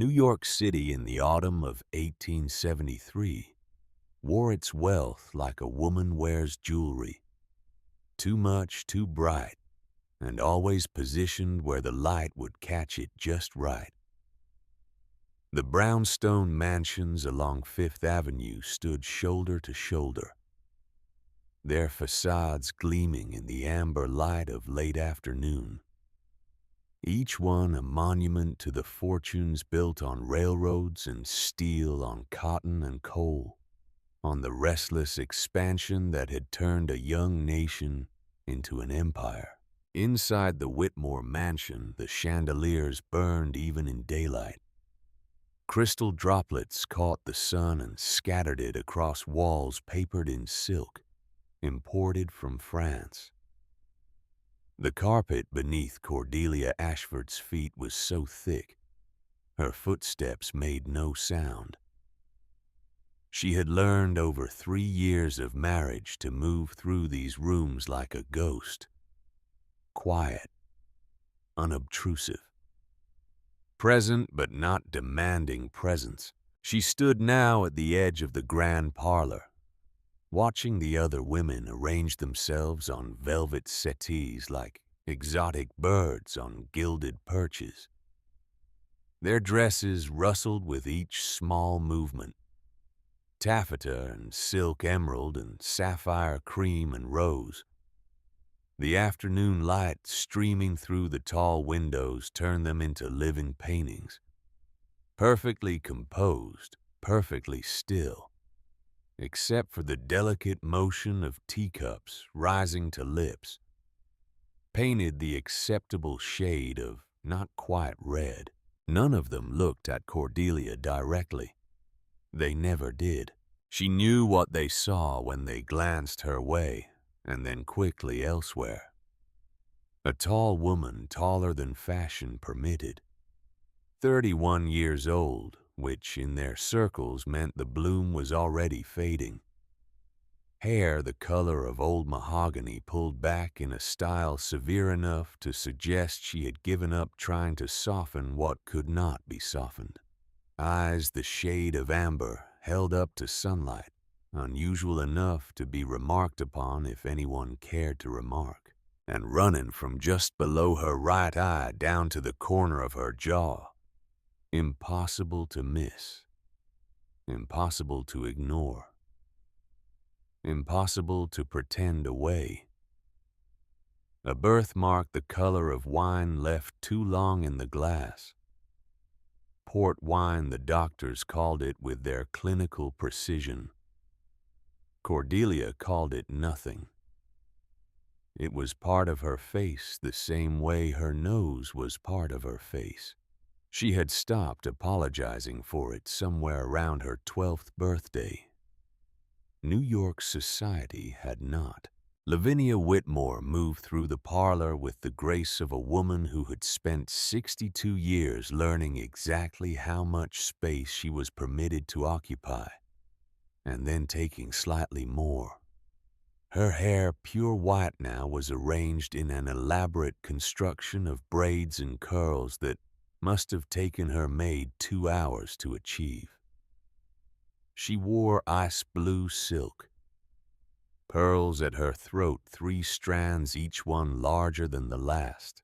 New York City in the autumn of 1873 wore its wealth like a woman wears jewelry, too much, too bright, and always positioned where the light would catch it just right. The brownstone mansions along Fifth Avenue stood shoulder to shoulder, their facades gleaming in the amber light of late afternoon, each one a monument to the fortunes built on railroads and steel, on cotton and coal, on the restless expansion that had turned a young nation into an empire. Inside the Whitmore mansion, the chandeliers burned even in daylight. Crystal droplets caught the sun and scattered it across walls papered in silk, imported from France. The carpet beneath Cordelia Ashford's feet was so thick, her footsteps made no sound. She had learned over 3 years of marriage to move through these rooms like a ghost, quiet, unobtrusive. Present but not demanding presence, she stood now at the edge of the grand parlor, watching the other women arrange themselves on velvet settees like exotic birds on gilded perches. Their dresses rustled with each small movement. Taffeta and silk emerald and sapphire cream and rose. The afternoon light streaming through the tall windows turned them into living paintings, perfectly composed, perfectly still, except for the delicate motion of teacups rising to lips, painted the acceptable shade of not quite red. None of them looked at Cordelia directly. They never did. She knew what they saw when they glanced her way, and then quickly elsewhere. A tall woman, taller than fashion permitted, 31 years old, which in their circles meant the bloom was already fading. Hair the color of old mahogany pulled back in a style severe enough to suggest she had given up trying to soften what could not be softened. Eyes the shade of amber held up to sunlight, unusual enough to be remarked upon if anyone cared to remark, and running from just below her right eye down to the corner of her jaw. Impossible to miss, impossible to ignore, impossible to pretend away. A birthmark the color of wine left too long in the glass. Port wine, the doctors called it with their clinical precision. Cordelia called it nothing. It was part of her face the same way her nose was part of her face. She had stopped apologizing for it somewhere around her 12th birthday. New York society had not. Lavinia Whitmore moved through the parlor with the grace of a woman who had spent 62 years learning exactly how much space she was permitted to occupy, and then taking slightly more. Her hair, pure white now, was arranged in an elaborate construction of braids and curls that must have taken her maid 2 hours to achieve. She wore ice blue silk, pearls at her throat, 3 strands, each one larger than the last.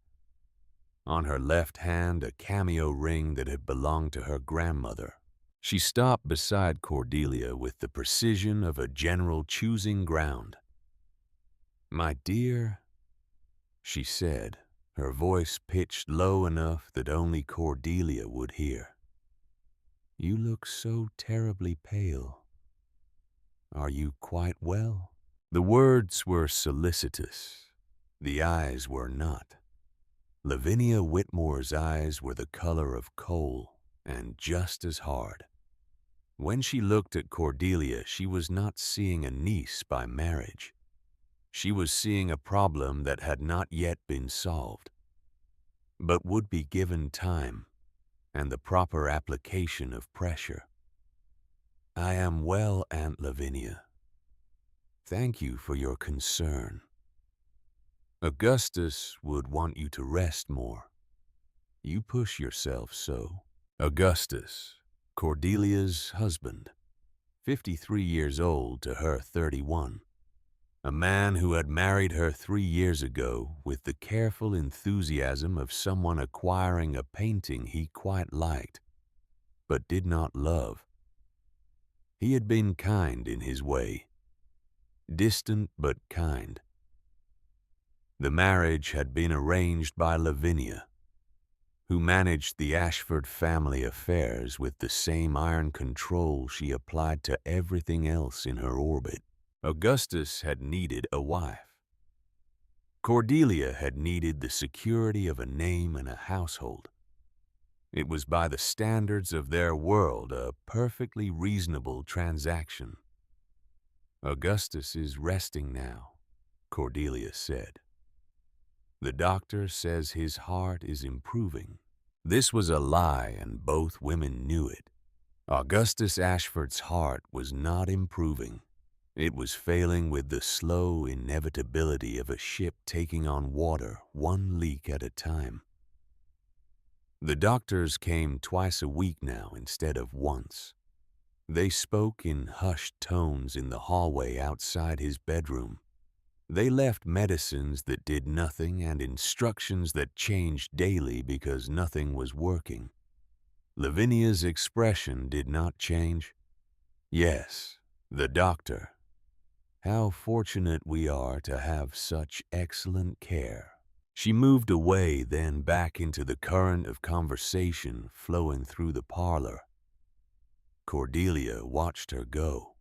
On her left hand, a cameo ring that had belonged to her grandmother. She stopped beside Cordelia with the precision of a general choosing ground. "My dear," she said, her voice pitched low enough that only Cordelia would hear. "You look so terribly pale. Are you quite well?" The words were solicitous. The eyes were not. Lavinia Whitmore's eyes were the color of coal and just as hard. When she looked at Cordelia, she was not seeing a niece by marriage. She was seeing a problem that had not yet been solved, but would be given time and the proper application of pressure. "I am well, Aunt Lavinia. Thank you for your concern. Augustus would want you to rest more. You push yourself so." Augustus, Cordelia's husband, 53 years old to her 31. A man who had married her 3 years ago with the careful enthusiasm of someone acquiring a painting he quite liked, but did not love. He had been kind in his way, distant but kind. The marriage had been arranged by Lavinia, who managed the Ashford family affairs with the same iron control she applied to everything else in her orbit. Augustus had needed a wife. Cordelia had needed the security of a name and a household. It was by the standards of their world a perfectly reasonable transaction. Augustus is resting now, Cordelia said. The doctor says his heart is improving. This was a lie, and both women knew it. Augustus Ashford's heart was not improving. It was failing with the slow inevitability of a ship taking on water, one leak at a time. The doctors came twice a week now instead of once. They spoke in hushed tones in the hallway outside his bedroom. They left medicines that did nothing and instructions that changed daily because nothing was working. Lavinia's expression did not change. Yes, the doctor. How fortunate we are to have such excellent care. She moved away, then back into the current of conversation flowing through the parlor. Cordelia watched her go.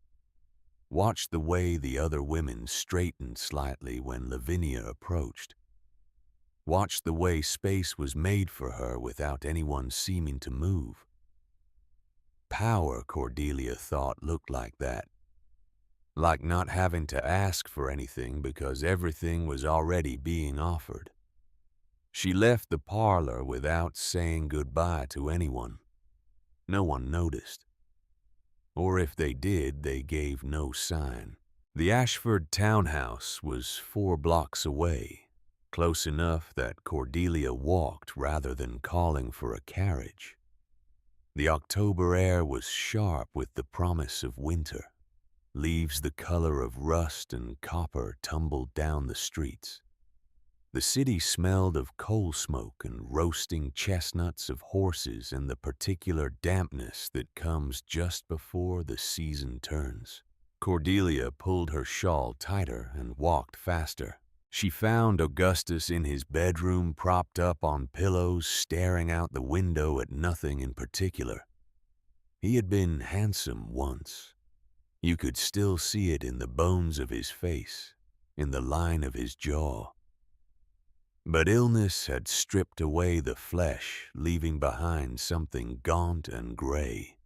Watched the way the other women straightened slightly when Lavinia approached. Watched the way space was made for her without anyone seeming to move. Power, Cordelia thought, looked like that. Like not having to ask for anything because everything was already being offered. She left the parlor without saying goodbye to anyone. No one noticed. Or if they did, they gave no sign. The Ashford townhouse was 4 blocks away, close enough that Cordelia walked rather than calling for a carriage. The October air was sharp with the promise of winter. Leaves the color of rust and copper tumbled down the streets. The city smelled of coal smoke and roasting chestnuts of horses and the particular dampness that comes just before the season turns. Cordelia pulled her shawl tighter and walked faster. She found Augustus in his bedroom propped up on pillows, staring out the window at nothing in particular. He had been handsome once. You could still see it in the bones of his face, in the line of his jaw. But illness had stripped away the flesh, leaving behind something gaunt and gray.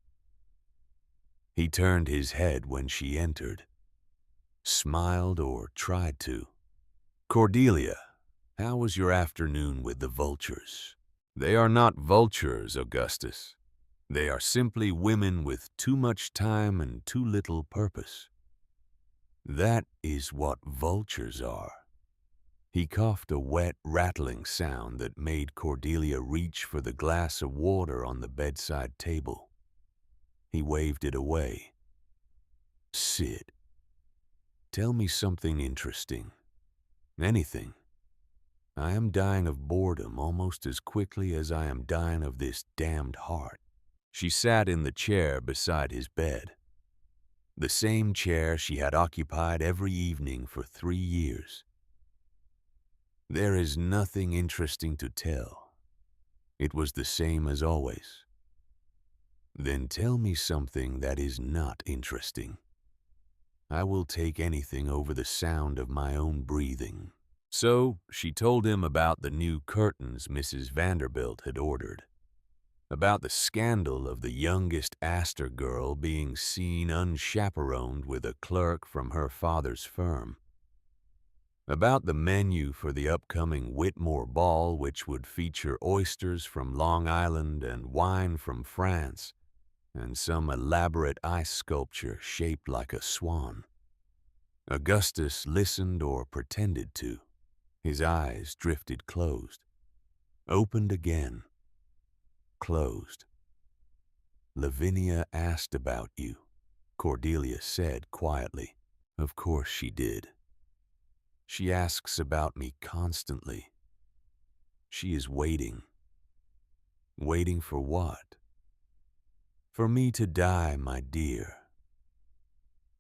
He turned his head when she entered, smiled or tried to. Cordelia, how was your afternoon with the vultures? They are not vultures, Augustus. They are simply women with too much time and too little purpose. That is what vultures are. He coughed a wet, rattling sound that made Cordelia reach for the glass of water on the bedside table. He waved it away. Sit. Tell me something interesting. Anything. I am dying of boredom almost as quickly as I am dying of this damned heart. She sat in the chair beside his bed. The same chair she had occupied every evening for 3 years. There is nothing interesting to tell. It was the same as always. Then tell me something that is not interesting. I will take anything over the sound of my own breathing. So she told him about the new curtains Mrs. Vanderbilt had ordered, about the scandal of the youngest Astor girl being seen unchaperoned with a clerk from her father's firm, about the menu for the upcoming Whitmore ball, which would feature oysters from Long Island and wine from France, and some elaborate ice sculpture shaped like a swan. Augustus listened or pretended to. His eyes drifted closed, opened again, closed. Lavinia asked about you, Cordelia said quietly. Of course she did. She asks about me constantly. She is waiting. Waiting for what? For me to die, my dear.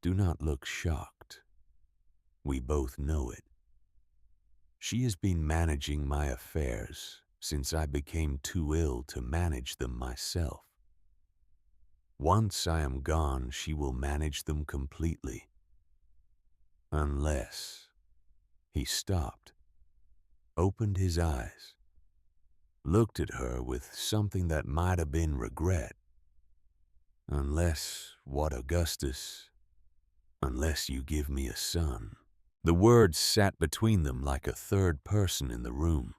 Do not look shocked. We both know it. She has been managing my affairs since I became too ill to manage them myself. Once I am gone, she will manage them completely. Unless... He stopped, opened his eyes, looked at her with something that might have been regret. Unless, what, Augustus? Unless you give me a son. The words sat between them like a third person in the room.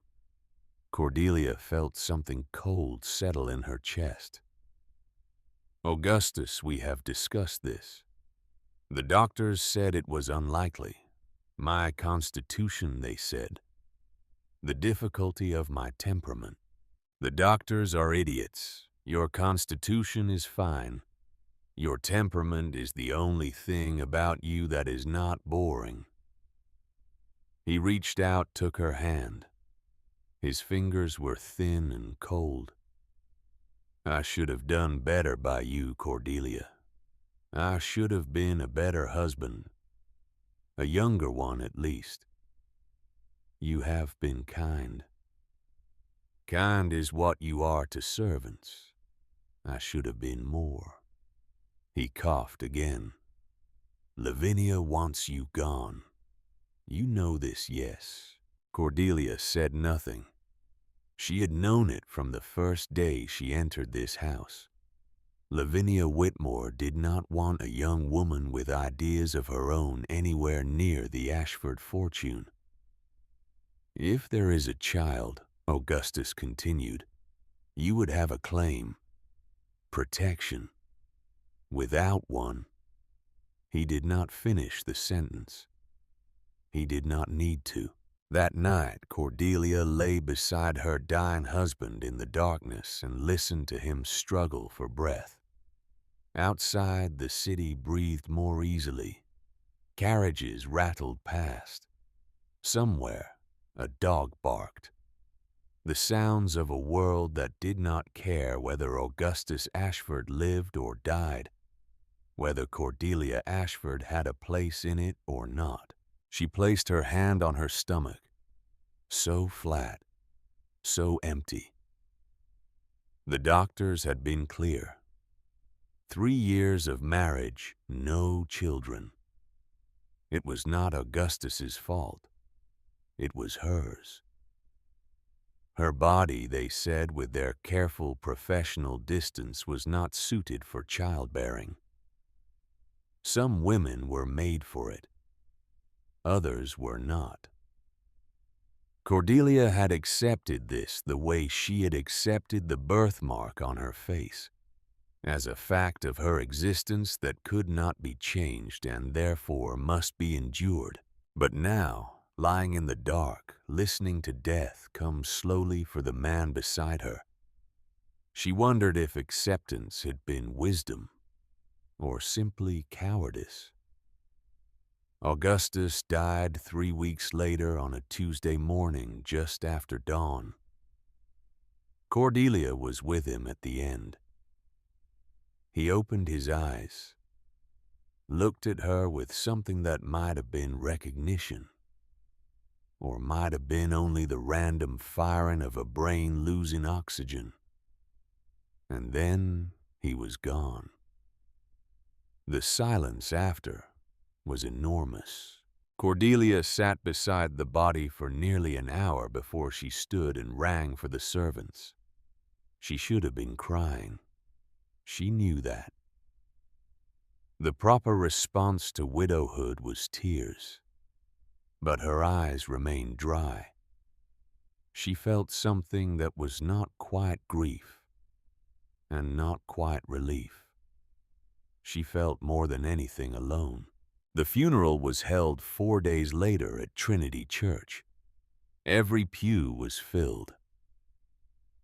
Cordelia felt something cold settle in her chest. Augustus, we have discussed this. The doctors said it was unlikely. My constitution, they said. The difficulty of my temperament. The doctors are idiots. Your constitution is fine. Your temperament is the only thing about you that is not boring. He reached out, took her hand. His fingers were thin and cold. I should have done better by you, Cordelia. I should have been a better husband. A younger one, at least. You have been kind. Kind is what you are to servants. I should have been more. He coughed again. Lavinia wants you gone. You know this, yes. Cordelia said nothing. She had known it from the first day she entered this house. Lavinia Whitmore did not want a young woman with ideas of her own anywhere near the Ashford fortune. If there is a child, Augustus continued, you would have a claim. Protection. Without one. He did not finish the sentence. He did not need to. That night, Cordelia lay beside her dying husband in the darkness and listened to him struggle for breath. Outside, the city breathed more easily. Carriages rattled past. Somewhere, a dog barked. The sounds of a world that did not care whether Augustus Ashford lived or died, whether Cordelia Ashford had a place in it or not. She placed her hand on her stomach, so flat, so empty. The doctors had been clear. 3 years of marriage, no children. It was not Augustus's fault. It was hers. Her body, they said with their careful professional distance, was not suited for childbearing. Some women were made for it. Others were not. Cordelia had accepted this the way she had accepted the birthmark on her face, as a fact of her existence that could not be changed and therefore must be endured. But now, lying in the dark, listening to death come slowly for the man beside her, she wondered if acceptance had been wisdom or simply cowardice. Augustus died 3 weeks later on a Tuesday morning just after dawn. Cordelia was with him at the end. He opened his eyes, looked at her with something that might have been recognition, or might have been only the random firing of a brain losing oxygen. And then he was gone. The silence after was enormous. Cordelia sat beside the body for nearly an hour before she stood and rang for the servants. She should have been crying. She knew that. The proper response to widowhood was tears, but her eyes remained dry. She felt something that was not quite grief and not quite relief. She felt more than anything alone. The funeral was held 4 days later at Trinity Church. Every pew was filled.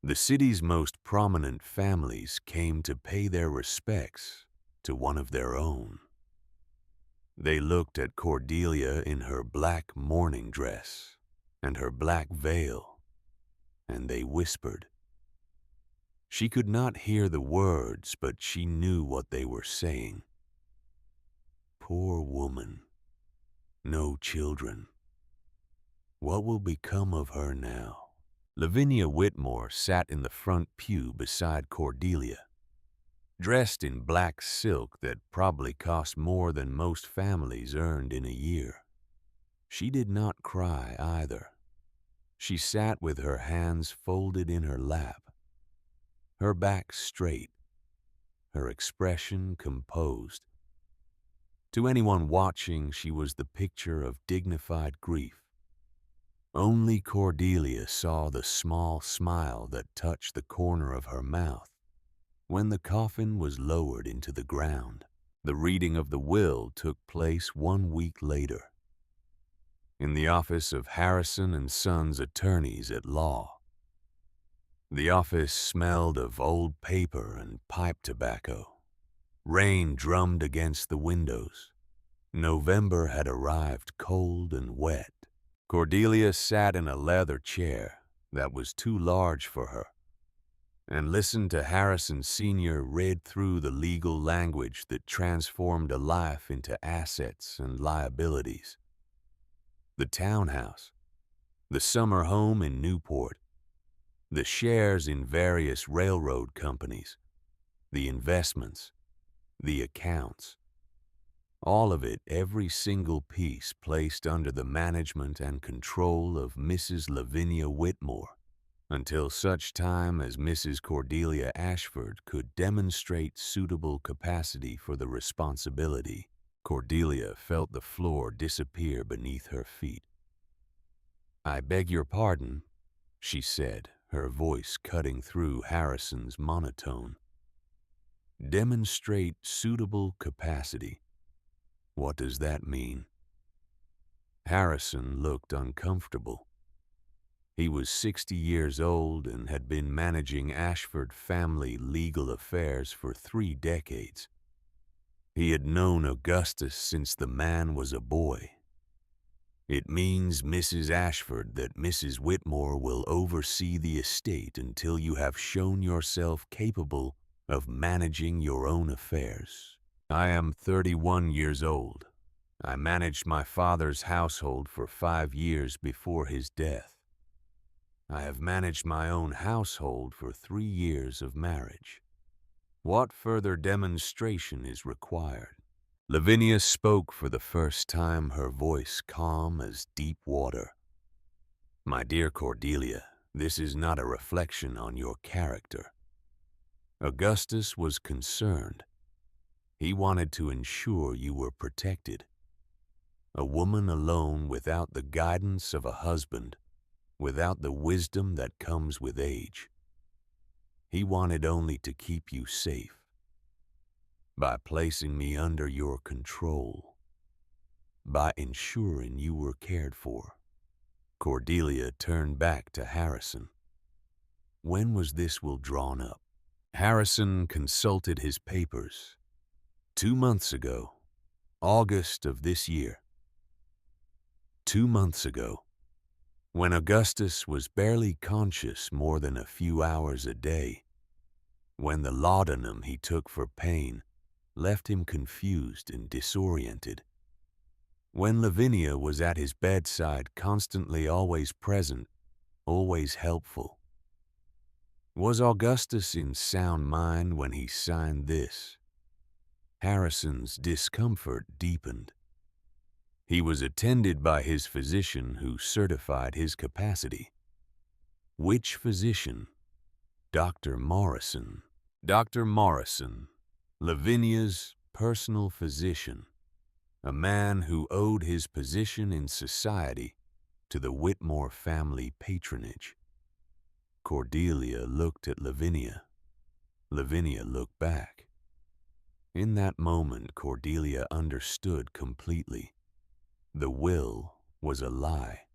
The city's most prominent families came to pay their respects to one of their own. They looked at Cordelia in her black mourning dress and her black veil, and they whispered. She could not hear the words, but she knew what they were saying. Poor woman. No children. What will become of her now? Lavinia Whitmore sat in the front pew beside Cordelia, dressed in black silk that probably cost more than most families earned in a year. She did not cry either. She sat with her hands folded in her lap, her back straight, her expression composed. To anyone watching, she was the picture of dignified grief. Only Cordelia saw the small smile that touched the corner of her mouth when the coffin was lowered into the ground. The reading of the will took place 1 week later, in the office of Harrison and Sons attorneys at law. The office smelled of old paper and pipe tobacco. Rain drummed against the windows. November had arrived cold and wet. Cordelia sat in a leather chair that was too large for her and listened to Harrison Sr. read through the legal language that transformed a life into assets and liabilities. The townhouse, the summer home in Newport, the shares in various railroad companies, the investments, the accounts. All of it, every single piece, placed under the management and control of Mrs. Lavinia Whitmore, until such time as Mrs. Cordelia Ashford could demonstrate suitable capacity for the responsibility. Cordelia felt the floor disappear beneath her feet. "I beg your pardon," she said, her voice cutting through Harrison's monotone. "Demonstrate suitable capacity. What does that mean?" Harrison looked uncomfortable. He was 60 years old and had been managing Ashford family legal affairs for 3 decades. He had known Augustus since the man was a boy. "It means, Mrs. Ashford, that Mrs. Whitmore will oversee the estate until you have shown yourself capable of managing your own affairs. I am 31 years old. I managed my father's household for 5 years before his death. I have managed my own household for 3 years of marriage. What further demonstration is required?" Lavinia spoke for the first time, her voice calm as deep water. "My dear Cordelia, this is not a reflection on your character. Augustus was concerned. He wanted to ensure you were protected. A woman alone without the guidance of a husband, without the wisdom that comes with age. He wanted only to keep you safe by placing me under your control, by ensuring you were cared for." Cordelia turned back to Harrison. "When was this will drawn up?" Harrison consulted his papers. 2 months ago, August of this year. 2 months ago, when Augustus was barely conscious more than a few hours a day, when the laudanum he took for pain left him confused and disoriented, when Lavinia was at his bedside, constantly always present, always helpful. Was Augustus in sound mind when he signed this? Harrison's discomfort deepened. He was attended by his physician who certified his capacity. Which physician? Dr. Morrison. Dr. Morrison, Lavinia's personal physician, a man who owed his position in society to the Whitmore family patronage. Cordelia looked at Lavinia. Lavinia looked back. In that moment, Cordelia understood completely. The will was a lie.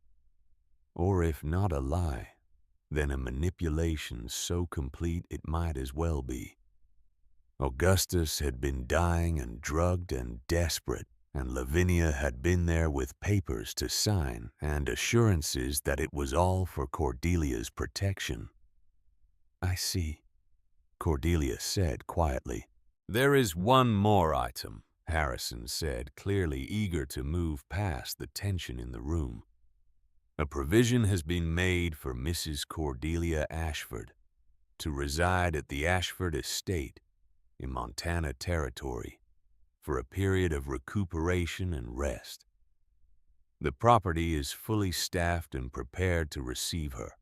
Or if not a lie, then a manipulation so complete it might as well be. Augustus had been dying and drugged and desperate, and Lavinia had been there with papers to sign and assurances that it was all for Cordelia's protection. "I see," Cordelia said quietly. "There is one more item," Harrison said, clearly eager to move past the tension in the room. "A provision has been made for Mrs. Cordelia Ashford to reside at the Ashford estate in Montana Territory for a period of recuperation and rest. The property is fully staffed and prepared to receive her.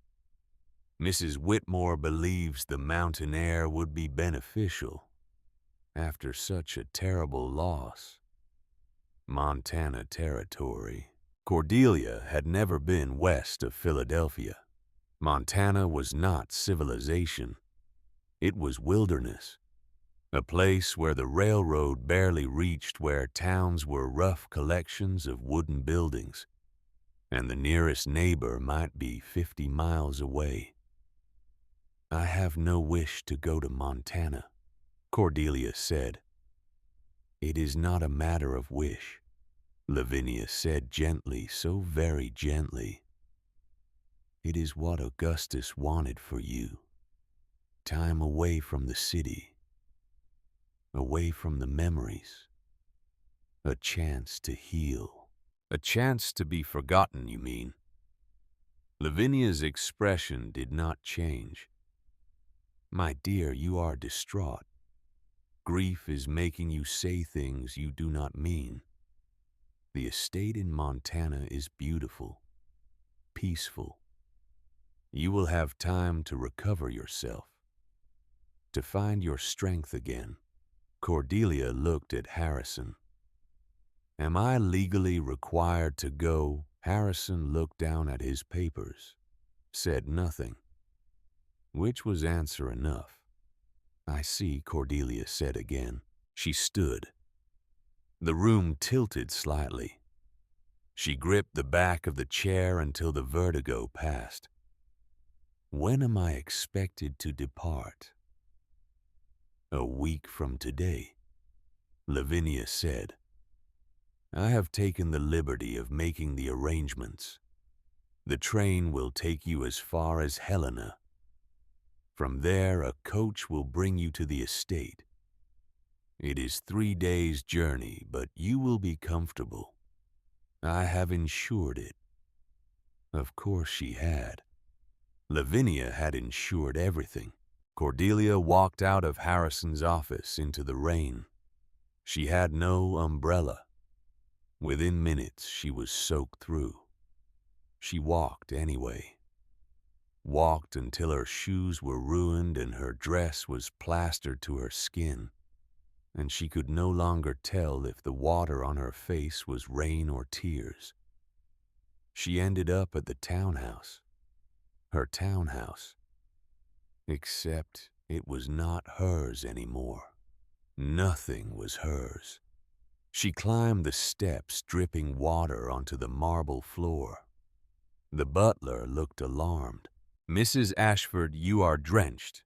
Mrs. Whitmore believes the mountain air would be beneficial after such a terrible loss." Montana Territory. Cordelia had never been west of Philadelphia. Montana was not civilization. It was wilderness, a place where the railroad barely reached, where towns were rough collections of wooden buildings, and the nearest neighbor might be 50 miles away. "I have no wish to go to Montana," Cordelia said. "It is not a matter of wish," Lavinia said gently, so very gently. "It is what Augustus wanted for you. Time away from the city, away from the memories. A chance to heal." "A chance to be forgotten, you mean?" Lavinia's expression did not change. "My dear, you are distraught. Grief is making you say things you do not mean. The estate in Montana is beautiful, peaceful. You will have time to recover yourself, to find your strength again." Cordelia looked at Harrison. "Am I legally required to go?" Harrison looked down at his papers, said nothing, which was answer enough. "I see," Cordelia said again. She stood. The room tilted slightly. She gripped the back of the chair until the vertigo passed. "When am I expected to depart?" "A week from today," Lavinia said. "I have taken the liberty of making the arrangements. The train will take you as far as Helena. From there, a coach will bring you to the estate. It is 3 days' journey, but you will be comfortable. I have insured it." Of course she had. Lavinia had insured everything. Cordelia walked out of Harrison's office into the rain. She had no umbrella. Within minutes, she was soaked through. She walked anyway. Walked until her shoes were ruined and her dress was plastered to her skin, and she could no longer tell if the water on her face was rain or tears. She ended up at the townhouse, her townhouse, except it was not hers anymore. Nothing was hers. She climbed the steps, dripping water onto the marble floor. The butler looked alarmed. "Mrs. Ashford, you are drenched.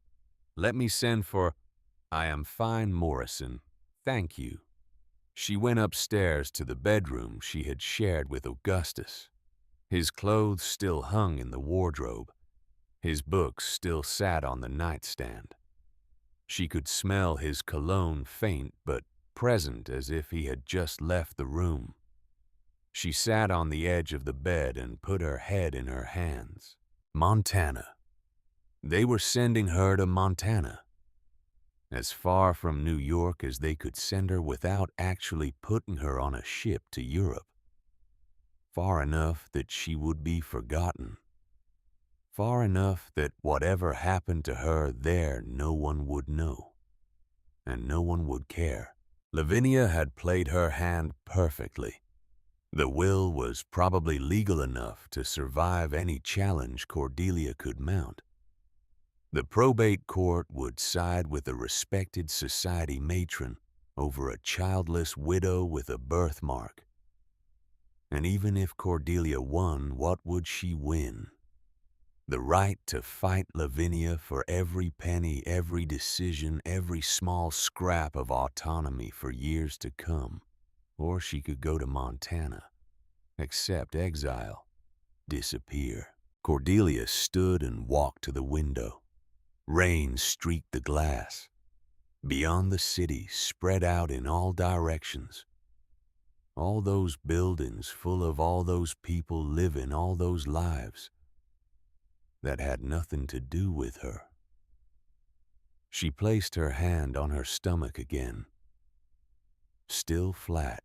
Let me send for—" "I am fine, Morrison. Thank you." She went upstairs to the bedroom she had shared with Augustus. His clothes still hung in the wardrobe. His books still sat on the nightstand. She could smell his cologne, faint but present as if he had just left the room. She sat on the edge of the bed and put her head in her hands. Montana. They were sending her to Montana. As far from New York as they could send her without actually putting her on a ship to Europe. Far enough that she would be forgotten. Far enough that whatever happened to her there, no one would know. And no one would care. Lavinia had played her hand perfectly. The will was probably legal enough to survive any challenge Cordelia could mount. The probate court would side with a respected society matron over a childless widow with a birthmark. And even if Cordelia won, what would she win? The right to fight Lavinia for every penny, every decision, every small scrap of autonomy for years to come. Or she could go to Montana, accept exile, disappear. Cordelia stood and walked to the window. Rain streaked the glass. Beyond the city, spread out in all directions. All those buildings full of all those people living all those lives that had nothing to do with her. She placed her hand on her stomach again. Still flat.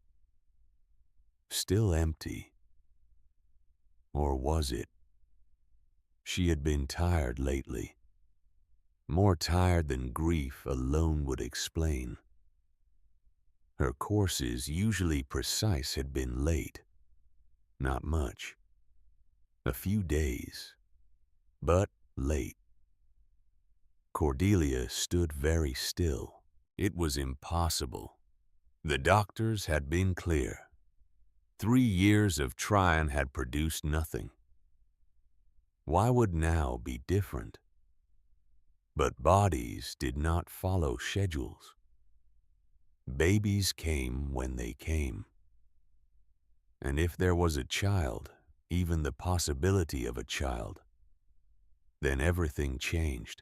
Still empty. Or was it? She had been tired lately. More tired than grief alone would explain. Her courses, usually precise, had been late. Not much. A few days. But late. Cordelia stood very still. It was impossible. The doctors had been clear. 3 years of trying had produced nothing. Why would now be different? But bodies did not follow schedules. Babies came when they came. And if there was a child, even the possibility of a child, then everything changed.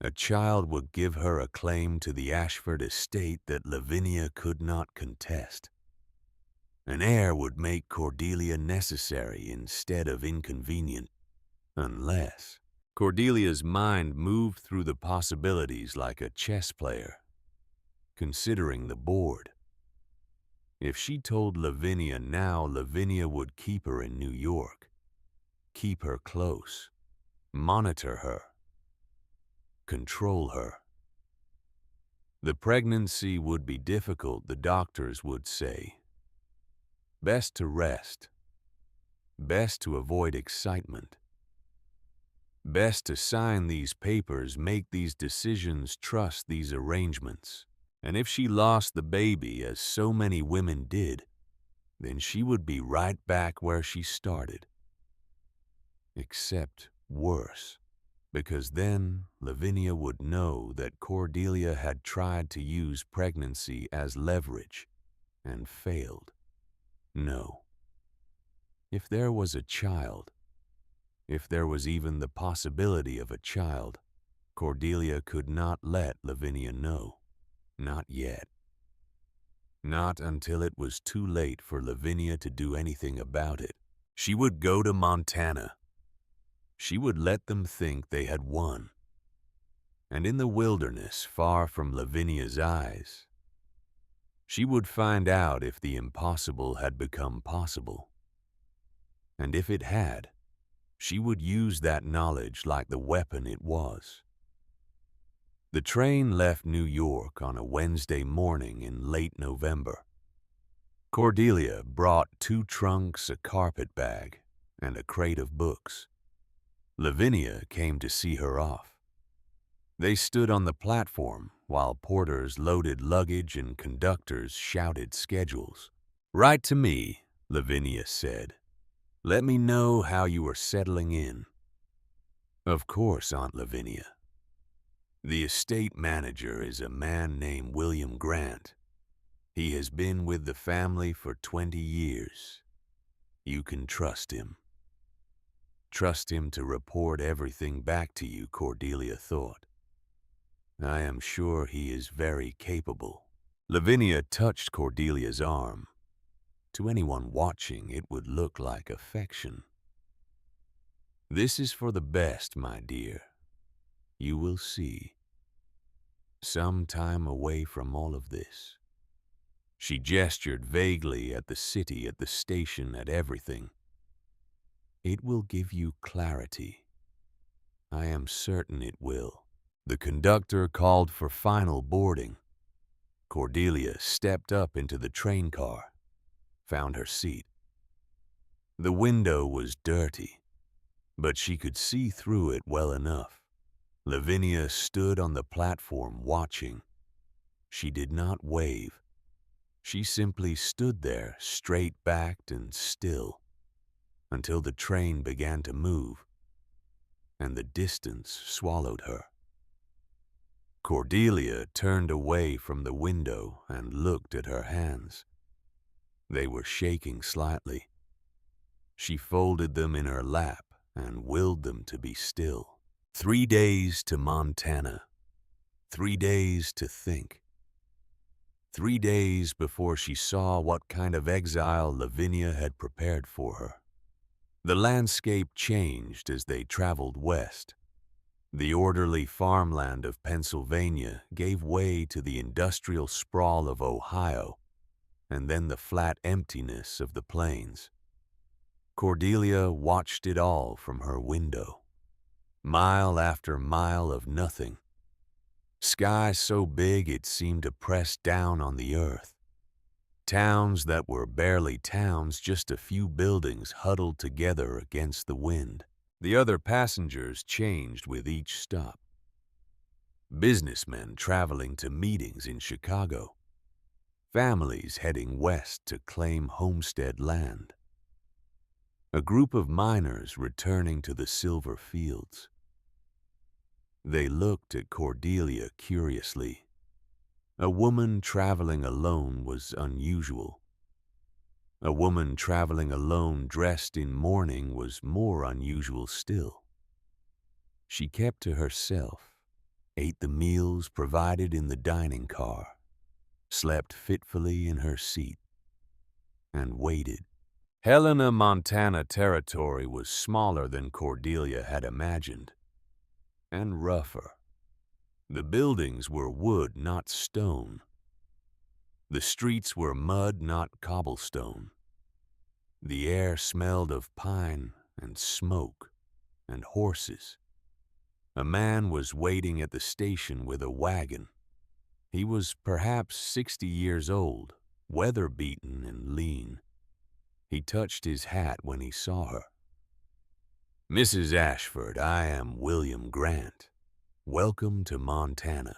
A child would give her a claim to the Ashford estate that Lavinia could not contest. An heir would make Cordelia necessary instead of inconvenient, unless Cordelia's mind moved through the possibilities like a chess player, considering the board. If she told Lavinia now, Lavinia would keep her in New York, keep her close, monitor her, control her. The pregnancy would be difficult, the doctors would say. Best to rest. Best to avoid excitement. Best to sign these papers, make these decisions, trust these arrangements. And if she lost the baby, as so many women did, then she would be right back where she started. Except worse, because then Lavinia would know that Cordelia had tried to use pregnancy as leverage and failed. No. If there was a child, if there was even the possibility of a child, Cordelia could not let Lavinia know. Not yet. Not until it was too late for Lavinia to do anything about it. She would go to Montana. She would let them think they had won. And in the wilderness, far from Lavinia's eyes, she would find out if the impossible had become possible. And if it had, she would use that knowledge like the weapon it was. The train left New York on a Wednesday morning in late November. Cordelia brought 2 trunks, a carpet bag, and a crate of books. Lavinia came to see her off. They stood on the platform while porters loaded luggage and conductors shouted schedules. "Write to me," Lavinia said. "Let me know how you are settling in." "Of course, Aunt Lavinia. The estate manager is a man named William Grant. He has been with the family for 20 years. You can trust him." Trust him to report everything back to you, Cordelia thought. I am sure he is very capable. Lavinia touched Cordelia's arm. To anyone watching, it would look like affection. "This is for the best, my dear. You will see. Some time away from all of this." She gestured vaguely at the city, at the station, at everything. "It will give you clarity. I am certain it will." The conductor called for final boarding. Cordelia stepped up into the train car, found her seat. The window was dirty, but she could see through it well enough. Lavinia stood on the platform watching. She did not wave. She simply stood there, straight-backed and still, until the train began to move, and the distance swallowed her. Cordelia turned away from the window and looked at her hands. They were shaking slightly. She folded them in her lap and willed them to be still. 3 days to Montana. 3 days to think. 3 days before she saw what kind of exile Lavinia had prepared for her. The landscape changed as they traveled west. The orderly farmland of Pennsylvania gave way to the industrial sprawl of Ohio, and then the flat emptiness of the plains. Cordelia watched it all from her window. Mile after mile of nothing. Sky so big it seemed to press down on the earth. Towns that were barely towns, just a few buildings huddled together against the wind. The other passengers changed with each stop. Businessmen traveling to meetings in Chicago. Families heading west to claim homestead land. A group of miners returning to the silver fields. They looked at Cordelia curiously. A woman traveling alone was unusual. A woman traveling alone dressed in mourning was more unusual still. She kept to herself, ate the meals provided in the dining car, slept fitfully in her seat, and waited. Helena, Montana territory was smaller than Cordelia had imagined, and rougher. The buildings were wood, not stone. The streets were mud, not cobblestone. The air smelled of pine and smoke and horses. A man was waiting at the station with a wagon. He was perhaps 60 years old, weather-beaten and lean. He touched his hat when he saw her. "Mrs. Ashford, I am William Grant. Welcome to Montana."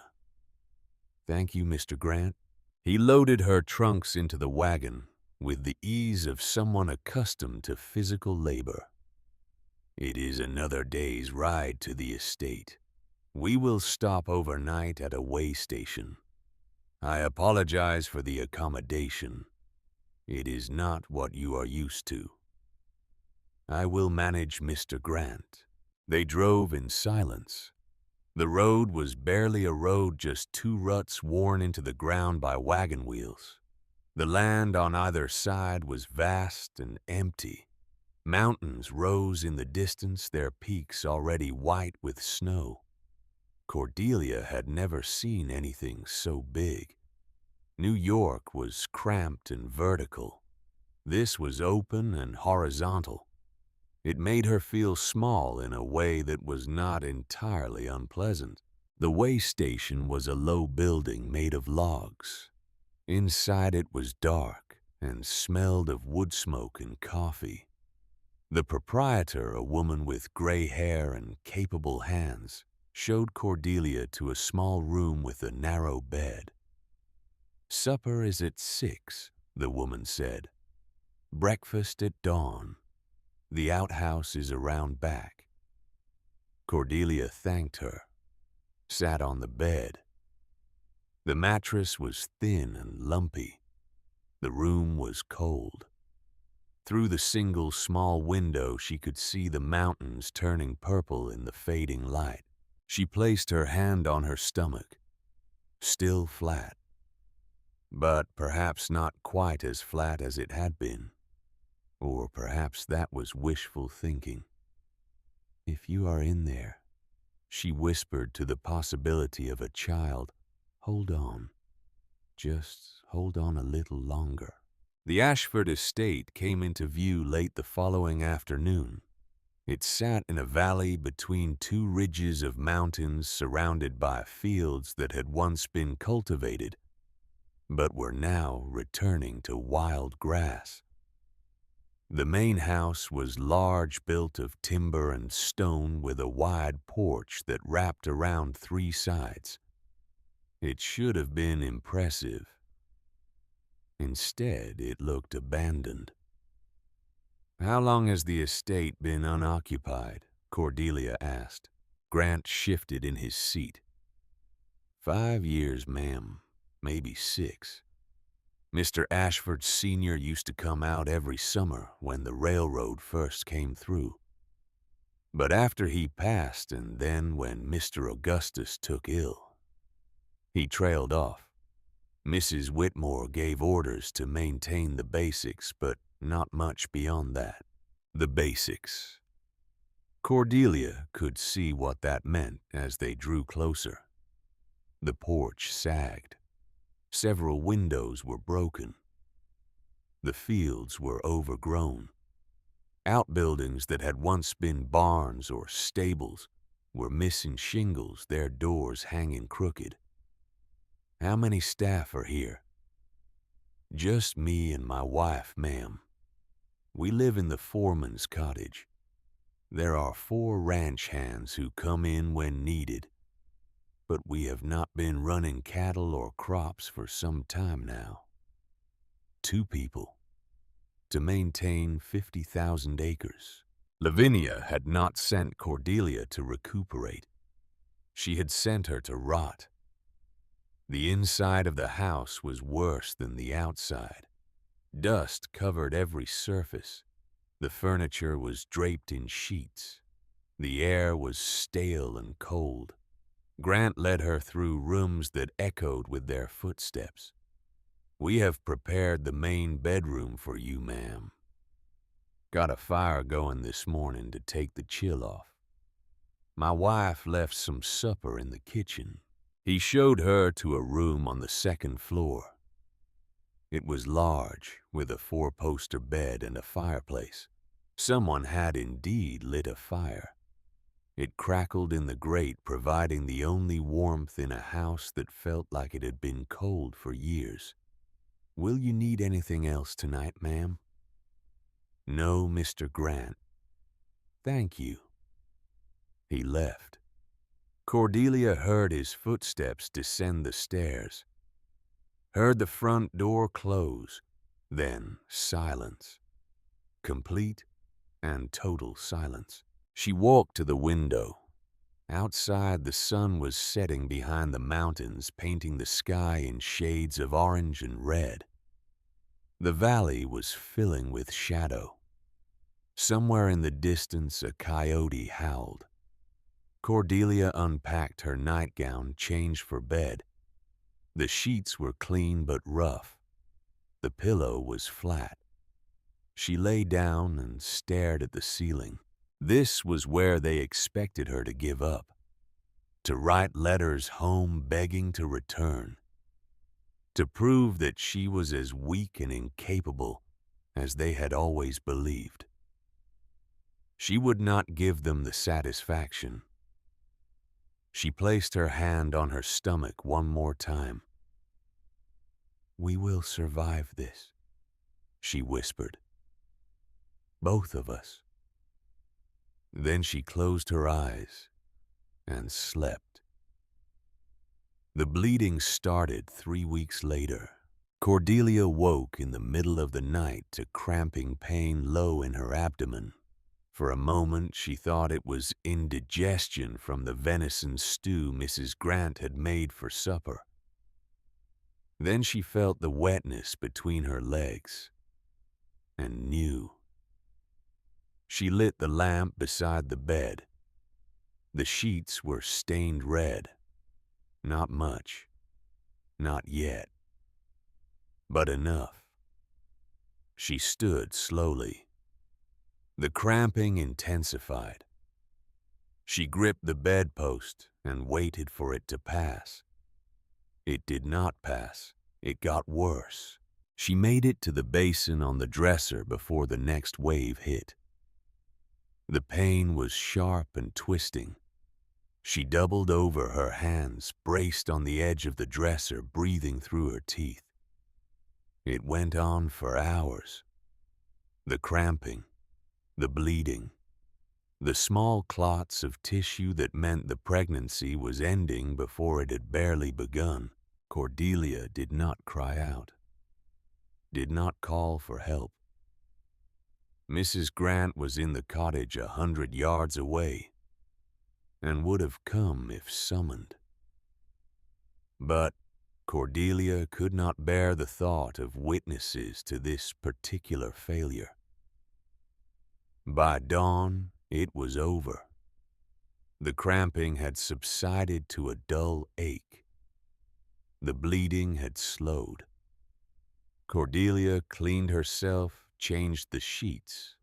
"Thank you, Mr. Grant." He loaded her trunks into the wagon with the ease of someone accustomed to physical labor. "It is another day's ride to the estate. We will stop overnight at a way station. I apologize for the accommodation. It is not what you are used to." "I will manage, Mr. Grant." They drove in silence. The road was barely a road, just 2 ruts worn into the ground by wagon wheels. The land on either side was vast and empty. Mountains rose in the distance, their peaks already white with snow. Cordelia had never seen anything so big. New York was cramped and vertical. This was open and horizontal. It made her feel small in a way that was not entirely unpleasant. The way station was a low building made of logs. Inside it was dark and smelled of wood smoke and coffee. The proprietor, a woman with gray hair and capable hands, showed Cordelia to a small room with a narrow bed. "Supper is at 6, the woman said. "Breakfast at dawn. The outhouse is around back." Cordelia thanked her, sat on the bed. The mattress was thin and lumpy. The room was cold. Through the single small window she could see the mountains turning purple in the fading light. She placed her hand on her stomach, still flat, but perhaps not quite as flat as it had been. Or perhaps that was wishful thinking. "If you are in there," she whispered to the possibility of a child, "hold on. Just hold on a little longer." The Ashford estate came into view late the following afternoon. It sat in a valley between 2 ridges of mountains surrounded by fields that had once been cultivated, but were now returning to wild grass. The main house was large, built of timber and stone with a wide porch that wrapped around 3 sides. It should have been impressive. Instead, it looked abandoned. How long has the estate been unoccupied? Cordelia asked. Grant shifted in his seat. 5 years, ma'am. Maybe 6. Mr. Ashford Sr. used to come out every summer when the railroad first came through. But after he passed, and then when Mr. Augustus took ill, he trailed off. Mrs. Whitmore gave orders to maintain the basics, but not much beyond that. The basics. Cordelia could see what that meant as they drew closer. The porch sagged. Several windows were broken. The fields were overgrown. Outbuildings that had once been barns or stables were missing shingles, their doors hanging crooked. How many staff are here? Just me and my wife, ma'am. We live in the foreman's cottage. There are 4 ranch hands who come in when needed, but we have not been running cattle or crops for some time now. 2 people to maintain 50,000 acres. Lavinia had not sent Cordelia to recuperate. She had sent her to rot. The inside of the house was worse than the outside. Dust covered every surface. The furniture was draped in sheets. The air was stale and cold. Grant led her through rooms that echoed with their footsteps. We have prepared the main bedroom for you, ma'am. Got a fire going this morning to take the chill off. My wife left some supper in the kitchen. He showed her to a room on the 2nd floor. It was large, with a 4-poster bed and a fireplace. Someone had indeed lit a fire. It crackled in the grate, providing the only warmth in a house that felt like it had been cold for years. Will you need anything else tonight, ma'am? No, Mr. Grant. Thank you. He left. Cordelia heard his footsteps descend the stairs, heard the front door close, then silence. Complete and total silence. She walked to the window. Outside, the sun was setting behind the mountains, painting the sky in shades of orange and red. The valley was filling with shadow. Somewhere in the distance, a coyote howled. Cordelia unpacked her nightgown, changed for bed. The sheets were clean but rough. The pillow was flat. She lay down and stared at the ceiling. This was where they expected her to give up, to write letters home begging to return, to prove that she was as weak and incapable as they had always believed. She would not give them the satisfaction. She placed her hand on her stomach one more time. We will survive this, she whispered. Both of us. Then she closed her eyes and slept. The bleeding started 3 weeks later. Cordelia woke in the middle of the night to cramping pain low in her abdomen. For a moment she thought it was indigestion from the venison stew Mrs. Grant had made for supper. Then she felt the wetness between her legs and knew. She lit the lamp beside the bed. The sheets were stained red. Not much. Not yet. But enough. She stood slowly. The cramping intensified. She gripped the bedpost and waited for it to pass. It did not pass. It got worse. She made it to the basin on the dresser before the next wave hit. The pain was sharp and twisting. She doubled over, her hands braced on the edge of the dresser, breathing through her teeth. It went on for hours. The cramping, the bleeding, the small clots of tissue that meant the pregnancy was ending before it had barely begun. Cordelia did not cry out, did not call for help. Mrs. Grant was in the cottage 100 yards away and would have come if summoned. But Cordelia could not bear the thought of witnesses to this particular failure. By dawn, it was over. The cramping had subsided to a dull ache. The bleeding had slowed. Cordelia cleaned herself, changed the sheets,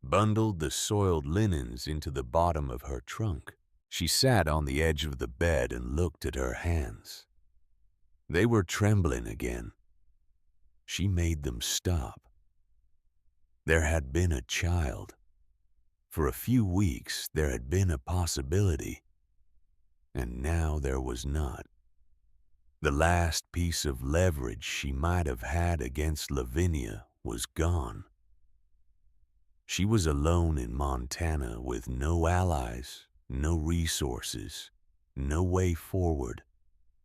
bundled the soiled linens into the bottom of her trunk. She sat on the edge of the bed and looked at her hands. They were trembling again. She made them stop. There had been a child. For a few weeks there had been a possibility, and now there was not. The last piece of leverage she might have had against Lavinia was gone. She was alone in Montana with no allies, no resources, no way forward,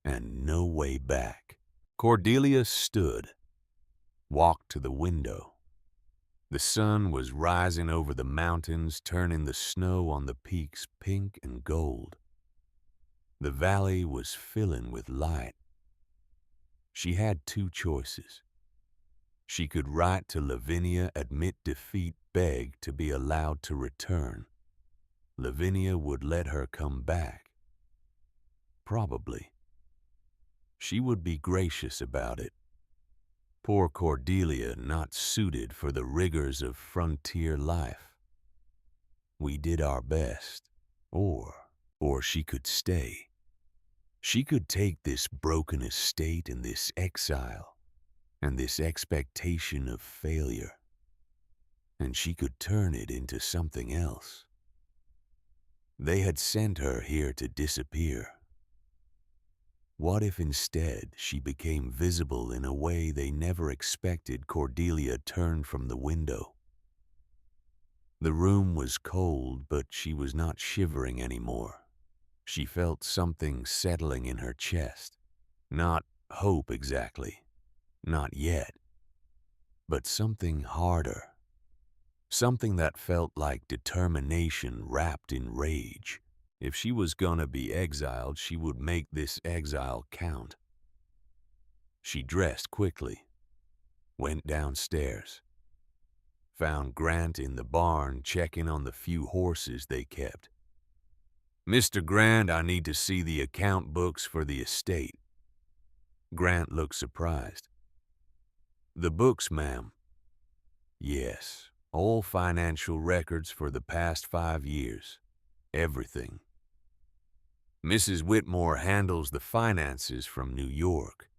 and no way back. Cordelia stood, walked to the window. The sun was rising over the mountains, turning the snow on the peaks pink and gold. The valley was filling with light. She had two choices. She could write to Lavinia, admit defeat, beg to be allowed to return. Lavinia would let her come back. Probably. She would be gracious about it. Poor Cordelia, not suited for the rigors of frontier life. We did our best. Or she could stay. She could take this broken estate and this exile and this expectation of failure, and she could turn it into something else. They had sent her here to disappear. What if instead she became visible in a way they never expected? Cordelia turned from the window. The room was cold, but she was not shivering anymore. She felt something settling in her chest. Not hope exactly, not yet, but something harder. Something that felt like determination wrapped in rage. If she was gonna be exiled, she would make this exile count. She dressed quickly, went downstairs, found Grant in the barn checking on the few horses they kept. "Mr. Grant, I need to see the account books for the estate." Grant looked surprised. "The books, ma'am?" "Yes, all financial records for the past 5 years. Everything. Mrs. Whitmore handles the finances from New York.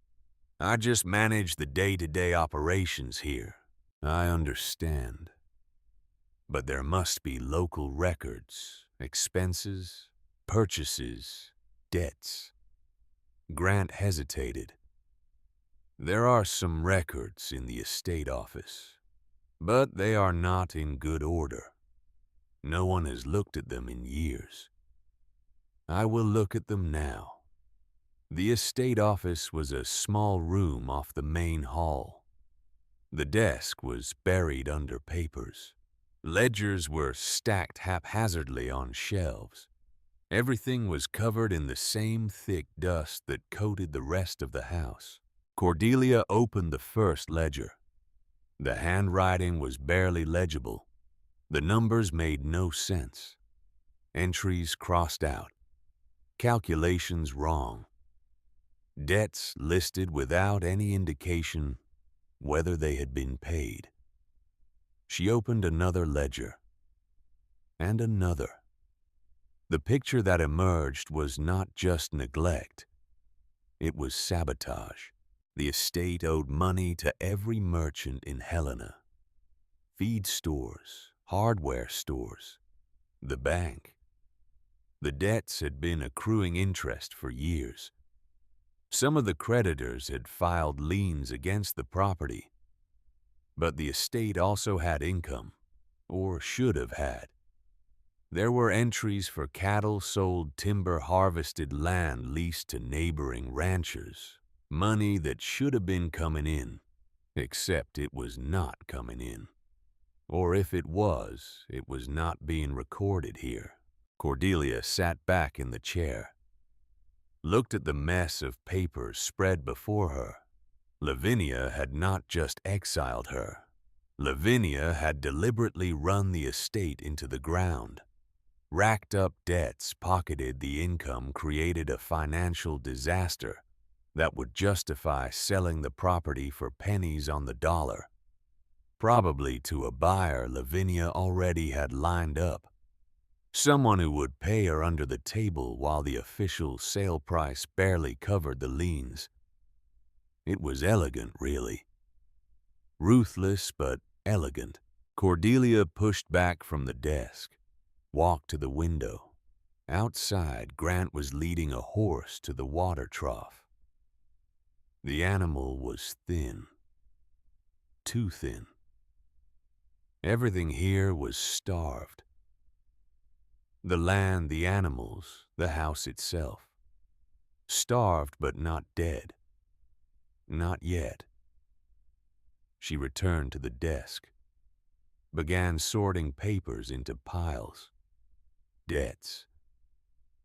I just manage the day-to-day operations here." "I understand. But there must be local records, expenses, purchases, debts." Grant hesitated. "There are some records in the estate office, but they are not in good order. No one has looked at them in years. I will look at them now." The estate office was a small room off the main hall. The desk was buried under papers. Ledgers were stacked haphazardly on shelves. Everything was covered in the same thick dust that coated the rest of the house. Cordelia opened the first ledger. The handwriting was barely legible. The numbers made no sense. Entries crossed out. Calculations wrong. Debts listed without any indication whether they had been paid. She opened another ledger. And another. The picture that emerged was not just neglect. It was sabotage. The estate owed money to every merchant in Helena. Feed stores, hardware stores, the bank. The debts had been accruing interest for years. Some of the creditors had filed liens against the property. But the estate also had income, or should have had. There were entries for cattle sold, timber harvested, land leased to neighboring ranchers, money that should have been coming in, except it was not coming in. Or if it was not being recorded here. Cordelia sat back in the chair, looked at the mess of papers spread before her. Lavinia had not just exiled her. Lavinia had deliberately run the estate into the ground. Racked up debts, pocketed the income, created a financial disaster that would justify selling the property for pennies on the dollar. Probably to a buyer Lavinia already had lined up. Someone who would pay her under the table while the official sale price barely covered the liens. It was elegant, really. Ruthless but elegant. Cordelia pushed back from the desk, walked to the window. Outside, Grant was leading a horse to the water trough. The animal was thin. Too thin. Everything here was starved. The land, the animals, the house itself. Starved but not dead. Not yet. She returned to the desk, began sorting papers into piles. Debts,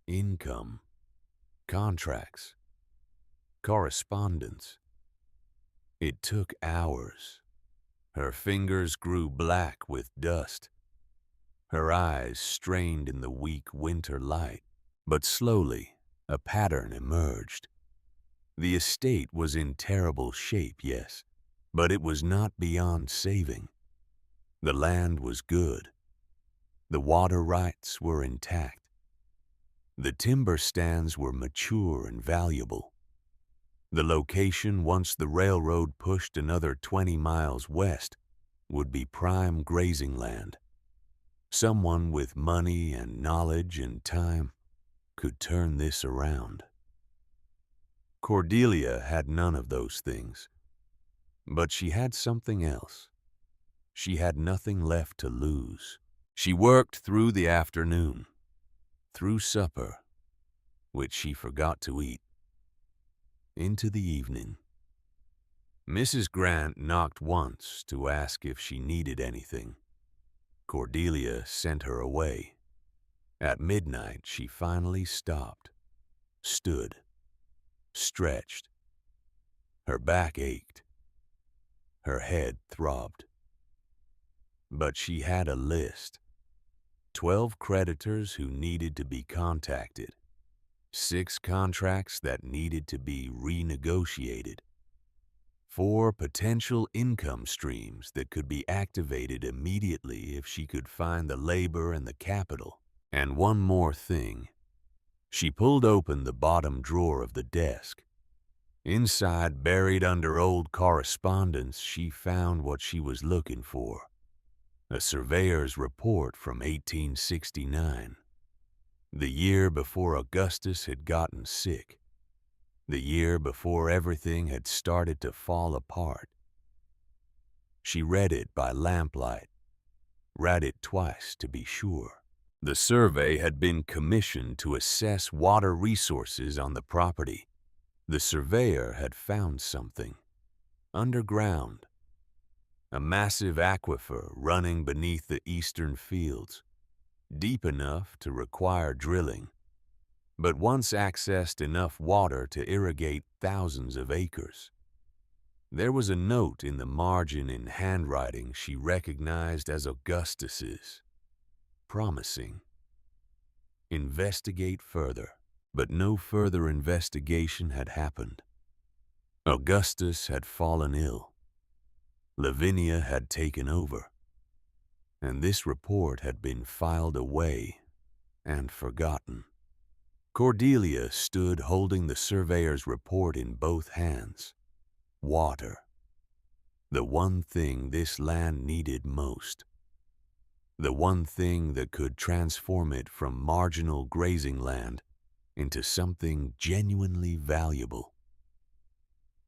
income, contracts, correspondence. It took hours. Her fingers grew black with dust. Her eyes strained in the weak winter light. But slowly, a pattern emerged. The estate was in terrible shape, yes, but it was not beyond saving. The land was good. The water rights were intact. The timber stands were mature and valuable. The location, once the railroad pushed another 20 miles west, would be prime grazing land. Someone with money and knowledge and time could turn this around. Cordelia had none of those things, but she had something else. She had nothing left to lose. She worked through the afternoon, through supper, which she forgot to eat, into the evening. Mrs. Grant knocked once to ask if she needed anything. Cordelia sent her away. At midnight, she finally stopped, stood, stretched. Her back ached. Her head throbbed. But she had a list. 12 creditors who needed to be contacted. 6 contracts that needed to be renegotiated. 4 potential income streams that could be activated immediately if she could find the labor and the capital. And one more thing. She pulled open the bottom drawer of the desk. Inside, buried under old correspondence, she found what she was looking for. A surveyor's report from 1869. The year before Augustus had gotten sick. The year before everything had started to fall apart. She read it by lamplight. Read it twice to be sure. The survey had been commissioned to assess water resources on the property. The surveyor had found something. Underground. A massive aquifer running beneath the eastern fields. Deep enough to require drilling, but once accessed enough water to irrigate thousands of acres. There was a note in the margin in handwriting she recognized as Augustus's. Promising. Investigate further. But no further investigation had happened. Augustus had fallen ill. Lavinia had taken over. And this report had been filed away and forgotten. Cordelia stood holding the surveyor's report in both hands. Water. The one thing this land needed most. The one thing that could transform it from marginal grazing land into something genuinely valuable.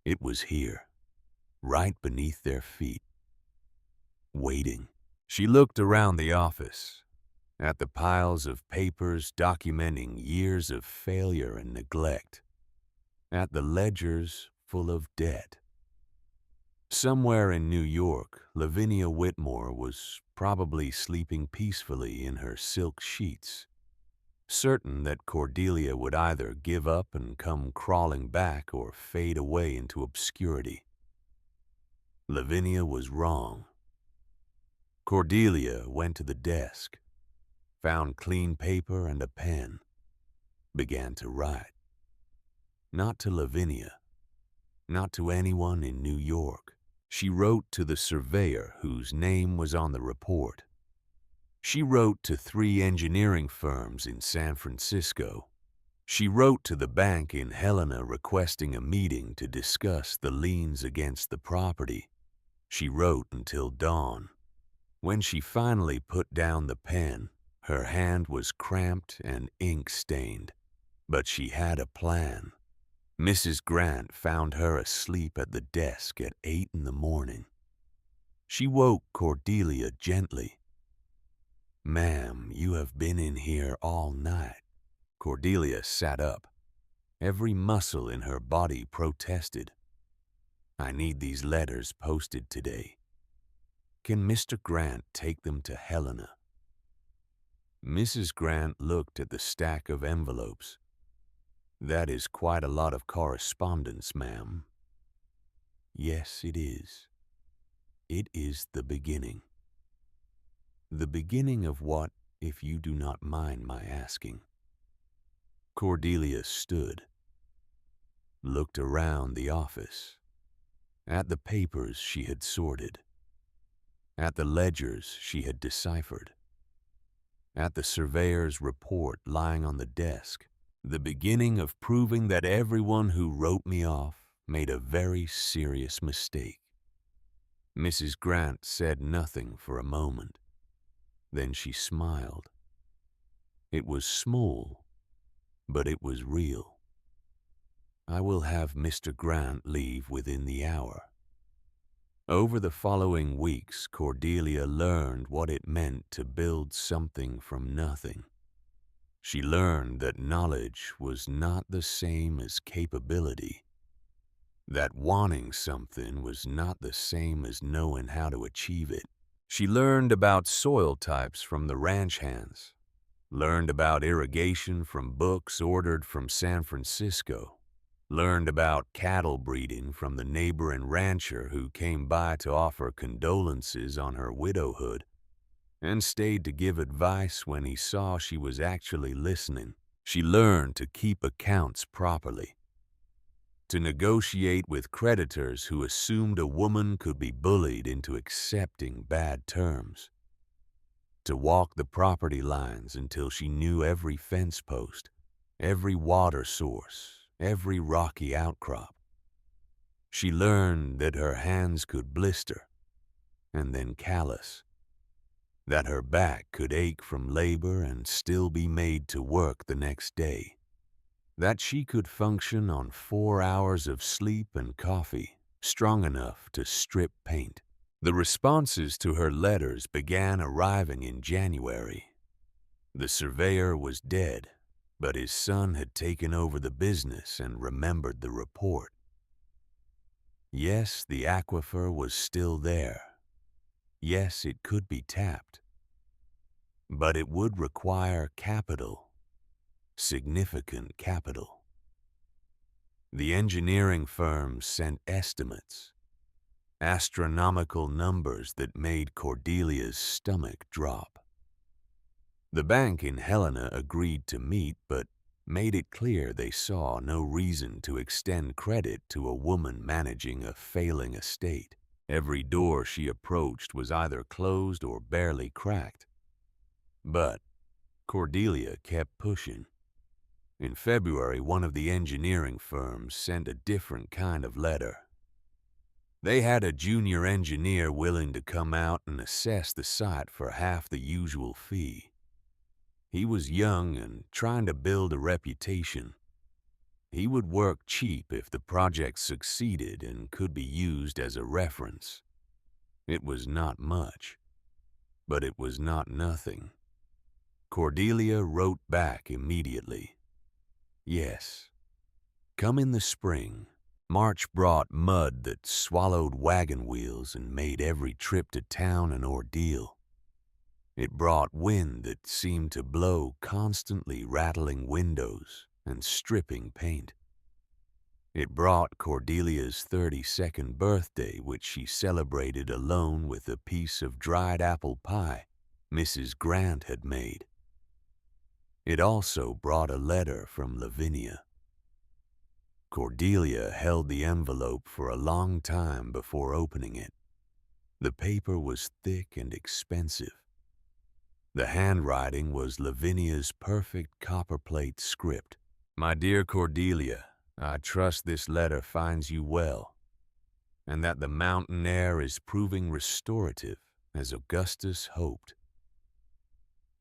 It was here, right beneath their feet, waiting. She looked around the office, at the piles of papers documenting years of failure and neglect, at the ledgers full of debt. Somewhere in New York, Lavinia Whitmore was probably sleeping peacefully in her silk sheets, certain that Cordelia would either give up and come crawling back or fade away into obscurity. Lavinia was wrong. Cordelia went to the desk, found clean paper and a pen, began to write. Not to Lavinia, not to anyone in New York. She wrote to the surveyor whose name was on the report. She wrote to 3 engineering firms in San Francisco. She wrote to the bank in Helena requesting a meeting to discuss the liens against the property. She wrote until dawn. When she finally put down the pen, her hand was cramped and ink-stained. But she had a plan. Mrs. Grant found her asleep at the desk at 8 in the morning. She woke Cordelia gently. "Ma'am, you have been in here all night." Cordelia sat up. Every muscle in her body protested. "I need these letters posted today. Can Mr. Grant take them to Helena?" Mrs. Grant looked at the stack of envelopes. "That is quite a lot of correspondence, ma'am." "Yes, it is. It is the beginning." "The beginning of what, if you do not mind my asking?" Cordelia stood, looked around the office, at the papers she had sorted, at the ledgers she had deciphered, at the surveyor's report lying on the desk. "The beginning of proving that everyone who wrote me off made a very serious mistake." Mrs. Grant said nothing for a moment. Then she smiled. It was small, but it was real. "I will have Mr. Grant leave within the hour." Over the following weeks, Cordelia learned what it meant to build something from nothing. She learned that knowledge was not the same as capability, that wanting something was not the same as knowing how to achieve it. She learned about soil types from the ranch hands, learned about irrigation from books ordered from San Francisco, learned about cattle breeding from the neighboring rancher who came by to offer condolences on her widowhood, and stayed to give advice when he saw she was actually listening. She learned to keep accounts properly, to negotiate with creditors who assumed a woman could be bullied into accepting bad terms, to walk the property lines until she knew every fence post, every water source, every rocky outcrop. She learned that her hands could blister and then callous, that her back could ache from labor and still be made to work the next day, that she could function on 4 hours of sleep and coffee, strong enough to strip paint. The responses to her letters began arriving in January. The surveyor was dead, but his son had taken over the business and remembered the report. Yes, the aquifer was still there. Yes, it could be tapped. But it would require capital, significant capital. The engineering firms sent estimates, astronomical numbers that made Cordelia's stomach drop. The bank in Helena agreed to meet, but made it clear they saw no reason to extend credit to a woman managing a failing estate. Every door she approached was either closed or barely cracked. But Cordelia kept pushing. In February, one of the engineering firms sent a different kind of letter. They had a junior engineer willing to come out and assess the site for half the usual fee. He was young and trying to build a reputation. He would work cheap if the project succeeded and could be used as a reference. It was not much, but it was not nothing. Cordelia wrote back immediately. Yes, come in the spring. March brought mud that swallowed wagon wheels and made every trip to town an ordeal. It brought wind that seemed to blow, constantly rattling windows and stripping paint. It brought Cordelia's 32nd birthday, which she celebrated alone with a piece of dried apple pie Mrs. Grant had made. It also brought a letter from Lavinia. Cordelia held the envelope for a long time before opening it. The paper was thick and expensive. The handwriting was Lavinia's perfect copperplate script. "My dear Cordelia, I trust this letter finds you well, and that the mountain air is proving restorative as Augustus hoped.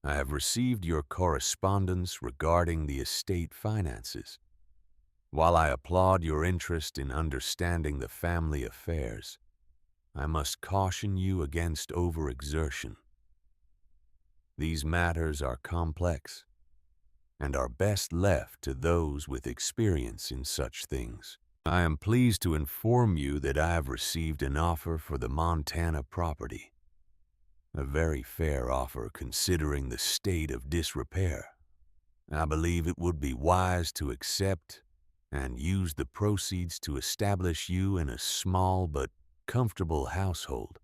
I have received your correspondence regarding the estate finances. While I applaud your interest in understanding the family affairs, I must caution you against overexertion. These matters are complex and are best left to those with experience in such things. I am pleased to inform you that I have received an offer for the Montana property. A very fair offer considering the state of disrepair. I believe it would be wise to accept and use the proceeds to establish you in a small but comfortable household,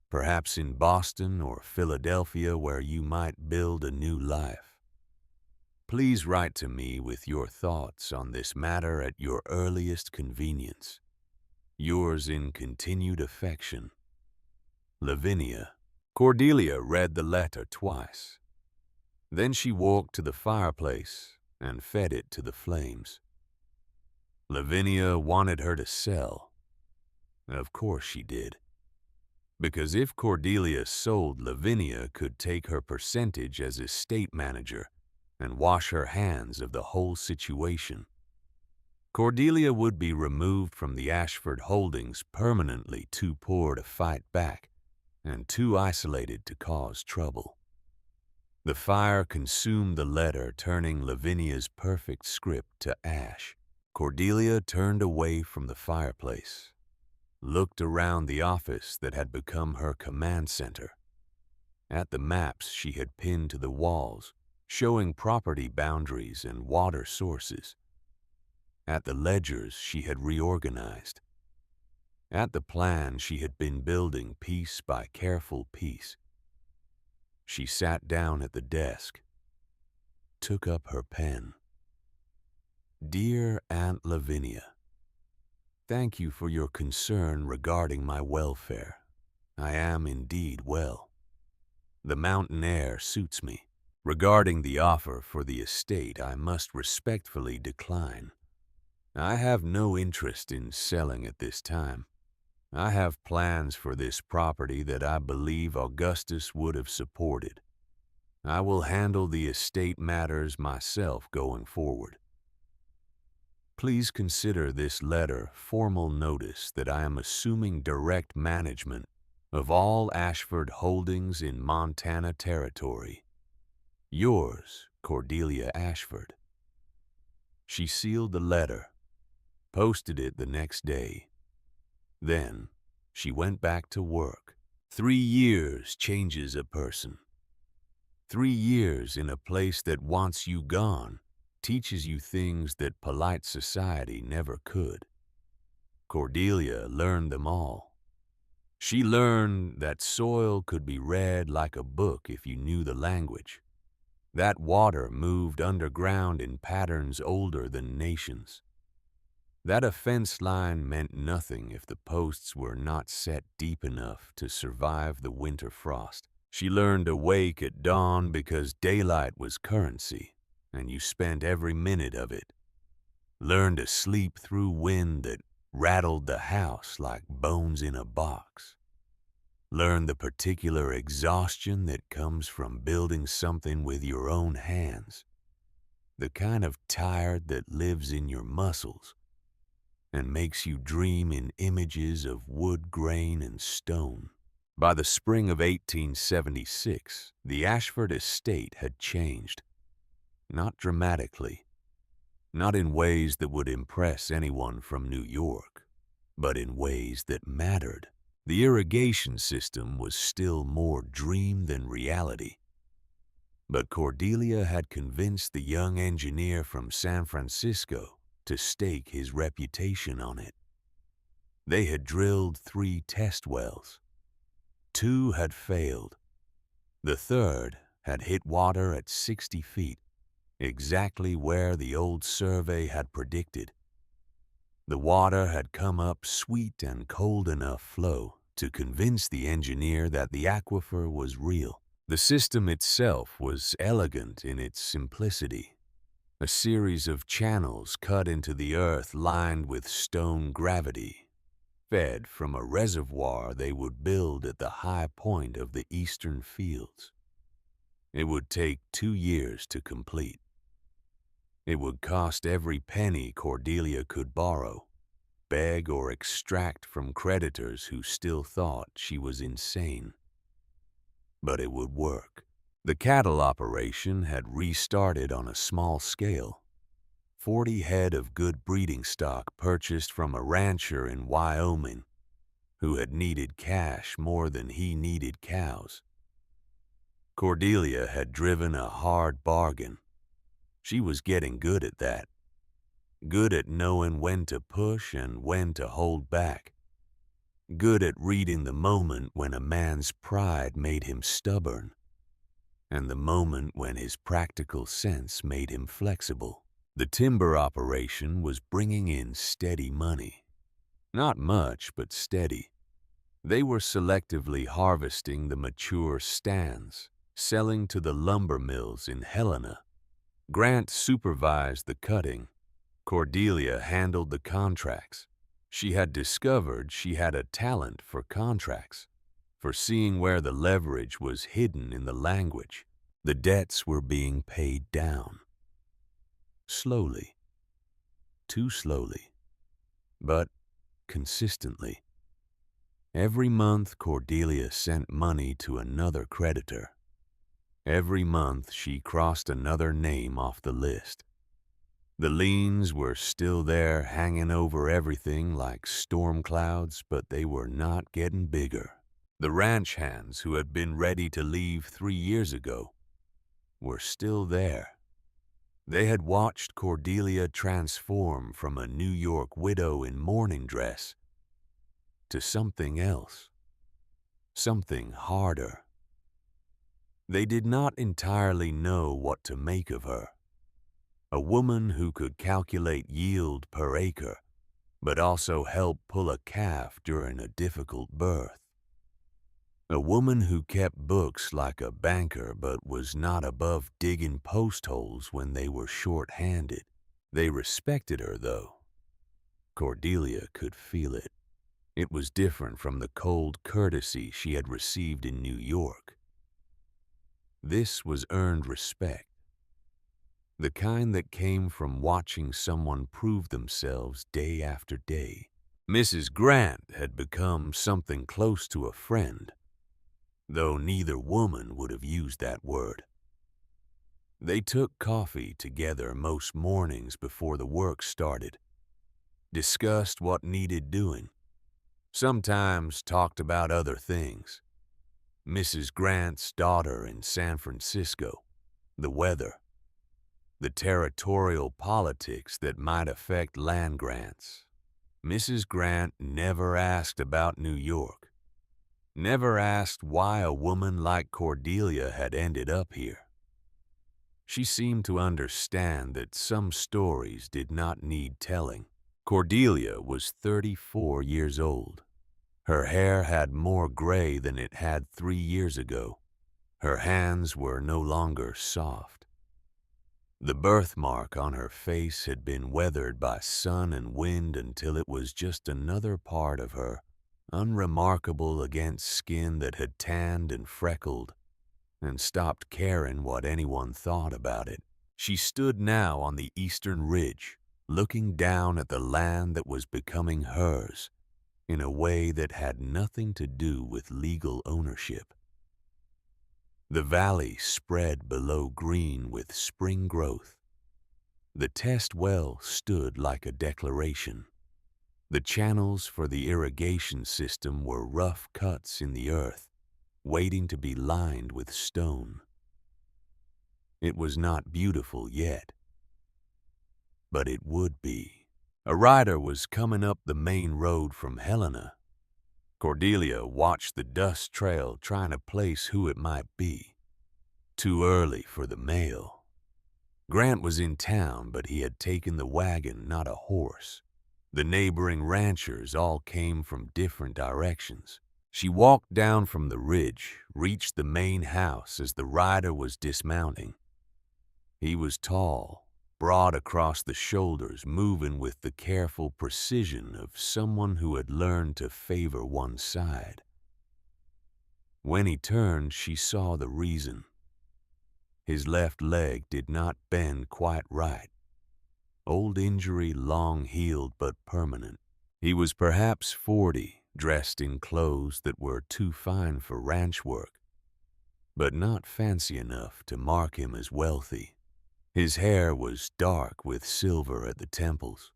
perhaps in Boston or Philadelphia, where you might build a new life. Please write to me with your thoughts on this matter at your earliest convenience. Yours in continued affection, Lavinia." Cordelia read the letter twice. Then she walked to the fireplace and fed it to the flames. Lavinia wanted her to sell. Of course she did. Because if Cordelia sold, Lavinia could take her percentage as estate manager and wash her hands of the whole situation. Cordelia would be removed from the Ashford holdings permanently, too poor to fight back and too isolated to cause trouble. The fire consumed the letter, turning Lavinia's perfect script to ash. Cordelia turned away from the fireplace, looked around the office that had become her command center, at the maps she had pinned to the walls, showing property boundaries and water sources, at the ledgers she had reorganized, at the plan she had been building piece by careful piece. She sat down at the desk, took up her pen. "Dear Aunt Lavinia, thank you for your concern regarding my welfare. I am indeed well. The mountain air suits me. Regarding the offer for the estate, I must respectfully decline. I have no interest in selling at this time. I have plans for this property that I believe Augustus would have supported. I will handle the estate matters myself going forward. Please consider this letter formal notice that I am assuming direct management of all Ashford holdings in Montana Territory. Yours, Cordelia Ashford." She sealed the letter, posted it the next day. Then she went back to work. 3 years changes a person. 3 years in a place that wants you gone teaches you things that polite society never could. Cordelia learned them all. She learned that soil could be read like a book if you knew the language, that water moved underground in patterns older than nations, that a fence line meant nothing if the posts were not set deep enough to survive the winter frost. She learned to wake at dawn because daylight was currency, and you spent every minute of it. Learned to sleep through wind that rattled the house like bones in a box. Learned the particular exhaustion that comes from building something with your own hands, the kind of tired that lives in your muscles and makes you dream in images of wood grain and stone. By the spring of 1876, the Ashford estate had changed. Not dramatically, not in ways that would impress anyone from New York, but in ways that mattered. The irrigation system was still more dream than reality. But Cordelia had convinced the young engineer from San Francisco to stake his reputation on it. They had drilled 3 test wells. 2 had failed. The third had hit water at 60 feet, exactly where the old survey had predicted. The water had come up sweet and cold enough flow to convince the engineer that the aquifer was real. The system itself was elegant in its simplicity. A series of channels cut into the earth lined with stone gravity, fed from a reservoir they would build at the high point of the eastern fields. It would take 2 years to complete. It would cost every penny Cordelia could borrow, beg or extract from creditors who still thought she was insane. But it would work. The cattle operation had restarted on a small scale. 40 head of good breeding stock purchased from a rancher in Wyoming who had needed cash more than he needed cows. Cordelia had driven a hard bargain. She was getting good at that. Good at knowing when to push and when to hold back. Good at reading the moment when a man's pride made him stubborn, and the moment when his practical sense made him flexible. The timber operation was bringing in steady money. Not much, but steady. They were selectively harvesting the mature stands, selling to the lumber mills in Helena. Grant supervised the cutting. Cordelia handled the contracts. She had discovered she had a talent for contracts, for seeing where the leverage was hidden in the language. The debts were being paid down. Slowly. Too slowly. But consistently. Every month Cordelia sent money to another creditor. Every month she crossed another name off the list. The liens were still there hanging over everything like storm clouds, but they were not getting bigger. The ranch hands who had been ready to leave 3 years ago were still there. They had watched Cordelia transform from a New York widow in mourning dress to something else, something harder. They did not entirely know what to make of her. A woman who could calculate yield per acre, but also help pull a calf during a difficult birth. A woman who kept books like a banker but was not above digging post holes when they were short-handed. They respected her, though. Cordelia could feel it. It was different from the cold courtesy she had received in New York. This was earned respect. The kind that came from watching someone prove themselves day after day. Mrs. Grant had become something close to a friend, though neither woman would have used that word. They took coffee together most mornings before the work started, discussed what needed doing, sometimes talked about other things. Mrs. Grant's daughter in San Francisco, the weather, the territorial politics that might affect land grants. Mrs. Grant never asked about New York, never asked why a woman like Cordelia had ended up here. She seemed to understand that some stories did not need telling. Cordelia was 34 years old. Her hair had more gray than it had 3 years ago. Her hands were no longer soft. The birthmark on her face had been weathered by sun and wind until it was just another part of her, unremarkable against skin that had tanned and freckled and stopped caring what anyone thought about it. She stood now on the eastern ridge, looking down at the land that was becoming hers in a way that had nothing to do with legal ownership. The valley spread below green with spring growth. The test well stood like a declaration. The channels for the irrigation system were rough cuts in the earth, waiting to be lined with stone. It was not beautiful yet, but it would be. A rider was coming up the main road from Helena. Cordelia watched the dust trail, trying to place who it might be. Too early for the mail. Grant was in town, but he had taken the wagon, not a horse. The neighboring ranchers all came from different directions. She walked down from the ridge, reached the main house as the rider was dismounting. He was tall, broad across the shoulders, moving with the careful precision of someone who had learned to favor one side. When he turned, she saw the reason. His left leg did not bend quite right. Old injury, long healed but permanent. He was perhaps 40, dressed in clothes that were too fine for ranch work, but not fancy enough to mark him as wealthy. His hair was dark with silver at the temples.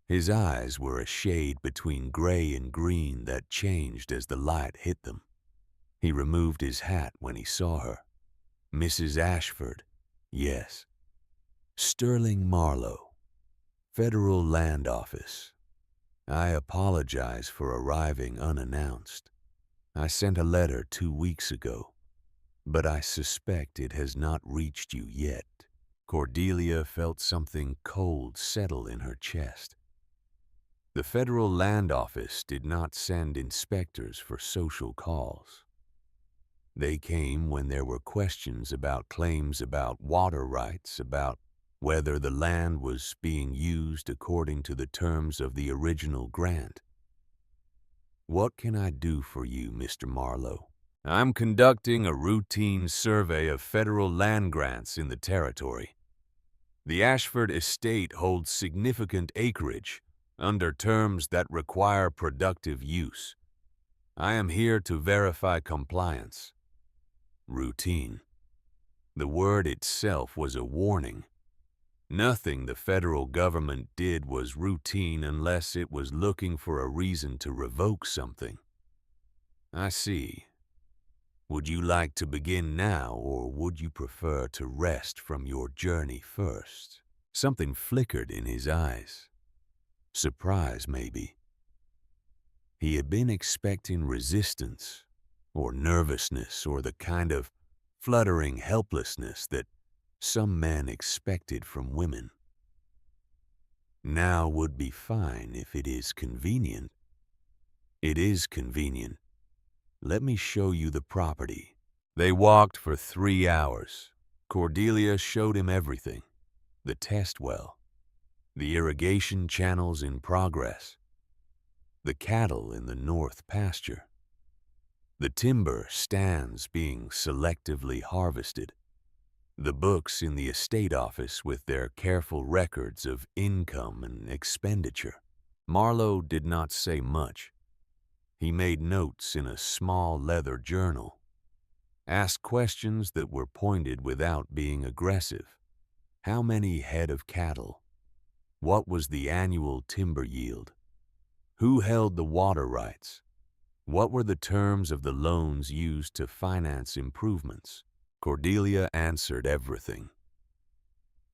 His eyes were a shade between gray and green that changed as the light hit them. He removed his hat when he saw her. Mrs. Ashford, yes. Sterling Marlowe, Federal Land Office. I apologize for arriving unannounced. I sent a letter 2 weeks ago, but I suspect it has not reached you yet. Cordelia felt something cold settle in her chest. The Federal Land Office did not send inspectors for social calls. They came when there were questions about claims about water rights, about whether the land was being used according to the terms of the original grant. What can I do for you, Mr. Marlowe? I'm conducting a routine survey of federal land grants in the territory. The Ashford estate holds significant acreage under terms that require productive use. I am here to verify compliance. Routine. The word itself was a warning. Nothing the federal government did was routine unless it was looking for a reason to revoke something. I see. Would you like to begin now, or would you prefer to rest from your journey first? Something flickered in his eyes. Surprise, maybe. He had been expecting resistance, or nervousness, or the kind of fluttering helplessness that some men expected from women. Now would be fine if it is convenient. It is convenient. Let me show you the property. They walked for 3 hours. Cordelia showed him everything. The test well, the irrigation channels in progress, the cattle in the north pasture, the timber stands being selectively harvested, the books in the estate office with their careful records of income and expenditure. Marlowe did not say much. He made notes in a small leather journal, asked questions that were pointed without being aggressive. How many head of cattle? What was the annual timber yield? Who held the water rights? What were the terms of the loans used to finance improvements? Cordelia answered everything.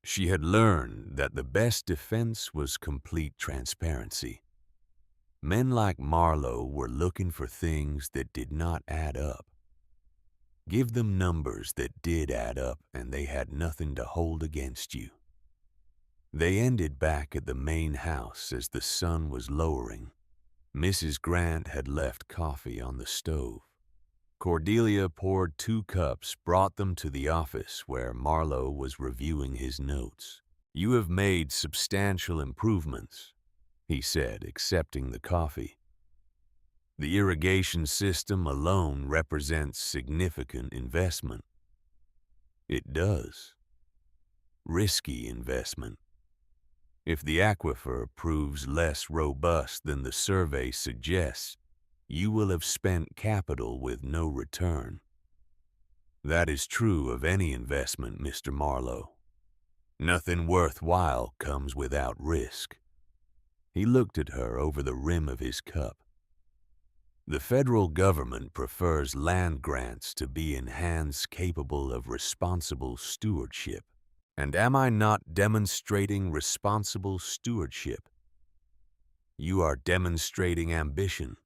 She had learned that the best defense was complete transparency. Men like Marlowe were looking for things that did not add up. Give them numbers that did add up, and they had nothing to hold against you. They ended back at the main house as the sun was lowering. Mrs. Grant had left coffee on the stove. Cordelia poured 2 cups, brought them to the office where Marlowe was reviewing his notes. You have made substantial improvements, he said, accepting the coffee. The irrigation system alone represents significant investment. It does. Risky investment. If the aquifer proves less robust than the survey suggests, you will have spent capital with no return. That is true of any investment, Mr. Marlowe. Nothing worthwhile comes without risk. He looked at her over the rim of his cup. The federal government prefers land grants to be in hands capable of responsible stewardship. And am I not demonstrating responsible stewardship? You are demonstrating ambition.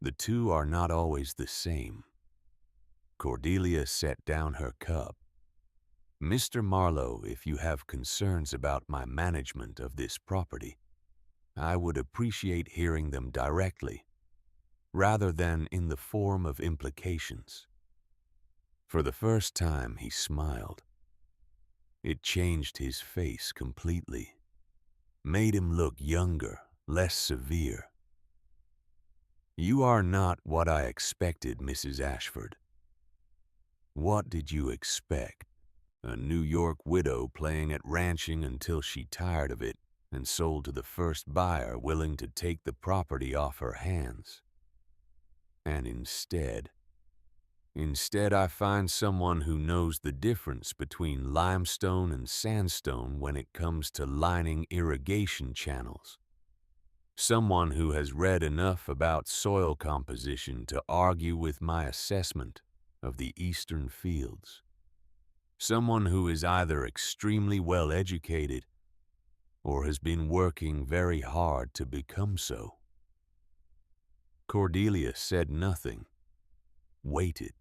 The two are not always the same. Cordelia set down her cup. Mr. Marlowe, if you have concerns about my management of this property, I would appreciate hearing them directly, rather than in the form of implications. For the first time, he smiled. It changed his face completely, made him look younger, less severe. You are not what I expected, Mrs. Ashford. What did you expect? A New York widow playing at ranching until she tired of it and sold to the first buyer willing to take the property off her hands. And instead I find someone who knows the difference between limestone and sandstone when it comes to lining irrigation channels. Someone who has read enough about soil composition to argue with my assessment of the eastern fields. Someone who is either extremely well educated or has been working very hard to become so. Cordelia said nothing, waited.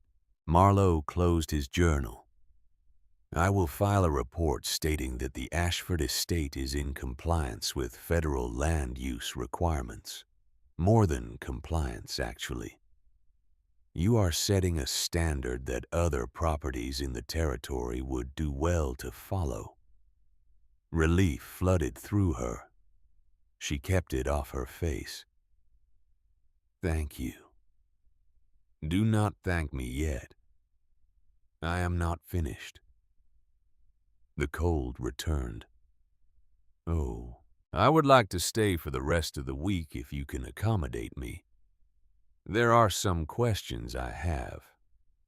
Marlowe closed his journal. I will file a report stating that the Ashford estate is in compliance with federal land use requirements. More than compliance, actually. You are setting a standard that other properties in the territory would do well to follow. Relief flooded through her. She kept it off her face. Thank you. Do not thank me yet. I am not finished. The cold returned. Oh, I would like to stay for the rest of the week if you can accommodate me. There are some questions I have,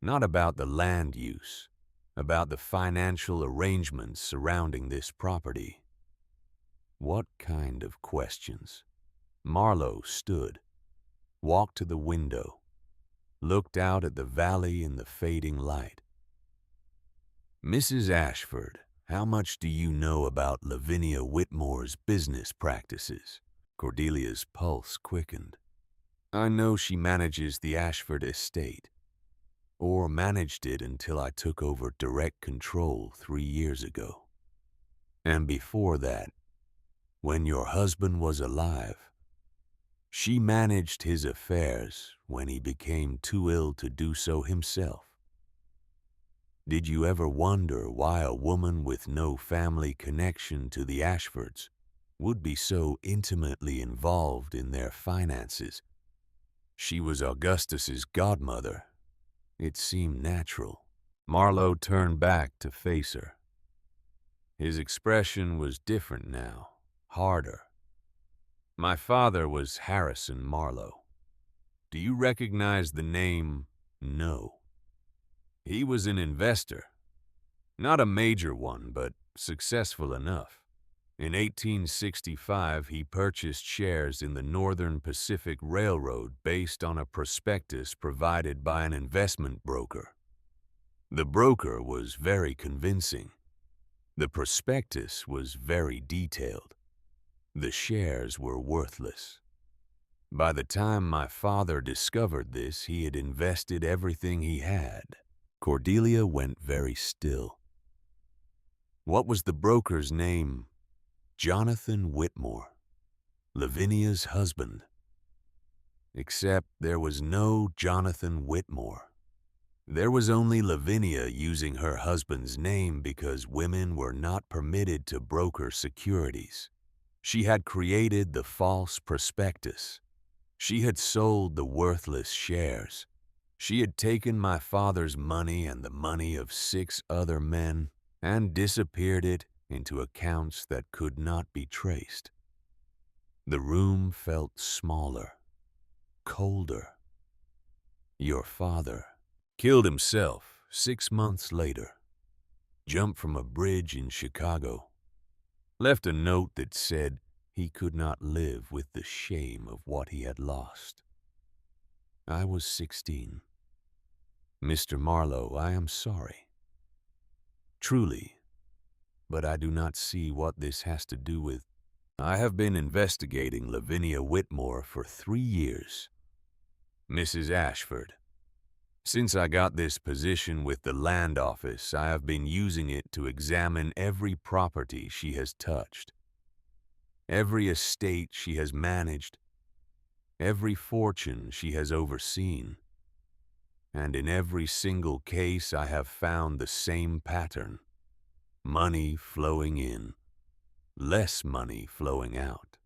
not about the land use, about the financial arrangements surrounding this property. What kind of questions? Marlowe stood, walked to the window, looked out at the valley in the fading light. Mrs. Ashford, how much do you know about Lavinia Whitmore's business practices? Cordelia's pulse quickened. I know she manages the Ashford estate, or managed it until I took over direct control 3 years ago. And before that, when your husband was alive, she managed his affairs when he became too ill to do so himself. Did you ever wonder why a woman with no family connection to the Ashfords would be so intimately involved in their finances? She was Augustus's godmother. It seemed natural. Marlowe turned back to face her. His expression was different now, harder. My father was Harrison Marlowe. Do you recognize the name? No. He was an investor. Not a major one, but successful enough. In 1865, he purchased shares in the Northern Pacific Railroad based on a prospectus provided by an investment broker. The broker was very convincing. The prospectus was very detailed. The shares were worthless. By the time my father discovered this, he had invested everything he had. Cordelia went very still. What was the broker's name? Jonathan Whitmore, Lavinia's husband. Except there was no Jonathan Whitmore. There was only Lavinia using her husband's name because women were not permitted to broker securities. She had created the false prospectus. She had sold the worthless shares. She had taken my father's money and the money of 6 other men and disappeared it into accounts that could not be traced. The room felt smaller, colder. Your father killed himself 6 months later. jumped from a bridge in Chicago, left a note that said he could not live with the shame of what he had lost. I was 16. Mr. Marlowe, I am sorry. Truly, but I do not see what this has to do with. I have been investigating Lavinia Whitmore for 3 years. Mrs. Ashford, since I got this position with the land office, I have been using it to examine every property she has touched, every estate she has managed, every fortune she has overseen. And in every single case I have found the same pattern: money flowing in, less money flowing out.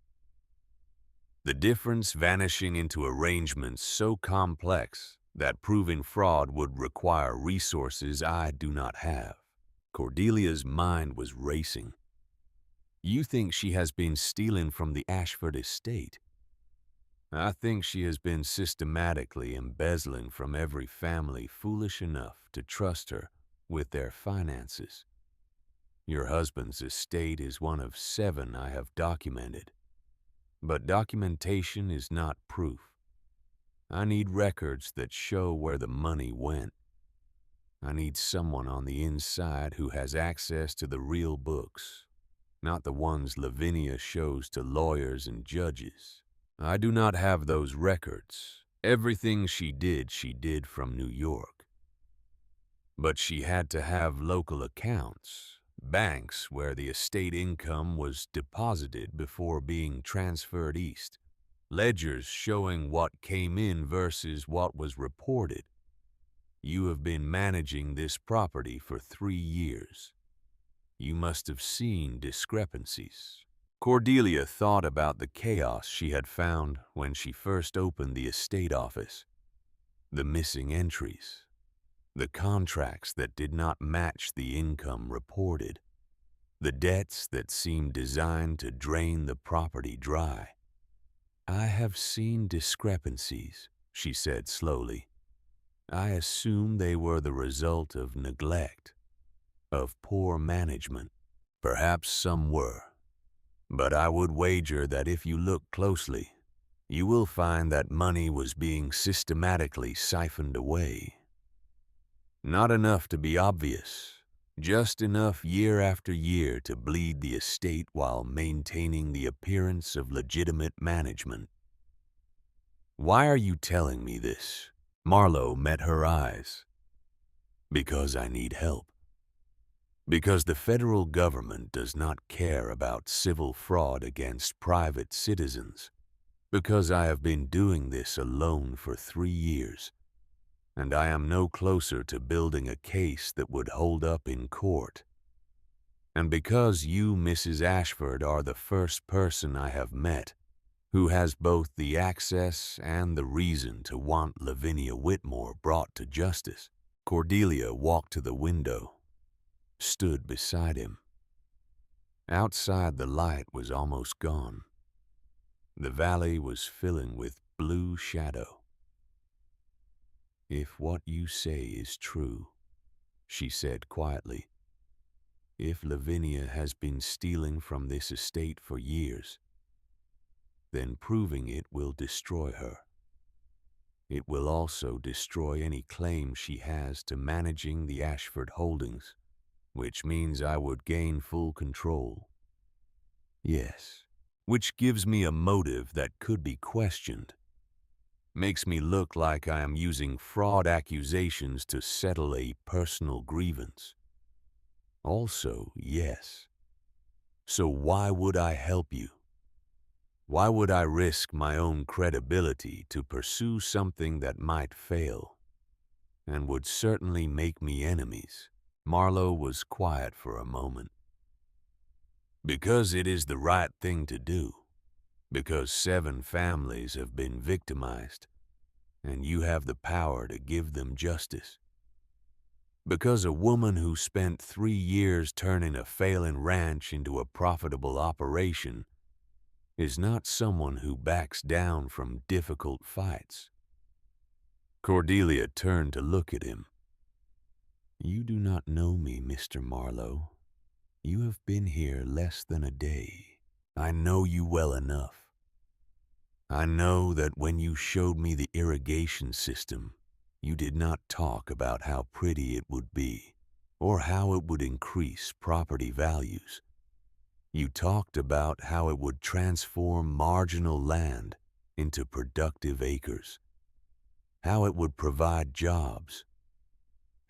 The difference vanishing into arrangements so complex that proving fraud would require resources I do not have. Cordelia's mind was racing. You think she has been stealing from the Ashford estate? I think she has been systematically embezzling from every family foolish enough to trust her with their finances. Your husband's estate is one of 7 I have documented. But documentation is not proof. I need records that show where the money went. I need someone on the inside who has access to the real books, not the ones Lavinia shows to lawyers and judges. I do not have those records. Everything she did from New York. But she had to have local accounts, banks where the estate income was deposited before being transferred east, ledgers showing what came in versus what was reported. You have been managing this property for 3 years. You must have seen discrepancies. Cordelia thought about the chaos she had found when she first opened the estate office. The missing entries, the contracts that did not match the income reported, the debts that seemed designed to drain the property dry. I have seen discrepancies, she said slowly. I assume they were the result of neglect, of poor management. Perhaps some were. But I would wager that if you look closely, you will find that money was being systematically siphoned away. Not enough to be obvious, just enough year after year to bleed the estate while maintaining the appearance of legitimate management. Why are you telling me this? Marlowe met her eyes. Because I need help. Because the federal government does not care about civil fraud against private citizens. Because I have been doing this alone for 3 years, and I am no closer to building a case that would hold up in court. And because you, Mrs. Ashford, are the first person I have met who has both the access and the reason to want Lavinia Whitmore brought to justice. Cordelia walked to the window, stood beside him. Outside, the light was almost gone. The valley was filling with blue shadow. If what you say is true, she said quietly, if Lavinia has been stealing from this estate for years, then proving it will destroy her. It will also destroy any claim she has to managing the Ashford holdings, which means I would gain full control. Yes, which gives me a motive that could be questioned. Makes me look like I am using fraud accusations to settle a personal grievance. Also, yes. So why would I help you? Why would I risk my own credibility to pursue something that might fail and would certainly make me enemies? Marlowe was quiet for a moment. Because it is the right thing to do. Because 7 families have been victimized, and you have the power to give them justice. Because a woman who spent 3 years turning a failing ranch into a profitable operation is not someone who backs down from difficult fights. Cordelia turned to look at him. You do not know me, Mr. Marlowe. You have been here less than a day. I know you well enough. I know that when you showed me the irrigation system, you did not talk about how pretty it would be or how it would increase property values. You talked about how it would transform marginal land into productive acres, how it would provide jobs,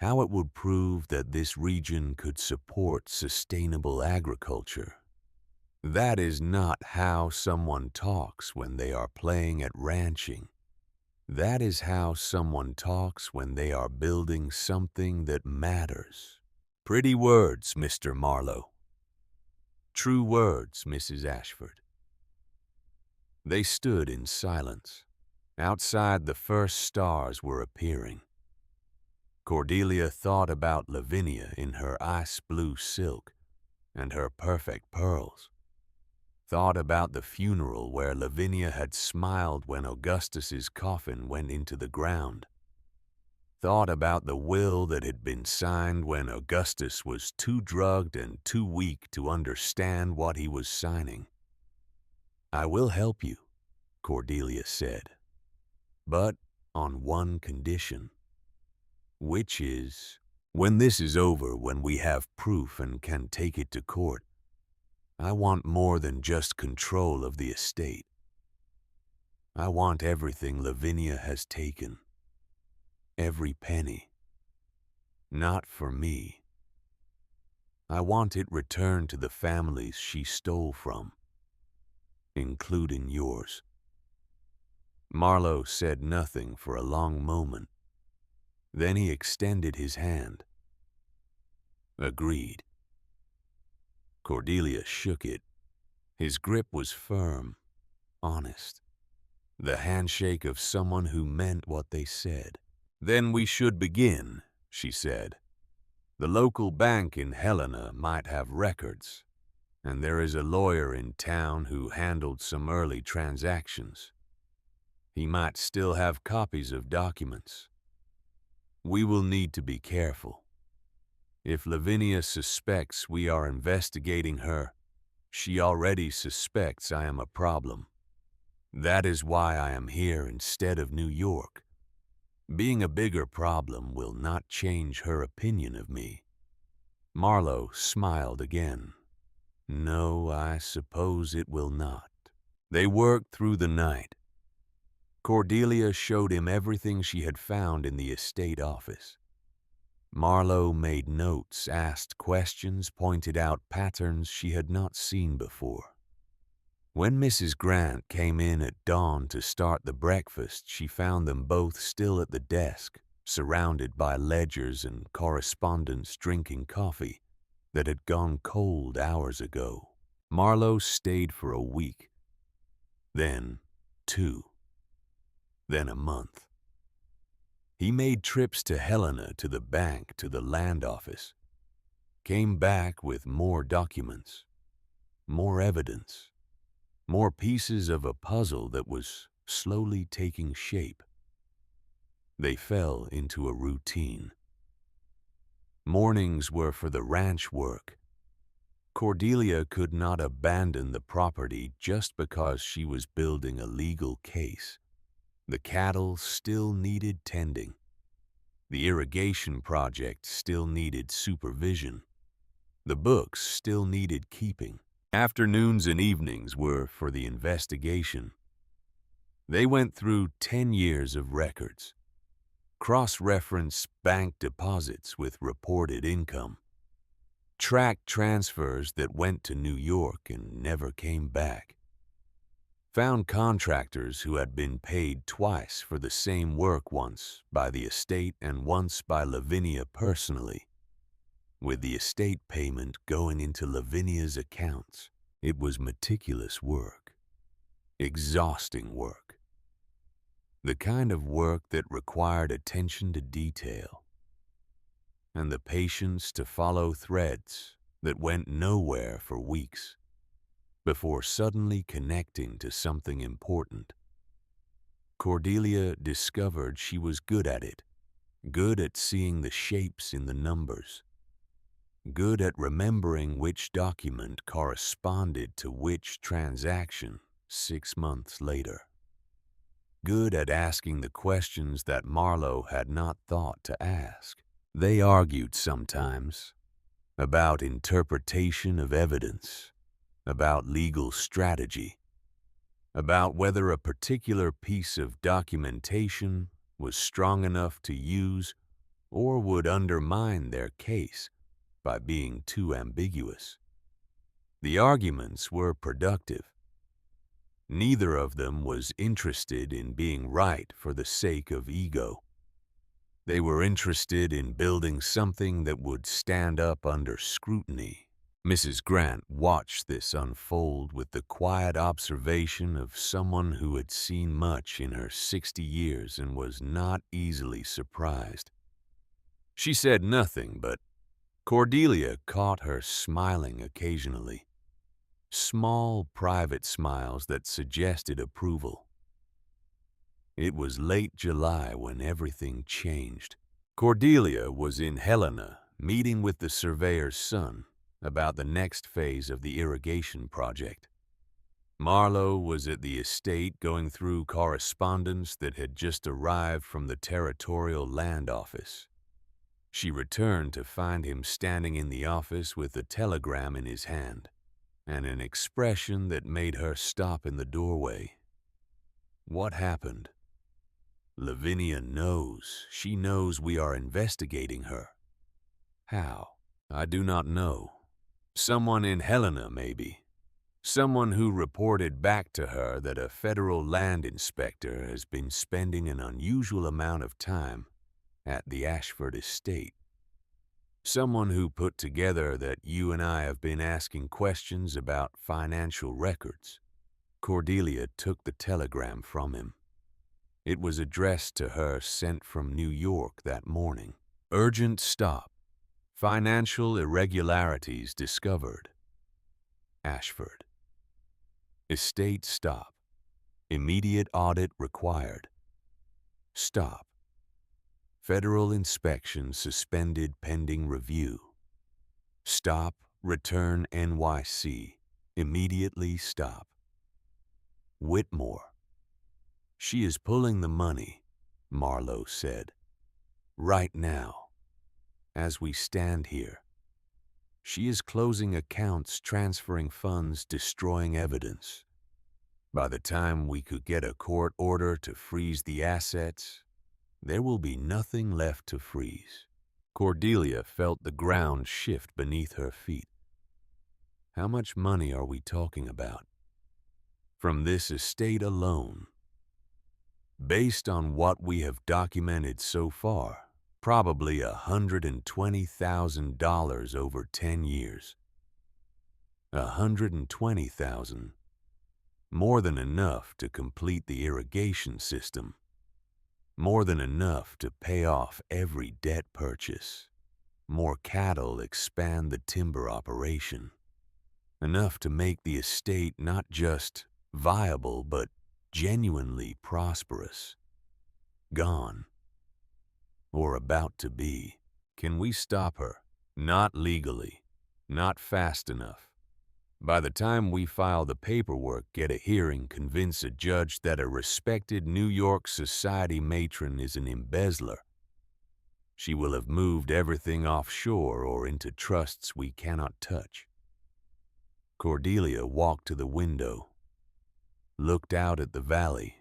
how it would prove that this region could support sustainable agriculture. That is not how someone talks when they are playing at ranching. That is how someone talks when they are building something that matters. Pretty words, Mr. Marlowe. True words, Mrs. Ashford. They stood in silence. Outside, the first stars were appearing. Cordelia thought about Lavinia in her ice-blue silk and her perfect pearls. Thought about the funeral where Lavinia had smiled when Augustus's coffin went into the ground. Thought about the will that had been signed when Augustus was too drugged and too weak to understand what he was signing. I will help you, Cordelia said, but on one condition, which is, when this is over, when we have proof and can take it to court, I want more than just control of the estate. I want everything Lavinia has taken. Every penny. Not for me. I want it returned to the families she stole from, including yours. Marlowe said nothing for a long moment. Then he extended his hand. Agreed. Cordelia shook it. His grip was firm, honest. The handshake of someone who meant what they said. Then we should begin, she said. The local bank in Helena might have records, and there is a lawyer in town who handled some early transactions. He might still have copies of documents. We will need to be careful. If Lavinia suspects we are investigating her, she already suspects I am a problem. That is why I am here instead of New York. Being a bigger problem will not change her opinion of me. Marlowe smiled again. No, I suppose it will not. They worked through the night. Cordelia showed him everything she had found in the estate office. Marlowe made notes, asked questions, pointed out patterns she had not seen before. When Mrs. Grant came in at dawn to start the breakfast, she found them both still at the desk, surrounded by ledgers and correspondents drinking coffee that had gone cold hours ago. Marlowe stayed for a week, then 2, then a month. He made trips to Helena, to the bank, to the land office, came back with more documents, more evidence, more pieces of a puzzle that was slowly taking shape. They fell into a routine. Mornings were for the ranch work. Cordelia could not abandon the property just because she was building a legal case. The cattle still needed tending. The irrigation project still needed supervision. The books still needed keeping. Afternoons and evenings were for the investigation. They went through 10 years of records, cross-referenced bank deposits with reported income, tracked transfers that went to New York and never came back, found contractors who had been paid twice for the same work, once by the estate and once by Lavinia personally, with the estate payment going into Lavinia's accounts. It was meticulous work, exhausting work, the kind of work that required attention to detail and the patience to follow threads that went nowhere for weeks before suddenly connecting to something important. Cordelia discovered she was good at it. good at seeing the shapes in the numbers, good at remembering which document corresponded to which transaction 6 months later, good at asking the questions that Marlowe had not thought to ask. They argued sometimes about interpretation of evidence, about legal strategy, about whether a particular piece of documentation was strong enough to use or would undermine their case by being too ambiguous. The arguments were productive. Neither of them was interested in being right for the sake of ego. They were interested in building something that would stand up under scrutiny. Mrs. Grant watched this unfold with the quiet observation of someone who had seen much in her 60 years and was not easily surprised. She said nothing, but Cordelia caught her smiling occasionally. Small, private smiles that suggested approval. It was late July when everything changed. Cordelia was in Helena, meeting with the surveyor's son about the next phase of the irrigation project. Marlowe was at the estate going through correspondence that had just arrived from the Territorial Land Office. She returned to find him standing in the office with a telegram in his hand, and an expression that made her stop in the doorway. What happened? Lavinia knows. She knows we are investigating her. How? I do not know. Someone in Helena, maybe. Someone who reported back to her that a federal land inspector has been spending an unusual amount of time at the Ashford estate. Someone who put together that you and I have been asking questions about financial records. Cordelia took the telegram from him. It was addressed to her, sent from New York that morning. Urgent stop. Financial irregularities discovered. Ashford. Estate stop. Immediate audit required. Stop. Federal inspection suspended pending review. Stop. Return NYC. Immediately stop. Whitmore. She is pulling the money, Marlowe said. Right now. As we stand here. She is closing accounts, transferring funds, destroying evidence. By the time we could get a court order to freeze the assets, there will be nothing left to freeze. Cordelia felt the ground shift beneath her feet. How much money are we talking about? From this estate alone. Based on what we have documented so far, probably $120,000 over 10 years. $120,000. More than enough to complete the irrigation system. More than enough to pay off every debt purchase. More cattle expand the timber operation. Enough to make the estate not just viable, but genuinely prosperous. Gone. Or about to be. Can we stop her? Not legally. Not fast enough. By the time we file the paperwork, get a hearing, convince a judge that a respected New York society matron is an embezzler, she will have moved everything offshore or into trusts we cannot touch. Cordelia walked to the window, looked out at the valley,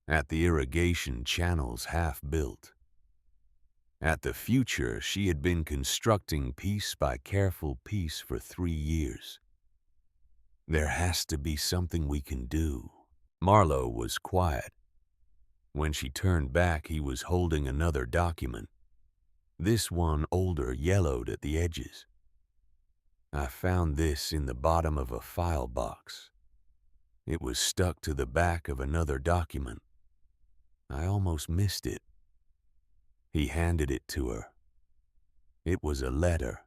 at the irrigation channels half built, at the future she had been constructing piece by careful piece for 3 years. There has to be something we can do. Marlowe was quiet. When she turned back, he was holding another document. This one older, yellowed at the edges. I found this in the bottom of a file box. It was stuck to the back of another document. I almost missed it. He handed it to her. It was a letter.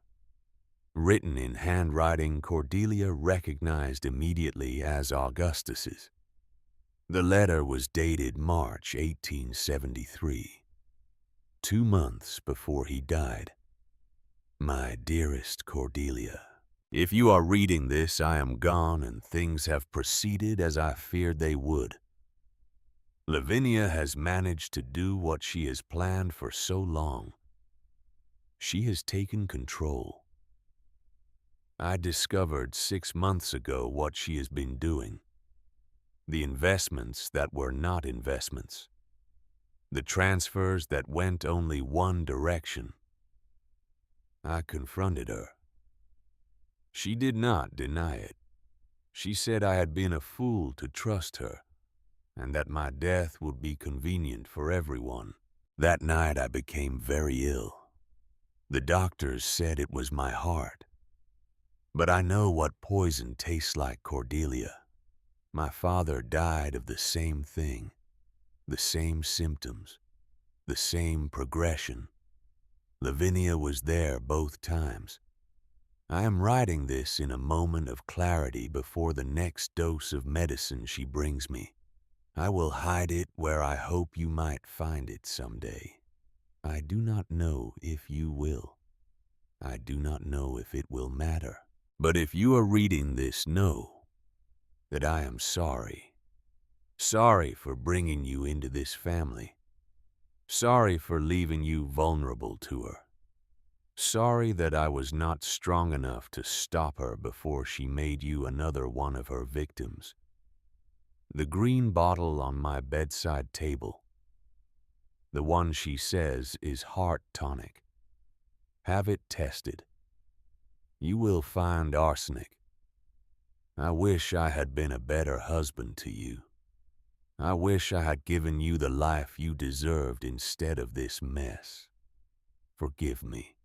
Written in handwriting Cordelia recognized immediately as Augustus's. The letter was dated March 1873. 2 months before he died. My dearest Cordelia, if you are reading this, I am gone and things have proceeded as I feared they would. Lavinia has managed to do what she has planned for so long. She has taken control. I discovered 6 months ago what she has been doing. The investments that were not investments. The transfers that went only one direction. I confronted her. She did not deny it. She said I had been a fool to trust her, and that my death would be convenient for everyone. That night I became very ill. The doctors said it was my heart. But I know what poison tastes like, Cordelia. My father died of the same thing, the same symptoms, the same progression. Lavinia was there both times. I am writing this in a moment of clarity before the next dose of medicine she brings me. I will hide it where I hope you might find it someday. I do not know if you will. I do not know if it will matter. But if you are reading this, know that I am sorry. Sorry for bringing you into this family. Sorry for leaving you vulnerable to her. Sorry that I was not strong enough to stop her before she made you another one of her victims. The green bottle on my bedside table, the one she says is heart tonic. Have it tested. You will find arsenic. I wish I had been a better husband to you. I wish I had given you the life you deserved instead of this mess. Forgive me.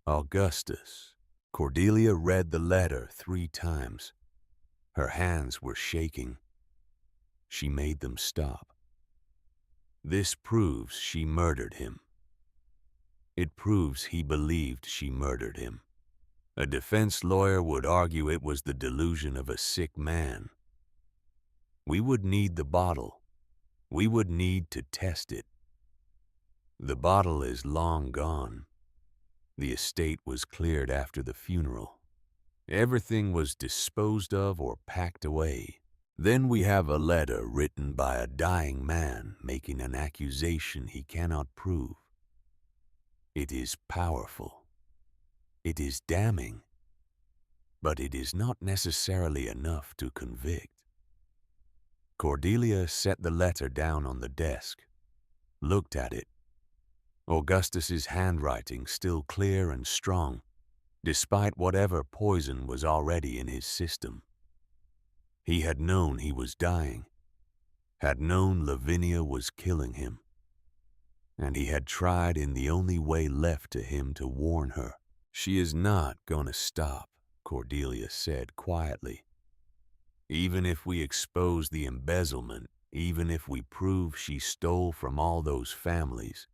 Augustus. Cordelia read the letter 3 times. Her hands were shaking. She made them stop. This proves she murdered him. It proves he believed she murdered him. A defense lawyer would argue it was the delusion of a sick man. We would need the bottle. We would need to test it. The bottle is long gone. The estate was cleared after the funeral. Everything was disposed of or packed away. Then we have a letter written by a dying man making an accusation he cannot prove. It is powerful. It is damning. But it is not necessarily enough to convict. Cordelia set the letter down on the desk, looked at it. Augustus's handwriting still clear and strong, despite whatever poison was already in his system. He had known he was dying, had known Lavinia was killing him, and he had tried in the only way left to him to warn her. She is not going to stop, Cordelia said quietly. Even if we expose the embezzlement, even if we prove she stole from all those families,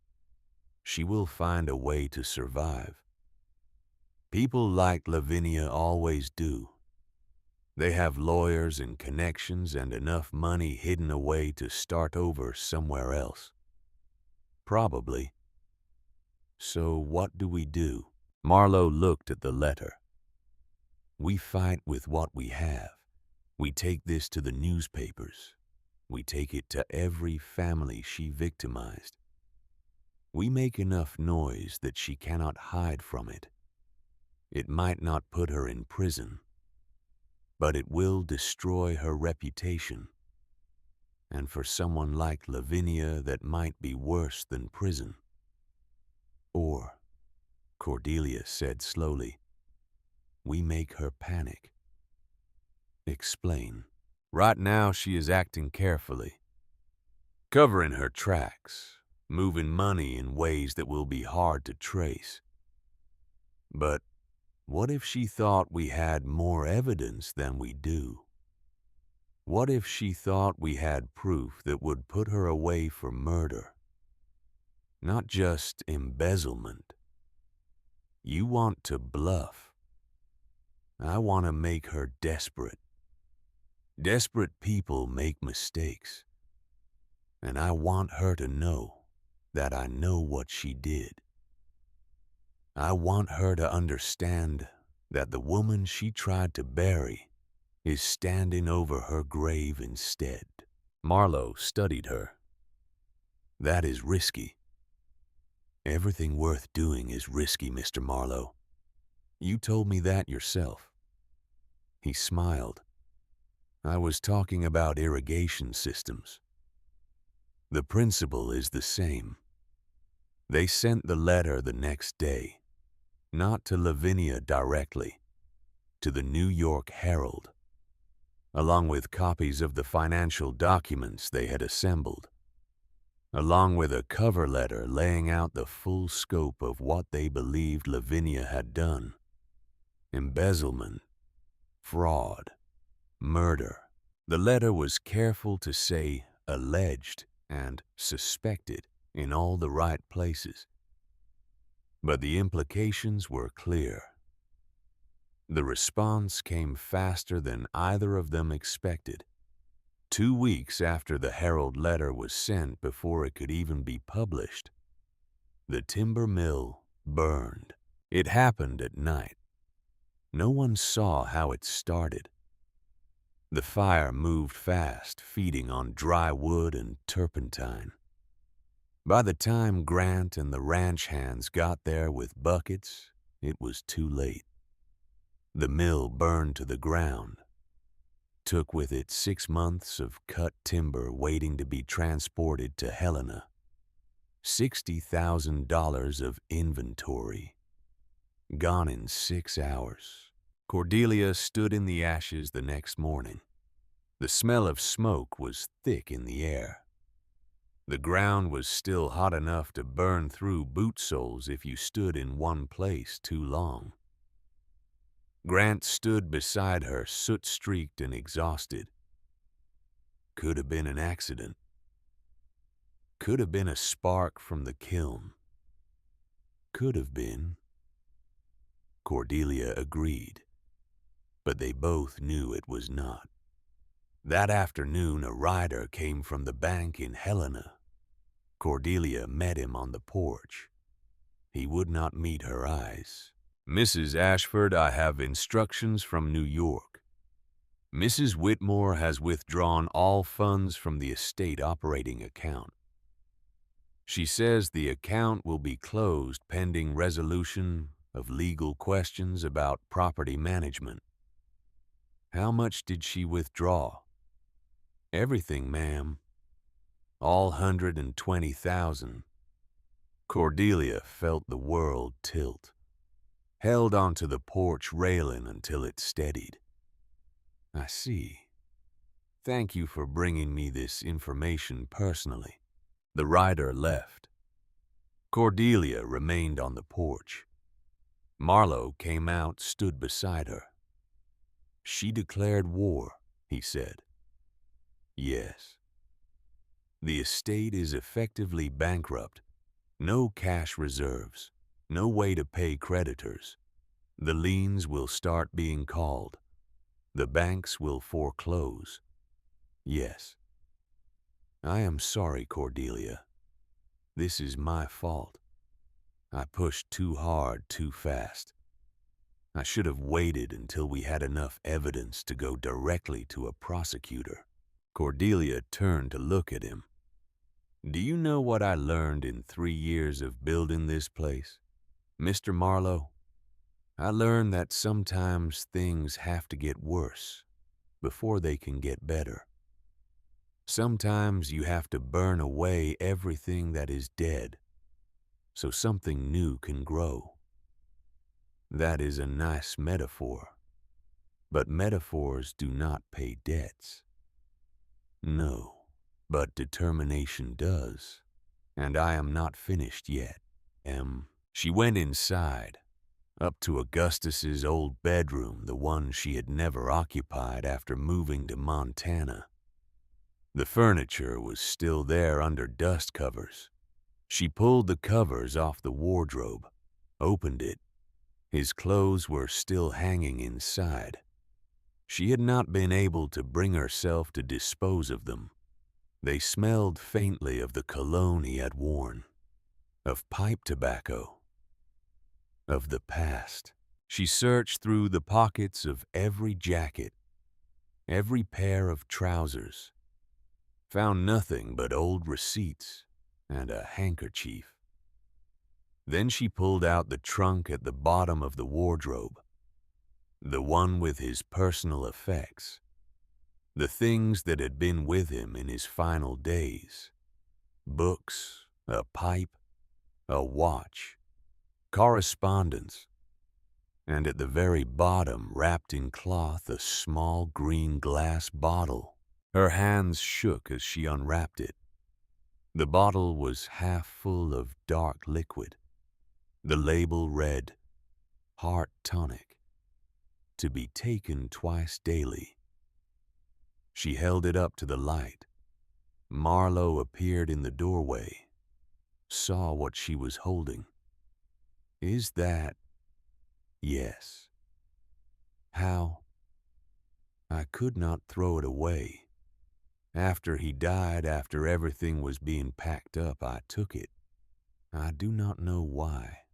she will find a way to survive. People like Lavinia always do. They have lawyers and connections and enough money hidden away to start over somewhere else. Probably. So what do we do? Marlowe looked at the letter. We fight with what we have. We take this to the newspapers. We take it to every family she victimized. We make enough noise that she cannot hide from it. It might not put her in prison, but it will destroy her reputation. And for someone like Lavinia, that might be worse than prison. Or, Cordelia said slowly, we make her panic. Explain. Right now she is acting carefully, covering her tracks, moving money in ways that will be hard to trace. But what if she thought we had more evidence than we do? What if she thought we had proof that would put her away for murder? Not just embezzlement. You want to bluff. I want to make her desperate. Desperate people make mistakes. And I want her to know. that I know what she did. I want her to understand that the woman she tried to bury is standing over her grave instead. Marlowe studied her. That is risky. Everything worth doing is risky, Mr. Marlowe. You told me that yourself. He smiled. I was talking about irrigation systems. The principle is the same. They sent the letter the next day, not to Lavinia directly, to the New York Herald, along with copies of the financial documents they had assembled, along with a cover letter laying out the full scope of what they believed Lavinia had done: embezzlement, fraud, murder. The letter was careful to say alleged and suspected in all the right places. But the implications were clear. The response came faster than either of them expected. 2 weeks after the Herald letter was sent, before it could even be published, the timber mill burned. It happened at night. No one saw how it started. The fire moved fast, feeding on dry wood and turpentine. By the time Grant and the ranch hands got there with buckets, it was too late. The mill burned to the ground, took with it 6 months of cut timber waiting to be transported to Helena, $60,000 of inventory, gone in 6 hours. Cordelia stood in the ashes the next morning. The smell of smoke was thick in the air. The ground was still hot enough to burn through boot soles if you stood in one place too long. Grant stood beside her, soot-streaked and exhausted. Could have been an accident. Could have been a spark from the kiln. Could have been. Cordelia agreed, but they both knew it was not. That afternoon, a rider came from the bank in Helena. Cordelia met him on the porch. He would not meet her eyes. "Mrs. Ashford, I have instructions from New York. Mrs. Whitmore has withdrawn all funds from the estate operating account. She says the account will be closed pending resolution of legal questions about property management." "How much did she withdraw?" "Everything, ma'am. All $120,000. Cordelia felt the world tilt, held onto the porch railing until it steadied. "I see. Thank you for bringing me this information personally." The rider left. Cordelia remained on the porch. Marlowe came out, stood beside her. "She declared war," he said. "Yes. The estate is effectively bankrupt. No cash reserves, no way to pay creditors. The liens will start being called. The banks will foreclose. Yes. I am sorry, Cordelia. This is my fault. I pushed too hard, too fast. I should have waited until we had enough evidence to go directly to a prosecutor." Cordelia turned to look at him. "Do you know what I learned in 3 years of building this place, Mr. Marlowe? I learned that sometimes things have to get worse before they can get better. Sometimes you have to burn away everything that is dead so something new can grow. That is a nice metaphor, but metaphors do not pay debts. No, but determination does, and I am not finished yet. She went inside, up to Augustus's old bedroom, the one she had never occupied after moving to Montana. The furniture was still there under dust covers. She pulled the covers off the wardrobe, opened it. His clothes were still hanging inside. She had not been able to bring herself to dispose of them. They smelled faintly of the cologne he had worn. of pipe tobacco, of the past. She searched through the pockets of every jacket, every pair of trousers, found nothing but old receipts and a handkerchief. Then she pulled out the trunk at the bottom of the wardrobe, the one with his personal effects, the things that had been with him in his final days: books, a pipe, a watch, correspondence, and at the very bottom, wrapped in cloth, a small green glass bottle. Her hands shook as she unwrapped it. The bottle was half full of dark liquid. The label read, "Heart Tonic, to be taken twice daily." She held it up to the light. Marlowe appeared in the doorway, saw what she was holding. "Is that—" "Yes." "How?" "I could not throw it away. After he died, after everything was being packed up, I took it. I do not know why.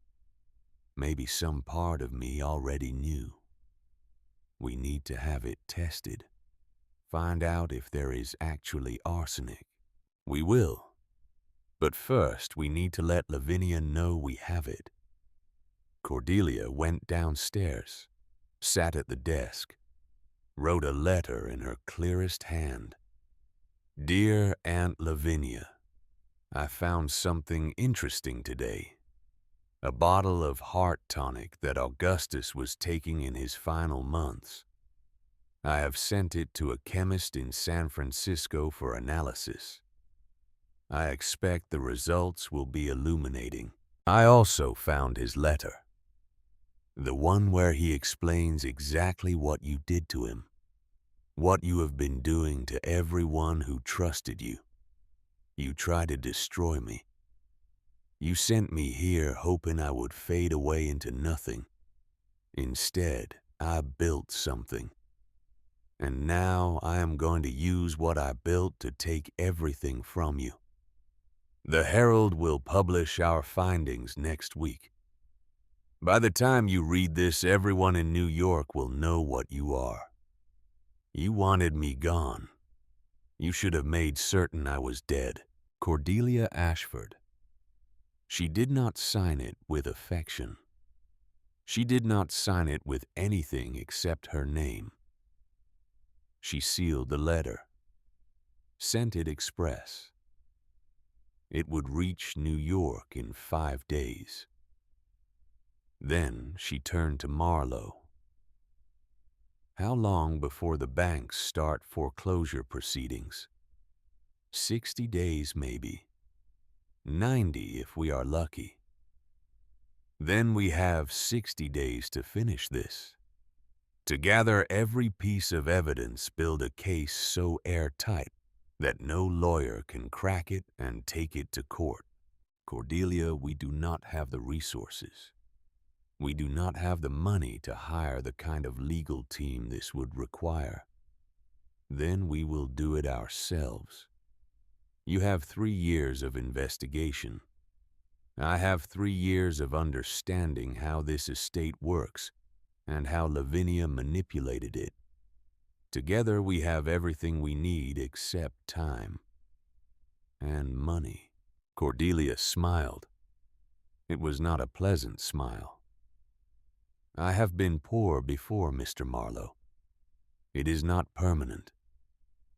Maybe some part of me already knew. We need to have it tested. Find out if there is actually arsenic." "We will. But first, we need to let Lavinia know we have it." Cordelia went downstairs, sat at the desk, wrote a letter in her clearest hand. "Dear Aunt Lavinia, I found something interesting today. A bottle of heart tonic that Augustus was taking in his final months. I have sent it to a chemist in San Francisco for analysis. I expect the results will be illuminating." I also found his letter, the one where he explains exactly what you did to him, what you have been doing to everyone who trusted you. You tried to destroy me. You sent me here hoping I would fade away into nothing. Instead, I built something. And now I am going to use what I built to take everything from you. The Herald will publish our findings next week. By the time you read this, everyone in New York will know what you are. You wanted me gone. You should have made certain I was dead. Cordelia Ashford. She did not sign it with affection. She did not sign it with anything except her name. She sealed the letter, sent it express. It would reach New York in 5 days. Then she turned to Marlowe. "How long before the banks start foreclosure proceedings?" 60 days maybe. 90 if we are lucky. Then we have 60 days to finish this. To gather every piece of evidence, build a case so airtight that no lawyer can crack it and take it to court. Cordelia, we do not have the resources. We do not have the money to hire the kind of legal team this would require. Then we will do it ourselves. You have 3 years of investigation. I have 3 years of understanding how this estate works and how Lavinia manipulated it. Together we have everything we need except time and money." Cordelia smiled. It was not a pleasant smile. "I have been poor before, Mr. Marlowe. It is not permanent.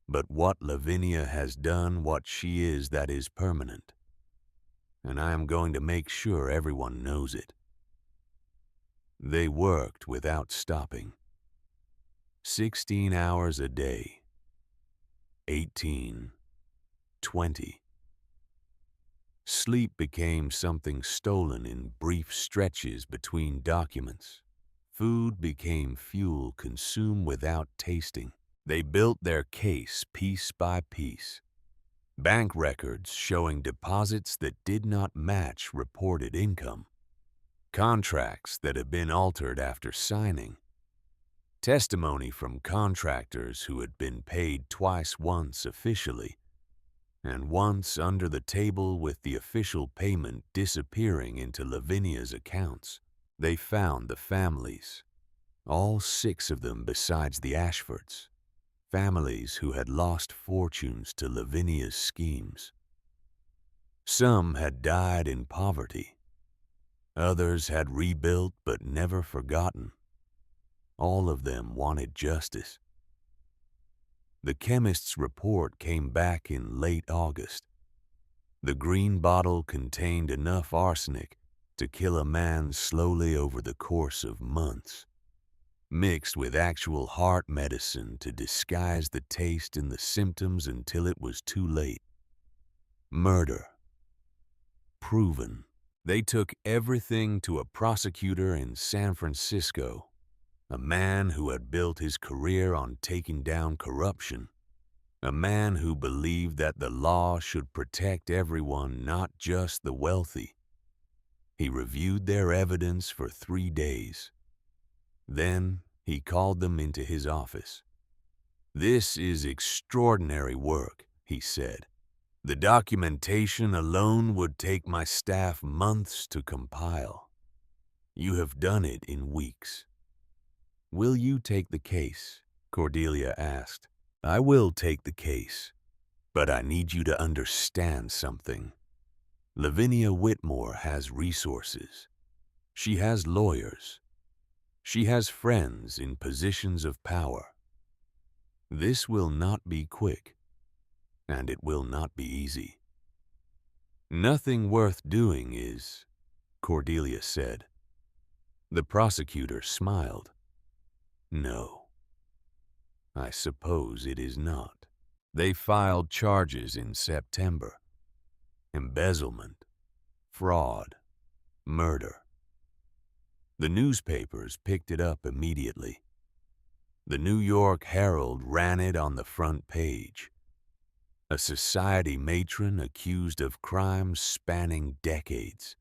But what Lavinia has done, what she is, that is permanent. And I am going to make sure everyone knows it." They worked without stopping. 16 hours a day. 18, 20. Sleep became something stolen in brief stretches between documents. Food became fuel consumed without tasting. They built their case piece by piece. Bank records showing deposits that did not match reported income. Contracts that had been altered after signing. Testimony from contractors who had been paid twice once officially, and once under the table with the official payment disappearing into Lavinia's accounts, they found the families, all 6 of them besides the Ashfords, families who had lost fortunes to Lavinia's schemes. Some had died in poverty. Others had rebuilt but never forgotten. All of them wanted justice. The chemist's report came back in late August. The green bottle contained enough arsenic to kill a man slowly over the course of months, mixed with actual heart medicine to disguise the taste and the symptoms until it was too late. Murder. Proven. They took everything to a prosecutor in San Francisco, a man who had built his career on taking down corruption, a man who believed that the law should protect everyone, not just the wealthy. He reviewed their evidence for 3 days. Then he called them into his office. "This is extraordinary work," he said. "The documentation alone would take my staff months to compile. You have done it in weeks." "Will you take the case?" Cordelia asked. "I will take the case, but I need you to understand something. Lavinia Whitmore has resources. She has lawyers. She has friends in positions of power. This will not be quick, and it will not be easy." "Nothing worth doing is," Cordelia said. The prosecutor smiled. "No, I suppose it is not." They filed charges in September. Embezzlement, fraud, murder. The newspapers picked it up immediately. The New York Herald ran it on the front page. A society matron accused of crimes spanning decades.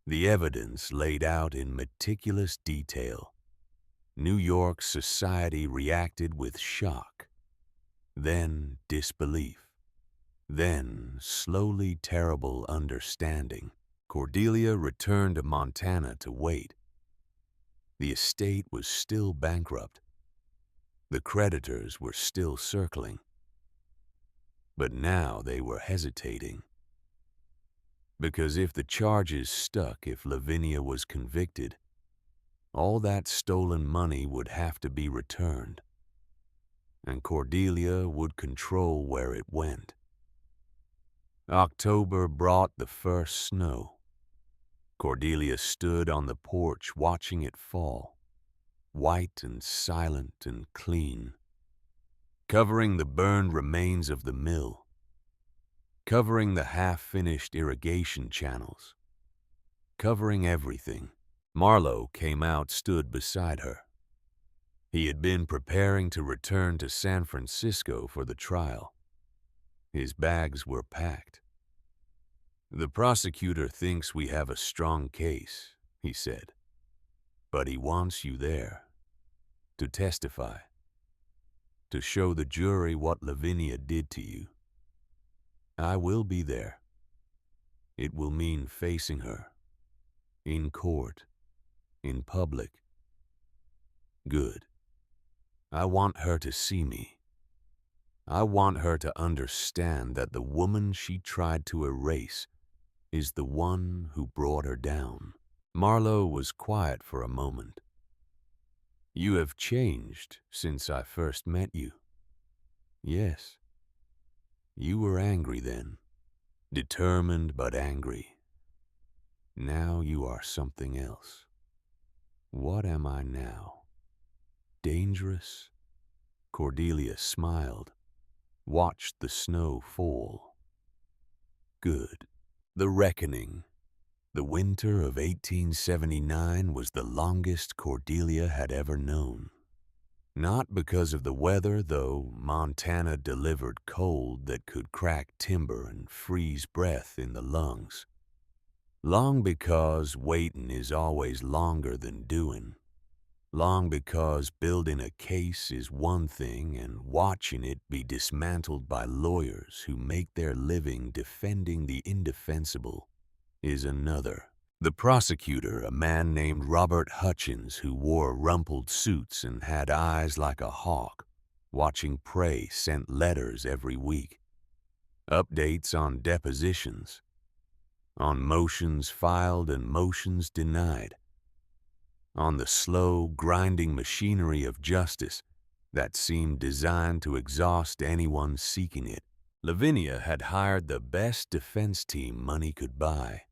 The evidence laid out in meticulous detail. New York society reacted with shock, then disbelief, then slowly terrible understanding. Cordelia returned to Montana to wait. The estate was still bankrupt. The creditors were still circling. But now they were hesitating. Because if the charges stuck, if Lavinia was convicted, all that stolen money would have to be returned, and Cordelia would control where it went. October brought the first snow. Cordelia stood on the porch watching it fall, white and silent and clean, covering the burned remains of the mill, covering the half-finished irrigation channels, covering everything. Marlowe came out, stood beside her. He had been preparing to return to San Francisco for the trial. His bags were packed. "The prosecutor thinks we have a strong case," he said, "but he wants you there, to testify, to show the jury what Lavinia did to you. I will be there. It will mean facing her, in court, in public. Good. I want her to see me. I want her to understand that the woman she tried to erase is the one who brought her down." Marlowe was quiet for a moment. "You have changed since I first met you." "Yes. You were angry then, determined but angry. Now you are something else." "What am I now? Dangerous?" Cordelia smiled, watched the snow fall. "Good." The reckoning. The winter of 1879 was the longest Cordelia had ever known. Not because of the weather, though Montana delivered cold that could crack timber and freeze breath in the lungs. Long because waitin' is always longer than doin'. long because building a case is one thing and watching it be dismantled by lawyers who make their living defending the indefensible is another. The prosecutor, a man named Robert Hutchins, who wore rumpled suits and had eyes like a hawk, watching prey, sent letters every week. Updates on depositions, on motions filed and motions denied, on the slow, grinding machinery of justice that seemed designed to exhaust anyone seeking it. Lavinia had hired the best defense team money could buy.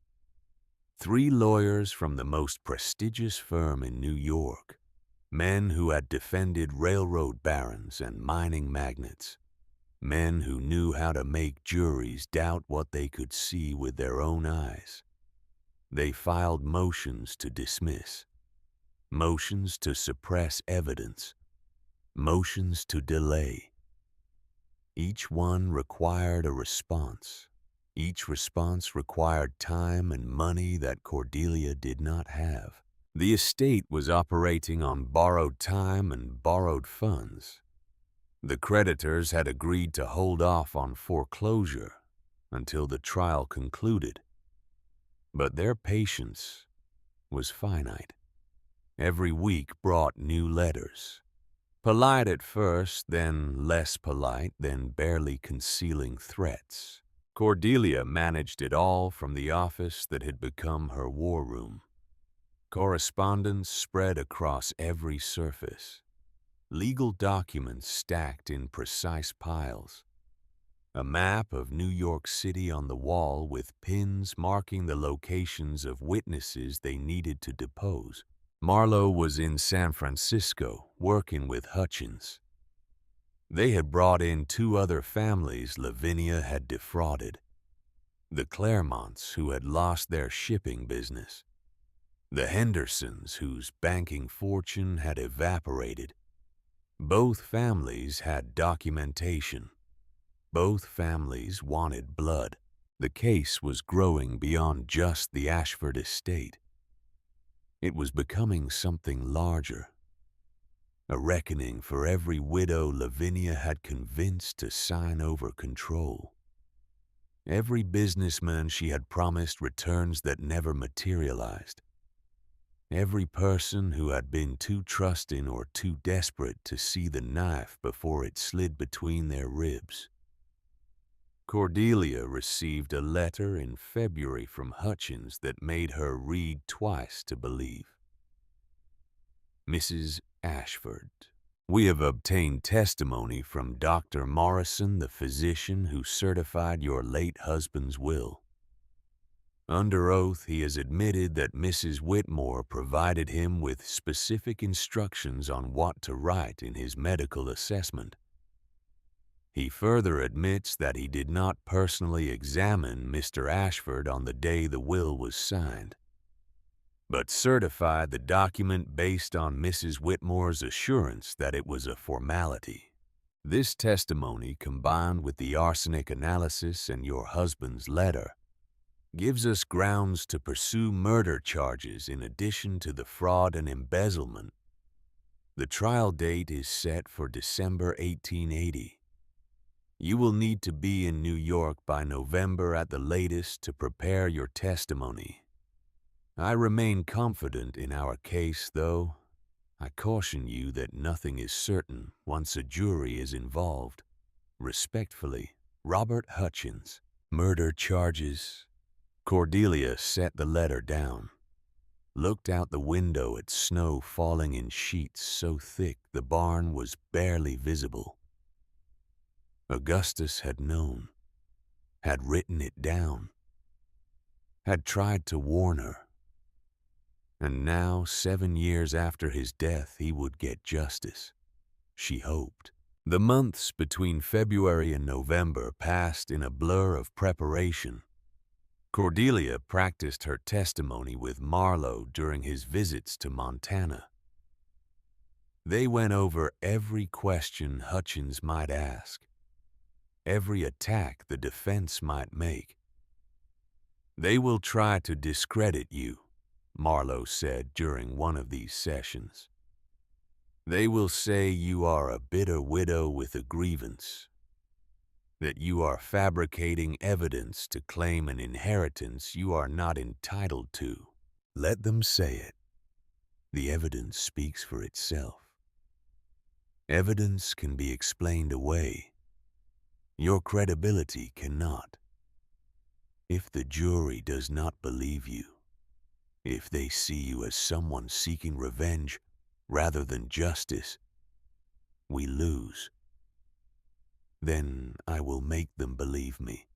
3 lawyers from the most prestigious firm in New York, men who had defended railroad barons and mining magnates, men who knew how to make juries doubt what they could see with their own eyes. They filed motions to dismiss, motions to suppress evidence, motions to delay. Each one required a response. Each response required time and money that Cordelia did not have. The estate was operating on borrowed time and borrowed funds. The creditors had agreed to hold off on foreclosure until the trial concluded. But their patience was finite. Every week brought new letters. Polite at first, then less polite, then barely concealing threats. Cordelia managed it all from the office that had become her war room. Correspondence spread across every surface. Legal documents stacked in precise piles. A map of New York City on the wall with pins marking the locations of witnesses they needed to depose. Marlowe was in San Francisco working with Hutchins. They had brought in 2 other families Lavinia had defrauded. The Claremonts, who had lost their shipping business. The Hendersons, whose banking fortune had evaporated. Both families had documentation. Both families wanted blood. The case was growing beyond just the Ashford estate. It was becoming something larger. A reckoning for every widow Lavinia had convinced to sign over control. Every businessman she had promised returns that never materialized. Every person who had been too trusting or too desperate to see the knife before it slid between their ribs. Cordelia received a letter in February from Hutchins that made her read twice to believe. Mrs. Ashford, we have obtained testimony from Dr. Morrison, the physician who certified your late husband's will. Under oath, he has admitted that Mrs. Whitmore provided him with specific instructions on what to write in his medical assessment. He further admits that he did not personally examine Mr. Ashford on the day the will was signed, but certified the document based on Mrs. Whitmore's assurance that it was a formality. This testimony, combined with the arsenic analysis and your husband's letter, gives us grounds to pursue murder charges in addition to the fraud and embezzlement. The trial date is set for December 1880. You will need to be in New York by November at the latest to prepare your testimony. I remain confident in our case, though I caution you that nothing is certain once a jury is involved. Respectfully, Robert Hutchins. Murder charges. Cordelia set the letter down, looked out the window at snow falling in sheets so thick the barn was barely visible. Augustus had known, had written it down, had tried to warn her. And now, 7 years after his death, he would get justice, she hoped. The months between February and November passed in a blur of preparation. Cordelia practiced her testimony with Marlowe during his visits to Montana. They went over every question Hutchins might ask, every attack the defense might make. They will try to discredit you, Marlowe said during one of these sessions. They will say you are a bitter widow with a grievance, that you are fabricating evidence to claim an inheritance you are not entitled to. Let them say it. The evidence speaks for itself. Evidence can be explained away. Your credibility cannot. If the jury does not believe you, if they see you as someone seeking revenge rather than justice, we lose. Then I will make them believe me.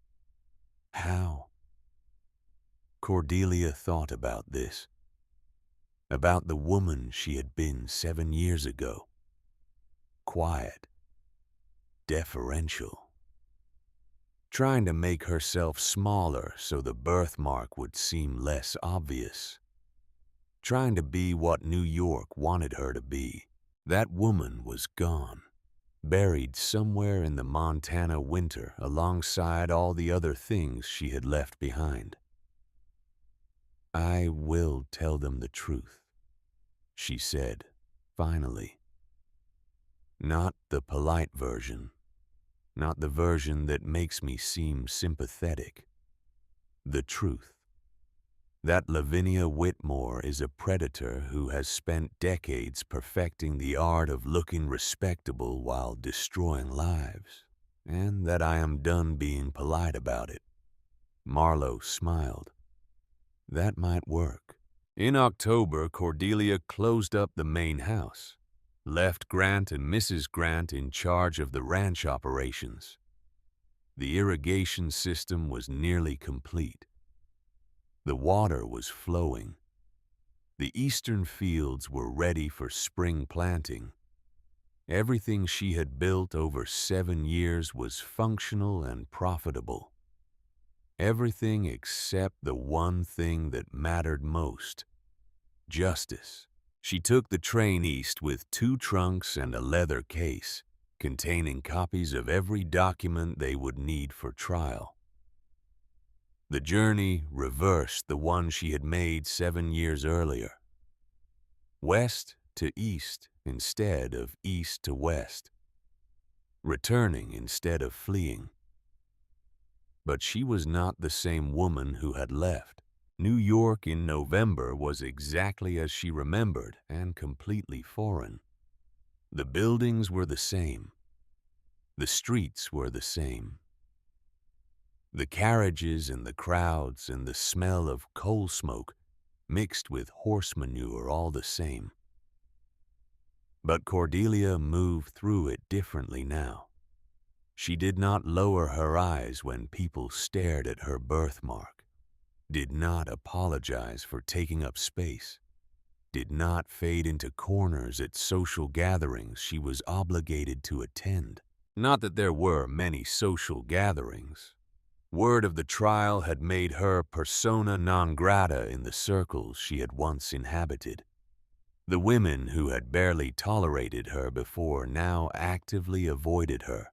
How? Cordelia thought about this, about the woman she had been 7 years ago. Quiet, deferential, trying to make herself smaller so the birthmark would seem less obvious, trying to be what New York wanted her to be. That woman was gone, buried somewhere in the Montana winter alongside all the other things she had left behind. I will tell them the truth, she said, finally. Not the polite version, not the version that makes me seem sympathetic. The truth. That Lavinia Whitmore is a predator who has spent decades perfecting the art of looking respectable while destroying lives, and that I am done being polite about it. Marlowe smiled. That might work. In October, Cordelia closed up the main house, left Grant and Mrs. Grant in charge of the ranch operations. The irrigation system was nearly complete. The water was flowing. The eastern fields were ready for spring planting. Everything she had built over 7 years was functional and profitable. Everything except the one thing that mattered most: justice. She took the train east with 2 trunks and a leather case containing copies of every document they would need for trial. The journey reversed the one she had made 7 years earlier. West to east instead of east to west. Returning instead of fleeing. But she was not the same woman who had left. New York in November was exactly as she remembered and completely foreign. The buildings were the same. The streets were the same. The carriages and the crowds and the smell of coal smoke mixed with horse manure all the same. But Cordelia moved through it differently now. She did not lower her eyes when people stared at her birthmark, did not apologize for taking up space, did not fade into corners at social gatherings she was obligated to attend. Not that there were many social gatherings. Word of the trial had made her persona non grata in the circles she had once inhabited. The women who had barely tolerated her before now actively avoided her.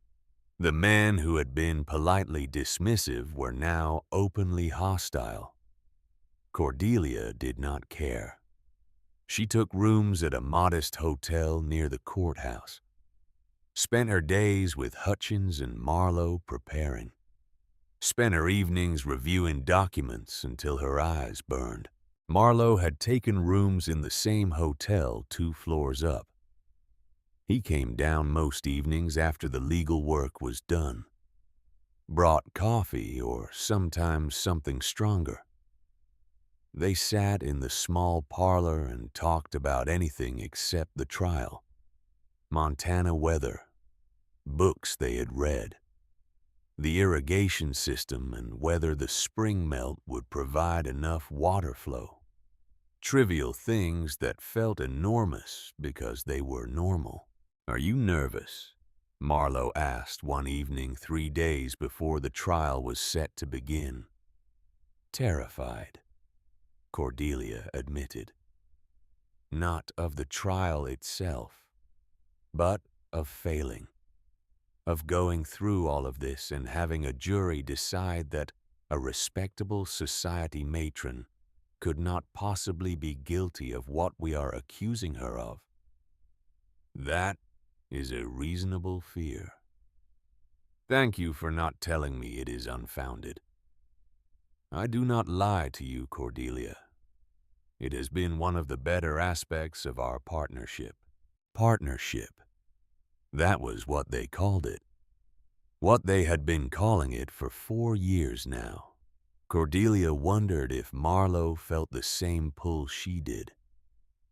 The men who had been politely dismissive were now openly hostile. Cordelia did not care. She took rooms at a modest hotel near the courthouse, spent her days with Hutchins and Marlowe preparing, spent her evenings reviewing documents until her eyes burned. Marlowe had taken rooms in the same hotel 2 floors up. He came down most evenings after the legal work was done, brought coffee or sometimes something stronger. They sat in the small parlor and talked about anything except the trial, Montana weather, books they had read, the irrigation system and whether the spring melt would provide enough water flow. Trivial things that felt enormous because they were normal. "Are you nervous?" Marlowe asked one evening 3 days before the trial was set to begin. "Terrified," Cordelia admitted. Not of the trial itself, but of failing, of going through all of this and having a jury decide that a respectable society matron could not possibly be guilty of what we are accusing her of. That is a reasonable fear. Thank you for not telling me it is unfounded. I do not lie to you, Cordelia. It has been one of the better aspects of our partnership. Partnership. That was what they called it. What they had been calling it for 4 years now. Cordelia wondered if Marlowe felt the same pull she did,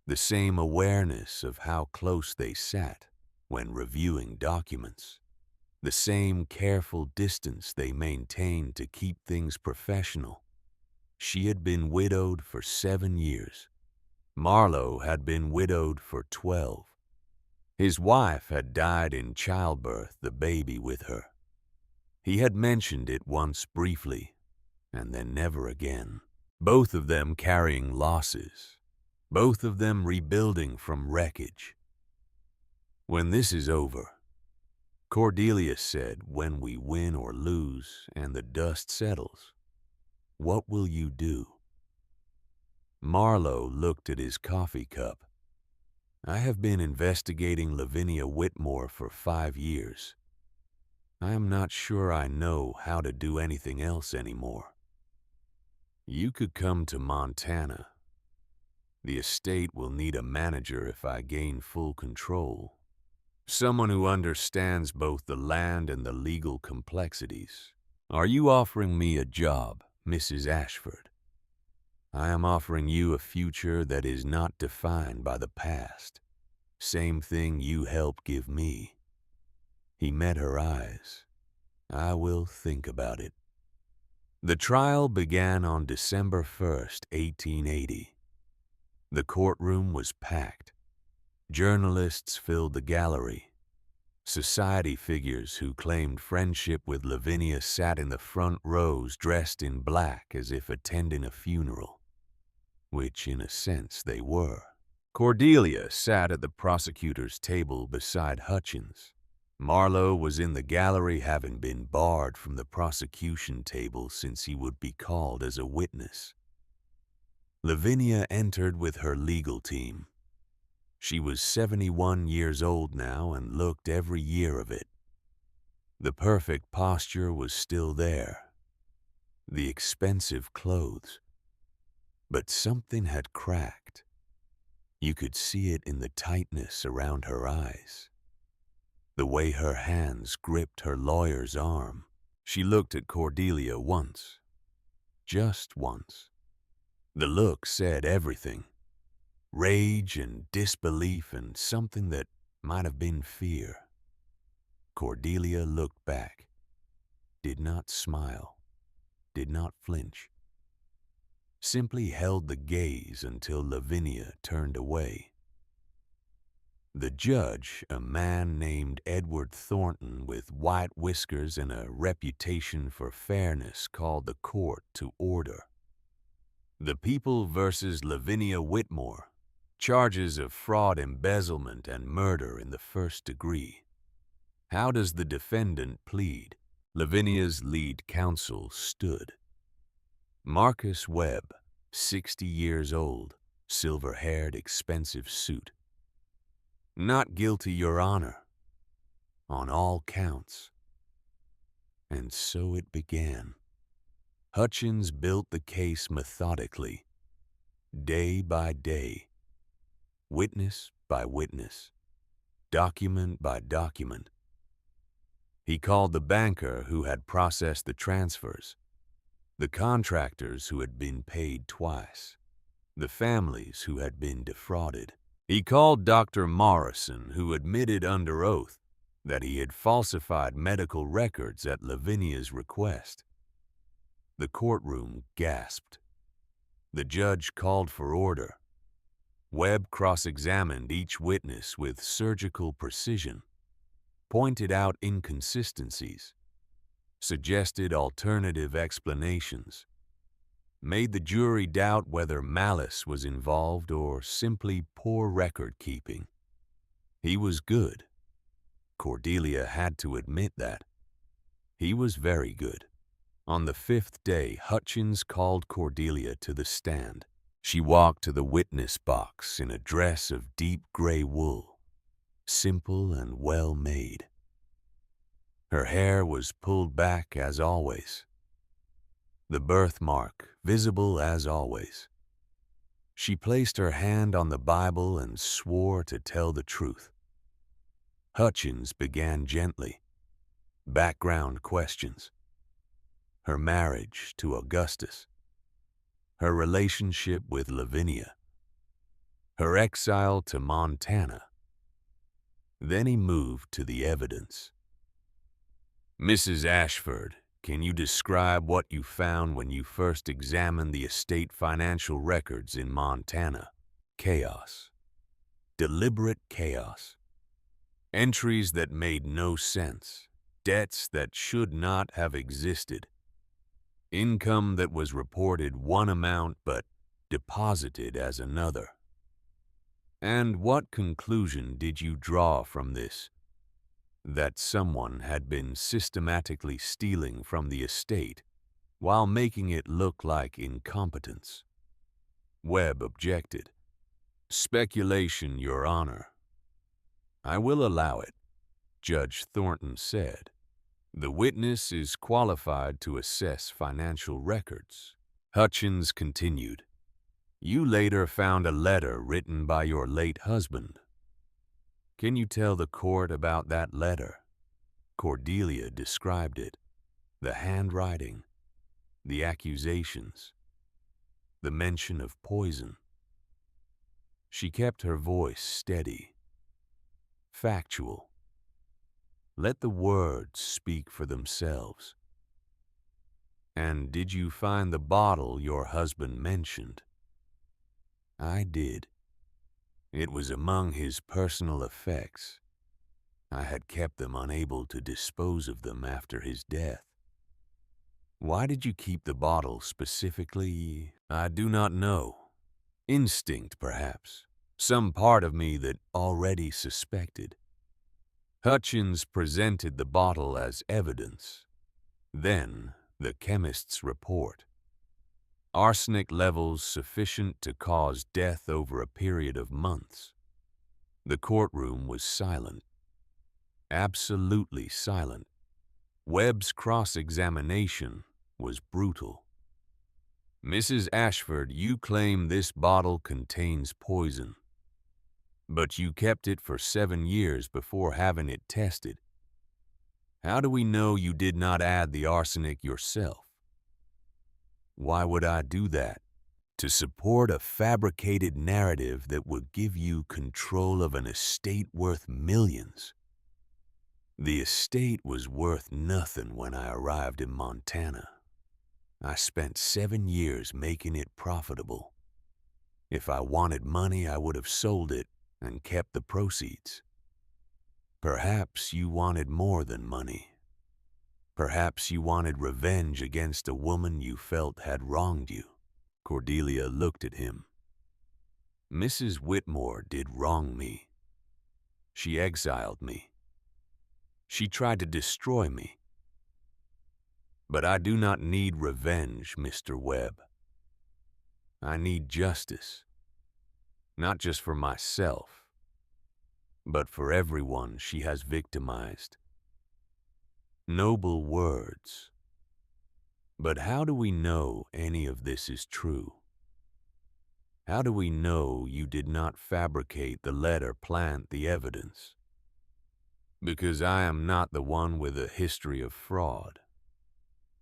the same awareness of how close they sat when reviewing documents, the same careful distance they maintained to keep things professional. She had been widowed for 7 years. Marlowe had been widowed for 12. His wife had died in childbirth, the baby with her. He had mentioned it once briefly, and then never again. Both of them carrying losses, both of them rebuilding from wreckage. When this is over, Cordelia said, when we win or lose and the dust settles, what will you do? Marlowe looked at his coffee cup. I have been investigating Lavinia Whitmore for 5 years. I am not sure I know how to do anything else anymore. You could come to Montana. The estate will need a manager if I gain full control. Someone who understands both the land and the legal complexities. Are you offering me a job, Mrs. Ashford? I am offering you a future that is not defined by the past. Same thing you helped give me. He met her eyes. I will think about it. The trial began on December 1st, 1880. The courtroom was packed. Journalists filled the gallery. Society figures who claimed friendship with Lavinia sat in the front rows dressed in black as if attending a funeral, which in a sense they were. Cordelia sat at the prosecutor's table beside Hutchins. Marlowe was in the gallery, having been barred from the prosecution table since he would be called as a witness. Lavinia entered with her legal team. She was 71 years old now and looked every year of it. The perfect posture was still there, the expensive clothes. But something had cracked. You could see it in the tightness around her eyes, the way her hands gripped her lawyer's arm. She looked at Cordelia once, just once. The look said everything. Rage and disbelief and something that might have been fear. Cordelia looked back, did not smile, did not flinch, simply held the gaze until Lavinia turned away. The judge, a man named Edward Thornton with white whiskers and a reputation for fairness, called the court to order. The People versus Lavinia Whitmore. Charges of fraud, embezzlement, and murder in the first degree. How does the defendant plead? Lavinia's lead counsel stood. Marcus Webb, 60 years old, silver-haired, expensive suit. Not guilty, Your Honor, on all counts. And so it began. Hutchins built the case methodically, day by day, witness by witness, document by document. He called the banker who had processed the transfers, the contractors who had been paid twice, the families who had been defrauded. He called Dr. Morrison, who admitted under oath that he had falsified medical records at Lavinia's request. The courtroom gasped. The judge called for order. Webb cross-examined each witness with surgical precision, pointed out inconsistencies, suggested alternative explanations, made the jury doubt whether malice was involved or simply poor record-keeping. He was good. Cordelia had to admit that. He was very good. On the 5th day, Hutchins called Cordelia to the stand. She walked to the witness box in a dress of deep gray wool. simple and well made. Her hair was pulled back as always, the birthmark visible as always. She placed her hand on the Bible and swore to tell the truth. Hutchins began gently. Background questions. Her marriage to Augustus. Her relationship with Lavinia. Her exile to Montana. Then he moved to the evidence. Mrs. Ashford, can you describe what you found when you first examined the estate financial records in Montana? Chaos. Deliberate chaos. Entries that made no sense. Debts that should not have existed. Income that was reported one amount but deposited as another. And what conclusion did you draw from this? That someone had been systematically stealing from the estate while making it look like incompetence. Webb objected. Speculation, Your Honor. I will allow it, Judge Thornton said. The witness is qualified to assess financial records. Hutchins continued. You later found a letter written by your late husband. Can you tell the court about that letter? Cordelia described it. The handwriting, the accusations, the mention of poison. She kept her voice steady, factual. Let the words speak for themselves. And did you find the bottle your husband mentioned? I did. It was among his personal effects. I had kept them unable to dispose of them after his death. Why did you keep the bottle specifically? I do not know. Instinct, perhaps. Some part of me that already suspected. Hutchins presented the bottle as evidence. Then, the chemist's report. Arsenic levels sufficient to cause death over a period of months. The courtroom was silent. Absolutely silent. Webb's cross-examination was brutal. Mrs. Ashford, you claim this bottle contains poison, but you kept it for 7 years before having it tested. How do we know you did not add the arsenic yourself? Why would I do that? To support a fabricated narrative that would give you control of an estate worth millions. The estate was worth nothing when I arrived in Montana. I spent 7 years making it profitable. If I wanted money, I would have sold it and kept the proceeds. Perhaps you wanted more than money. Perhaps you wanted revenge against a woman you felt had wronged you. Cordelia looked at him. Mrs. Whitmore did wrong me. She exiled me. She tried to destroy me. But I do not need revenge, Mr. Webb. I need justice, not just for myself, but for everyone she has victimized. Noble words. But how do we know any of this is true? How do we know you did not fabricate the letter, plant the evidence? Because I am not the one with a history of fraud.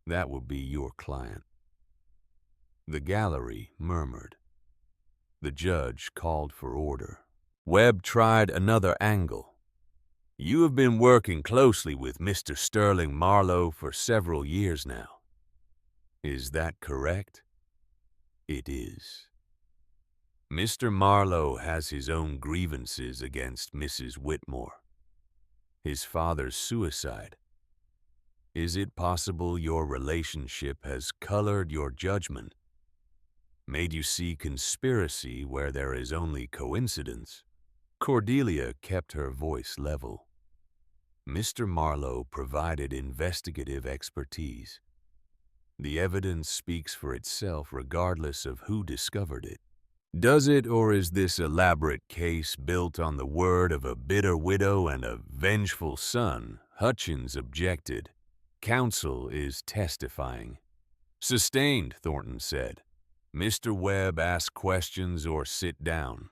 That would be your client. The gallery murmured. The judge called for order. Webb tried another angle. You have been working closely with Mr. Sterling Marlowe for several years now. Is that correct? It is. Mr. Marlowe has his own grievances against Mrs. Whitmore. His father's suicide. Is it possible your relationship has colored your judgment, made you see conspiracy where there is only coincidence? Cordelia kept her voice level. Mr. Marlowe provided investigative expertise. The evidence speaks for itself regardless of who discovered it. Does it, or is this elaborate case built on the word of a bitter widow and a vengeful son? Hutchins objected. Counsel is testifying. Sustained, Thornton said. Mr. Webb, ask questions or sit down.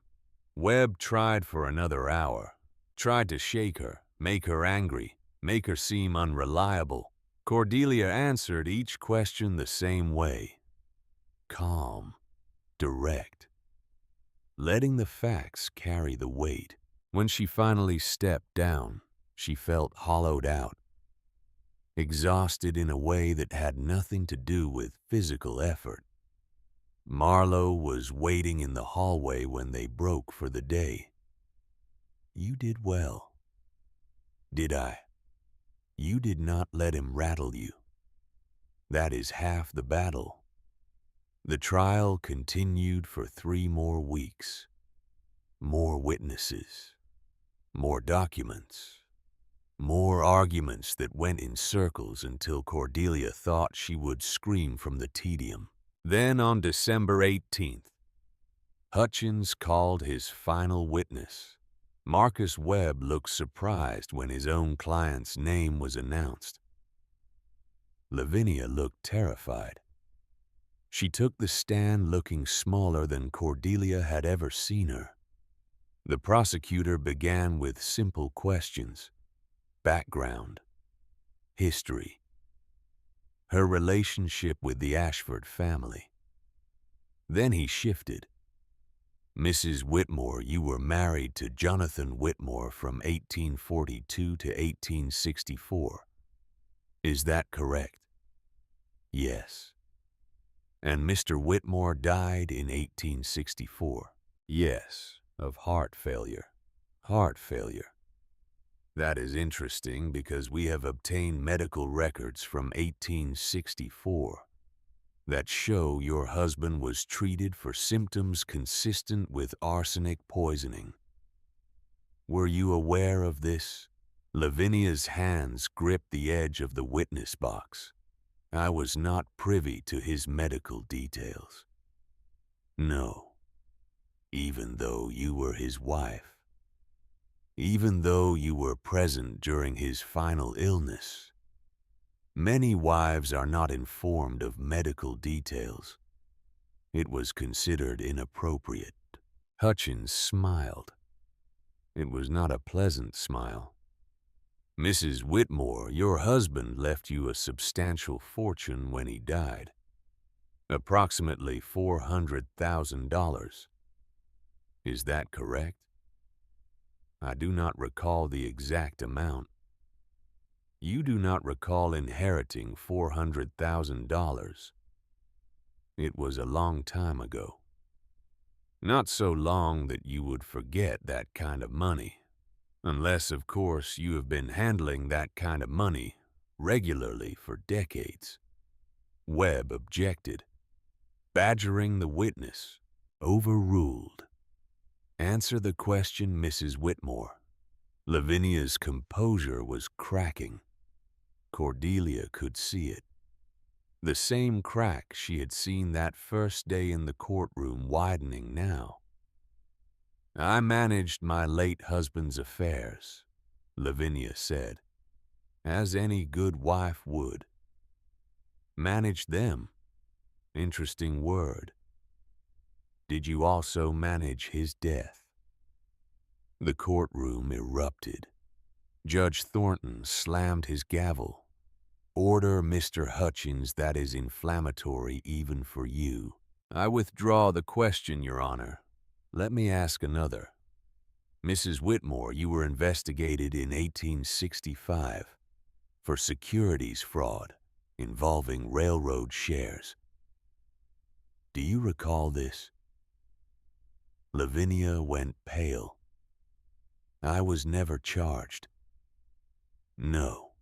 Webb tried for another hour, tried to shake her, make her angry, make her seem unreliable. Cordelia answered each question the same way. Calm, direct, letting the facts carry the weight. When she finally stepped down, she felt hollowed out, exhausted in a way that had nothing to do with physical effort. Marlowe was waiting in the hallway when they broke for the day. You did well. Did I? You did not let him rattle you. That is half the battle. The trial continued for 3 more weeks. More witnesses. More documents. More arguments that went in circles until Cordelia thought she would scream from the tedium. Then on December 18th, Hutchins called his final witness. Marcus Webb looked surprised when his own client's name was announced. Lavinia looked terrified. She took the stand looking smaller than Cordelia had ever seen her. The prosecutor began with simple questions. Background, history, her relationship with the Ashford family. Then he shifted. Mrs. Whitmore, you were married to Jonathan Whitmore from 1842 to 1864. Is that correct? Yes. And Mr. Whitmore died in 1864. Yes, of heart failure. Heart failure. That is interesting because we have obtained medical records from 1864 that show your husband was treated for symptoms consistent with arsenic poisoning. Were you aware of this? Lavinia's hands gripped the edge of the witness box. I was not privy to his medical details. No, even though you were his wife. Even though you were present during his final illness. Many wives are not informed of medical details. It was considered inappropriate. Hutchins smiled. It was not a pleasant smile. Mrs. Whitmore, your husband left you a substantial fortune when he died. Approximately $400,000. Is that correct? I do not recall the exact amount. You do not recall inheriting $400,000. It was a long time ago. Not so long that you would forget that kind of money, unless, of course, you have been handling that kind of money regularly for decades. Webb objected, badgering the witness. Overruled. Answer the question, Mrs. Whitmore. Lavinia's composure was cracking. Cordelia could see it. The same crack she had seen that first day in the courtroom widening now. I managed my late husband's affairs, Lavinia said, as any good wife would. Managed them. Interesting word. Did you also manage his death? The courtroom erupted. Judge Thornton slammed his gavel. Order, Mr. Hutchins, that is inflammatory even for you. I withdraw the question, Your Honor. Let me ask another. Mrs. Whitmore, you were investigated in 1865 for securities fraud involving railroad shares. Do you recall this? Lavinia went pale. I was never charged. No.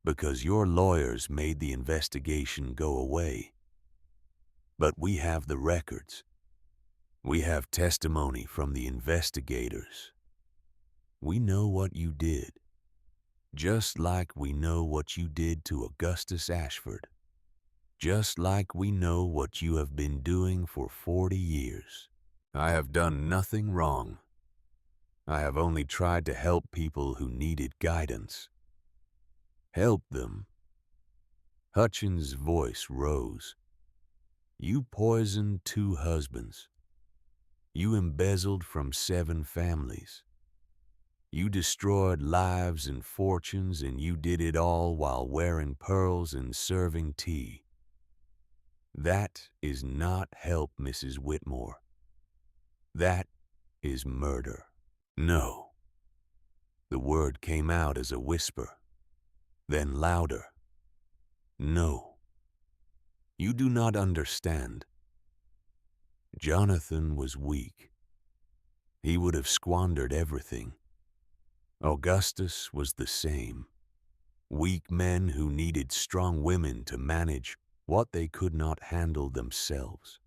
Because your lawyers made the investigation go away. But we have the records. We have testimony from the investigators. We know what you did, just like we know what you did to Augustus Ashford. just like we know what you have been doing for 40 years. I have done nothing wrong. I have only tried to help people who needed guidance. Help them." Hutchins' voice rose. "You poisoned 2 husbands. You embezzled from 7 families. You destroyed lives and fortunes, and you did it all while wearing pearls and serving tea. That is not help, Mrs. Whitmore. That is murder." "No." The word came out as a whisper, then louder. "No. You do not understand." Jonathan was weak. He would have squandered everything. Augustus was the same. Weak men who needed strong women to manage what they could not handle themselves.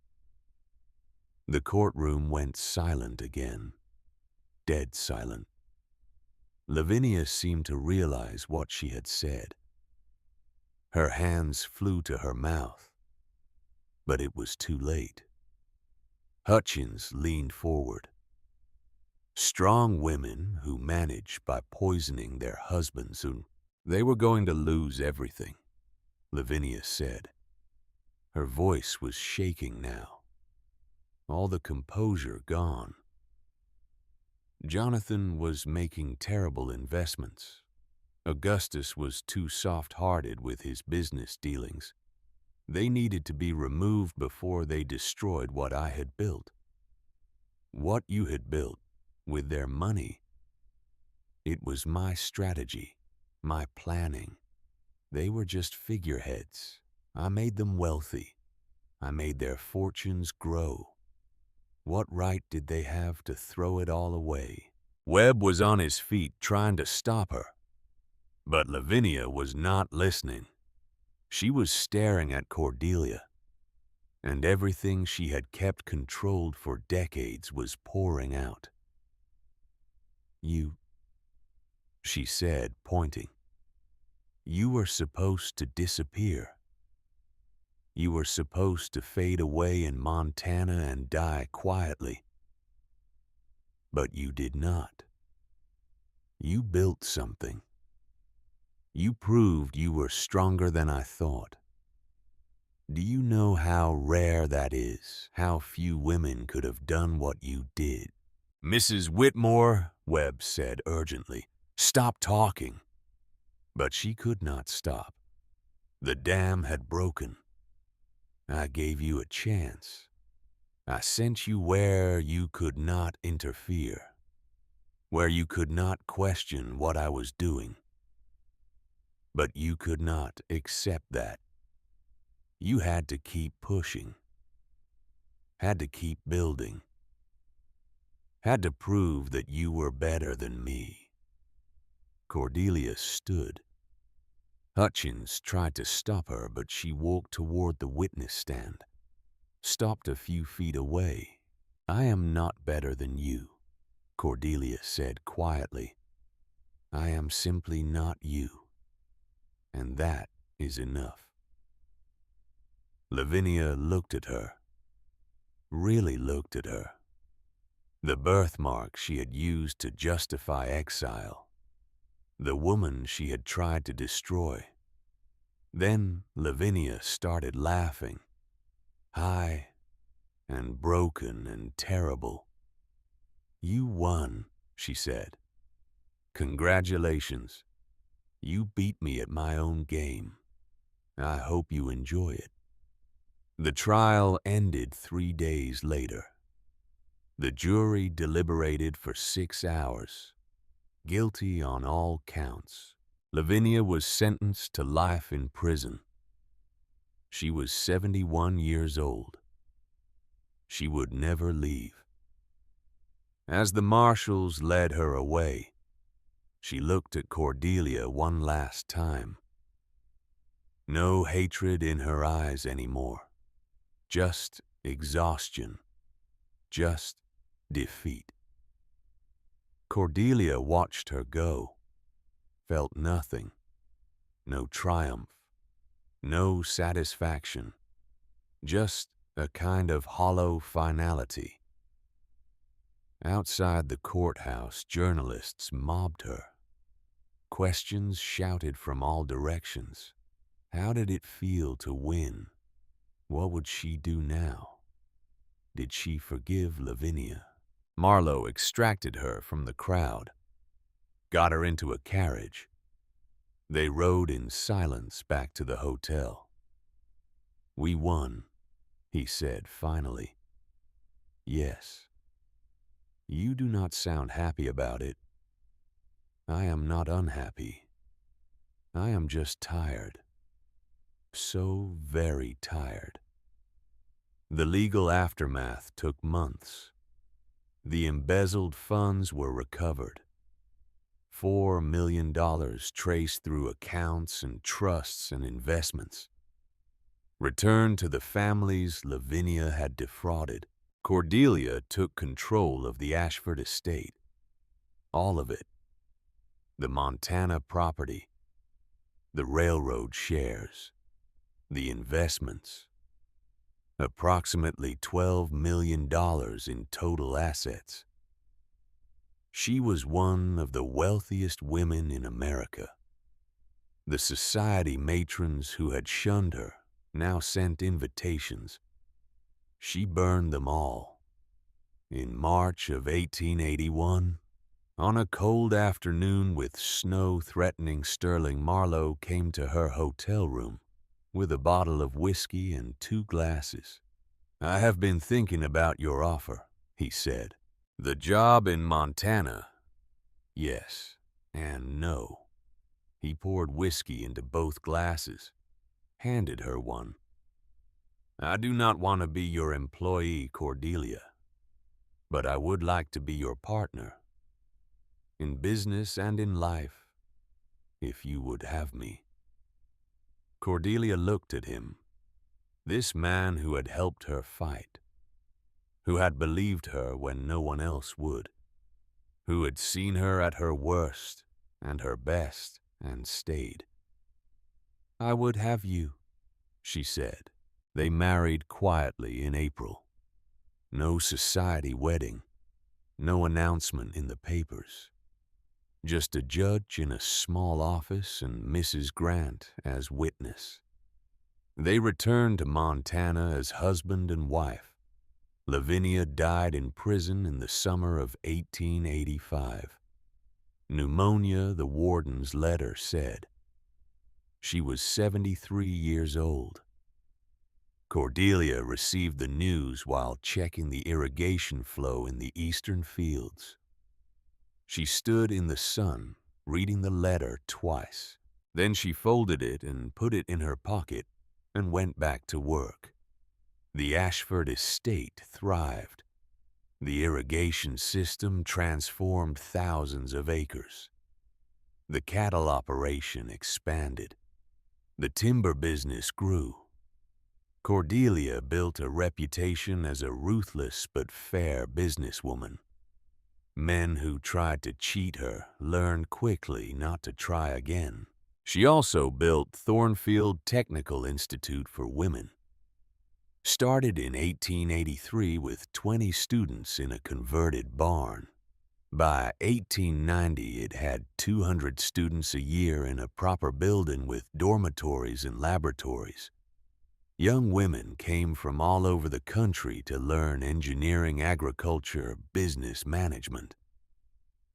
The courtroom went silent again, dead silent. Lavinia seemed to realize what she had said. Her hands flew to her mouth, but it was too late. Hutchins leaned forward. Strong women who managed by poisoning their husbands, who they were going to lose everything, Lavinia said. Her voice was shaking now, all the composure gone. Jonathan was making terrible investments. Augustus was too soft-hearted with his business dealings. They needed to be removed before they destroyed what I had built. What you had built with their money. It was my strategy, my planning. They were just figureheads. I made them wealthy. I made their fortunes grow. What right did they have to throw it all away? Webb was on his feet trying to stop her. But Lavinia was not listening. She was staring at Cordelia, and everything she had kept controlled for decades was pouring out. "You," she said, pointing. "You were supposed to disappear. You were supposed to fade away in Montana and die quietly. But you did not. You built something. You proved you were stronger than I thought. Do you know how rare that is? How few women could have done what you did?" "Mrs. Whitmore," Webb said urgently, "stop talking." But she could not stop. The dam had broken. I gave you a chance. I sent you where you could not interfere, where you could not question what I was doing. But you could not accept that. You had to keep pushing, had to keep building, had to prove that you were better than me. Cordelia stood. Hutchins tried to stop her, but she walked toward the witness stand, stopped a few feet away. "I am not better than you," Cordelia said quietly. "I am simply not you. And that is enough." Lavinia looked at her, really looked at her. The birthmark she had used to justify exile. The woman she had tried to destroy. Then Lavinia started laughing, high and broken and terrible. "You won," she said. "Congratulations. You beat me at my own game. I hope you enjoy it." The trial ended 3 days later. The jury deliberated for 6 hours. Guilty on all counts. Lavinia was sentenced to life in prison. She was 71 years old. She would never leave. As the marshals led her away, she looked at Cordelia one last time. No hatred in her eyes anymore. Just exhaustion. Just defeat. Cordelia watched her go, felt nothing, no triumph, No satisfaction, just a kind of hollow finality. Outside the courthouse, journalists mobbed her. Questions shouted from all directions. How did it feel to win? What would she do now? Did she forgive Lavinia? Marlowe extracted her from the crowd, got her into a carriage. They rode in silence back to the hotel. "We won," he said finally. "Yes. You do not sound happy about it." "I am not unhappy. I am just tired. So very tired." The legal aftermath took months. The embezzled funds were recovered. $4 million traced through accounts and trusts and investments. Returned to the families Lavinia had defrauded. Cordelia took control of the Ashford estate. All of it. The Montana property, the railroad shares, the investments. Approximately $12 million in total assets. She was one of the wealthiest women in America. The society matrons who had shunned her now sent invitations. She burned them all. In March of 1881, on a cold afternoon with snow threatening Sterling, Marlowe came to her hotel room with a bottle of whiskey and 2 glasses. "I have been thinking about your offer," he said. "The job in Montana, yes and no." He poured whiskey into both glasses, handed her one. "I do not want to be your employee, Cordelia, but I would like to be your partner, in business and in life, if you would have me." Cordelia looked at him. This man who had helped her fight, who had believed her when no one else would, who had seen her at her worst and her best and stayed. "I would have you," she said. They married quietly in April. No society wedding, no announcement in the papers. Just a judge in a small office and Mrs. Grant as witness. They returned to Montana as husband and wife. Lavinia died in prison in the summer of 1885. Pneumonia, the warden's letter said. She was 73 years old. Cordelia received the news while checking the irrigation flow in the eastern fields. She stood in the sun, reading the letter twice. Then she folded it and put it in her pocket and went back to work. The Ashford estate thrived. The irrigation system transformed thousands of acres. The cattle operation expanded. The timber business grew. Cordelia built a reputation as a ruthless but fair businesswoman. Men who tried to cheat her learned quickly not to try again. She also built Thornfield Technical Institute for Women. Started in 1883 with 20 students in a converted barn. By 1890, it had 200 students a year in a proper building with dormitories and laboratories. Young women came from all over the country to learn engineering, agriculture, business management.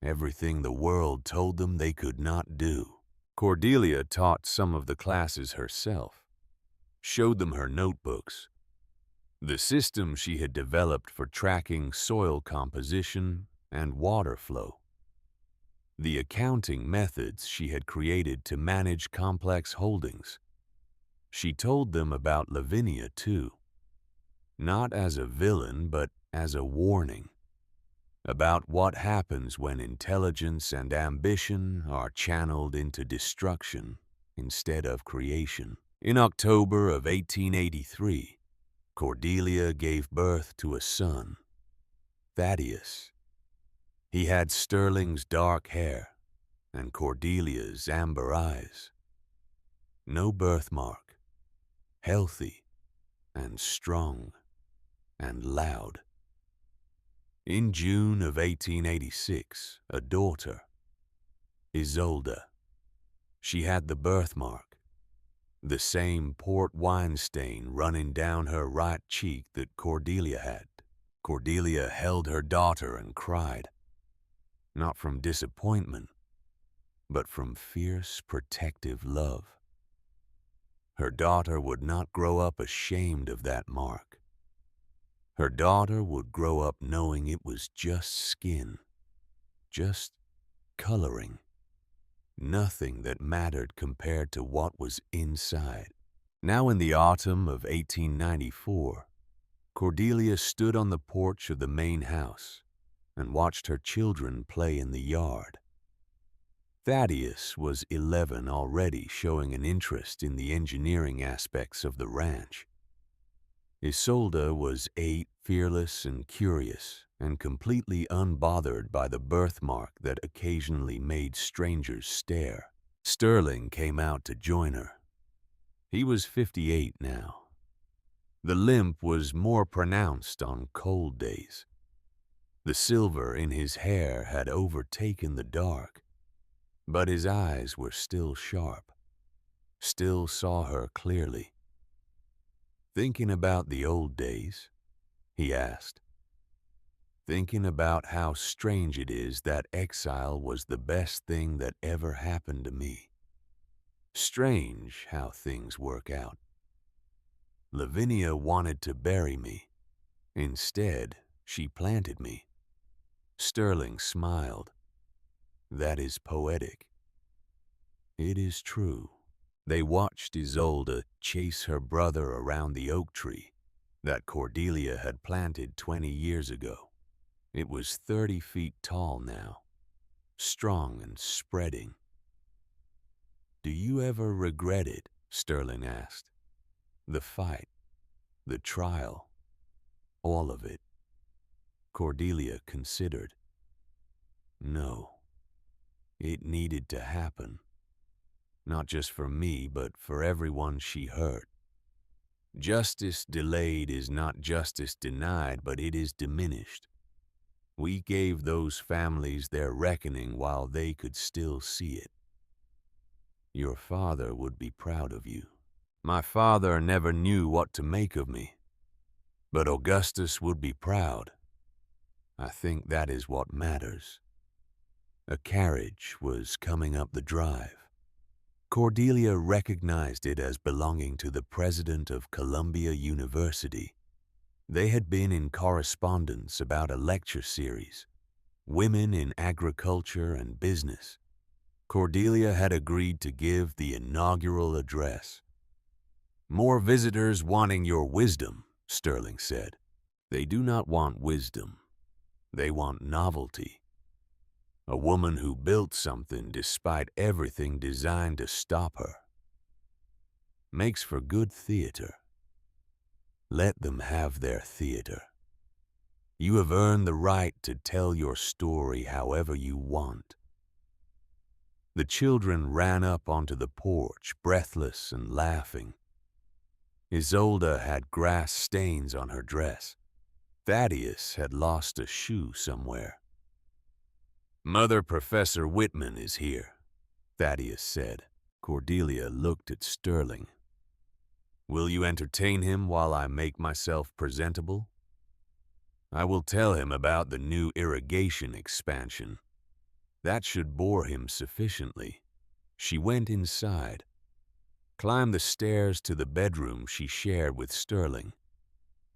Everything the world told them they could not do. Cordelia taught some of the classes herself, showed them her notebooks, the system she had developed for tracking soil composition and water flow, the accounting methods she had created to manage complex holdings. She told them about Lavinia, too, not as a villain, but as a warning, about what happens when intelligence and ambition are channeled into destruction instead of creation. In October of 1883, Cordelia gave birth to a son, Thaddeus. He had Sterling's dark hair and Cordelia's amber eyes. No birthmark, healthy and strong and loud. In June of 1886, a daughter, Isolde, she had the birthmark, the same port wine stain running down her right cheek that Cordelia had. Cordelia held her daughter and cried, not from disappointment, but from fierce, protective love. Her daughter would not grow up ashamed of that mark. Her daughter would grow up knowing it was just skin, just coloring, nothing that mattered compared to what was inside. Now in the autumn of 1894, Cordelia stood on the porch of the main house and watched her children play in the yard. Thaddeus was 11 already, showing an interest in the engineering aspects of the ranch. Isolde was 8, fearless and curious, and completely unbothered by the birthmark that occasionally made strangers stare. Sterling came out to join her. He was 58 now. The limp was more pronounced on cold days. The silver in his hair had overtaken the dark, but his eyes were still sharp, still saw her clearly. "Thinking about the old days?" he asked. "Thinking about how strange it is that exile was the best thing that ever happened to me. Strange how things work out. Lavinia wanted to bury me. Instead, she planted me." Sterling smiled. "That is poetic." "It is true." They watched Isolde chase her brother around the oak tree that Cordelia had planted 20 years ago. It was 30 feet tall now, strong and spreading. "Do you ever regret it?" Sterling asked. "The fight, the trial, all of it?" Cordelia considered. "No. It needed to happen. Not just for me, but for everyone she hurt. Justice delayed is not justice denied, but it is diminished. We gave those families their reckoning while they could still see it. Your father would be proud of you." "My father never knew what to make of me, but Augustus would be proud. I think that is what matters." A carriage was coming up the drive. Cordelia recognized it as belonging to the president of Columbia University. They had been in correspondence about a lecture series, Women in Agriculture and Business. Cordelia had agreed to give the inaugural address. "More visitors wanting your wisdom," Sterling said. "They do not want wisdom. They want novelty. A woman who built something despite everything designed to stop her. Makes for good theater. Let them have their theater. You have earned the right to tell your story however you want." The children ran up onto the porch, breathless and laughing. Isolde had grass stains on her dress. Thaddeus had lost a shoe somewhere. "Mother Professor Whitman is here," Thaddeus said. Cordelia looked at Sterling. "Will you entertain him while I make myself presentable? I will tell him about the new irrigation expansion. That should bore him sufficiently." She went inside, climbed the stairs to the bedroom she shared with Sterling,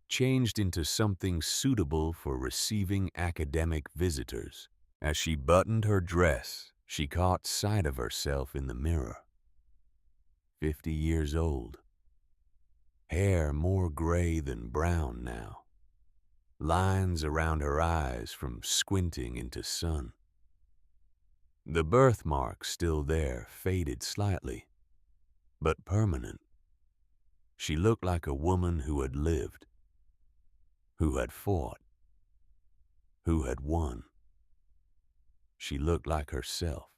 changed into something suitable for receiving academic visitors. As she buttoned her dress, she caught sight of herself in the mirror. 50 years old. Hair more gray than brown now. Lines around her eyes from squinting into sun. The birthmark still there, faded slightly, but permanent. She looked like a woman who had lived, who had fought, who had won. She looked like herself.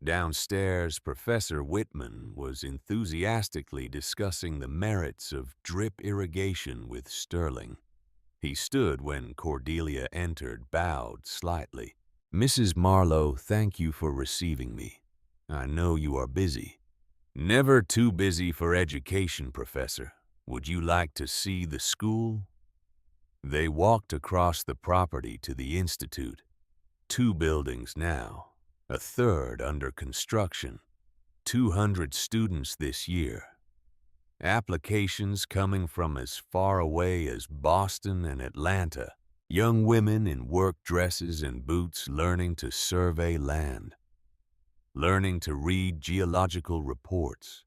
Downstairs, Professor Whitman was enthusiastically discussing the merits of drip irrigation with Sterling. He stood when Cordelia entered, bowed slightly. "Mrs. Marlowe, thank you for receiving me. I know you are busy." "Never too busy for education, Professor. Would you like to see the school?" They walked across the property to the Institute. 2 buildings now, a third under construction. 200 students this year. Applications coming from as far away as Boston and Atlanta. Young women in work dresses and boots learning to survey land, learning to read geological reports,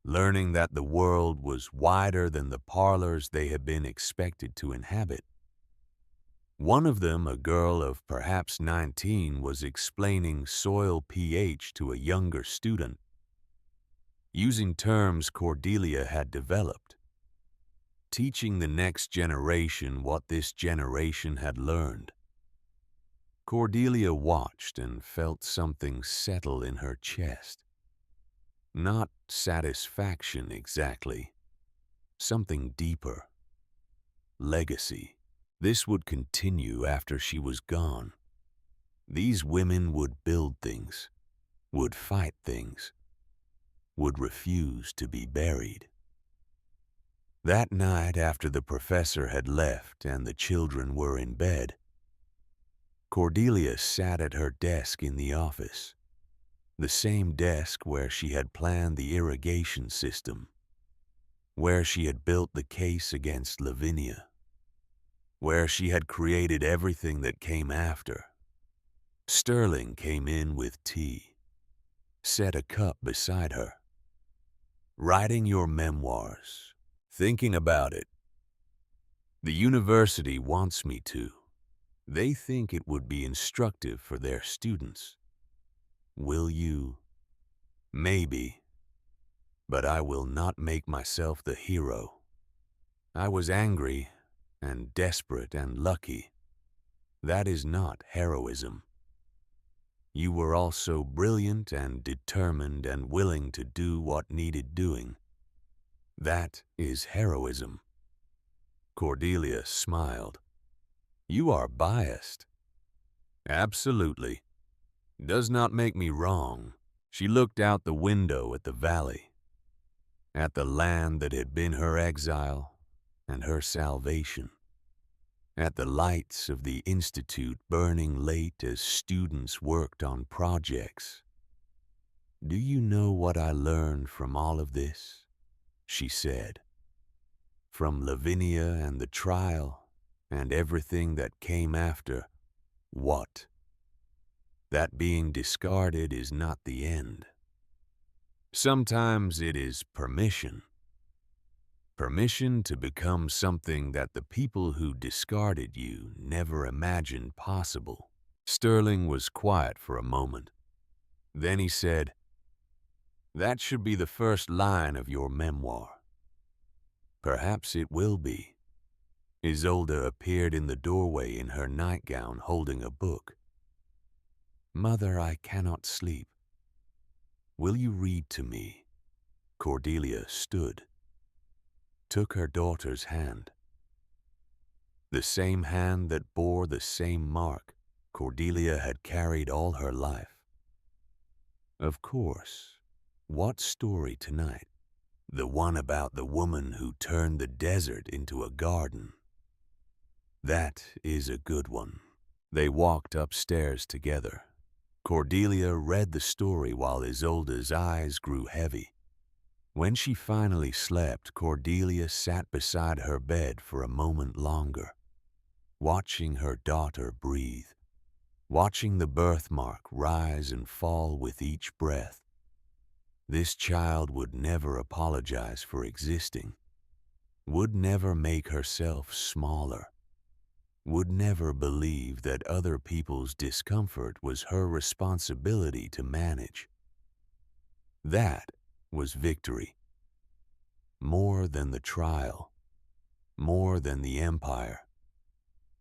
learning that the world was wider than the parlors they had been expected to inhabit. One of them, a girl of perhaps 19, was explaining soil pH to a younger student, using terms Cordelia had developed, teaching the next generation what this generation had learned. Cordelia watched and felt something settle in her chest. Not satisfaction exactly, something deeper. Legacy. This would continue after she was gone. These women would build things, would fight things, would refuse to be buried. That night, after the professor had left and the children were in bed, Cordelia sat at her desk in the office, the same desk where she had planned the irrigation system, where she had built the case against Lavinia, where she had created everything that came after. Sterling came in with tea, set a cup beside her. "Writing your memoirs, thinking about it. The university wants me to. They think it would be instructive for their students. Will you?" "Maybe, but I will not make myself the hero. I was angry and desperate and lucky. That is not heroism. You were also brilliant and determined and willing to do what needed doing. That is heroism." Cordelia smiled. "You are biased." "Absolutely. Does not make me wrong." She looked out the window at the valley, at the land that had been her exile and her salvation, at the lights of the Institute burning late as students worked on projects. "Do you know what I learned from all of this?" she said. "From Lavinia and the trial and everything that came after." "What?" "That being discarded is not the end. Sometimes it is permission. Permission to become something that the people who discarded you never imagined possible." Sterling was quiet for a moment. Then he said, "That should be the first line of your memoir." "Perhaps it will be." Isolde appeared in the doorway in her nightgown holding a book. "Mother, I cannot sleep. Will you read to me?" Cordelia stood, took her daughter's hand. The same hand that bore the same mark Cordelia had carried all her life. "Of course. What story tonight?" "The one about the woman who turned the desert into a garden." "That is a good one." They walked upstairs together. Cordelia read the story while Isolde's eyes grew heavy. When she finally slept, Cordelia sat beside her bed for a moment longer, watching her daughter breathe, watching the birthmark rise and fall with each breath. This child would never apologize for existing, would never make herself smaller, would never believe that other people's discomfort was her responsibility to manage. That was victory. More than the trial, more than the empire,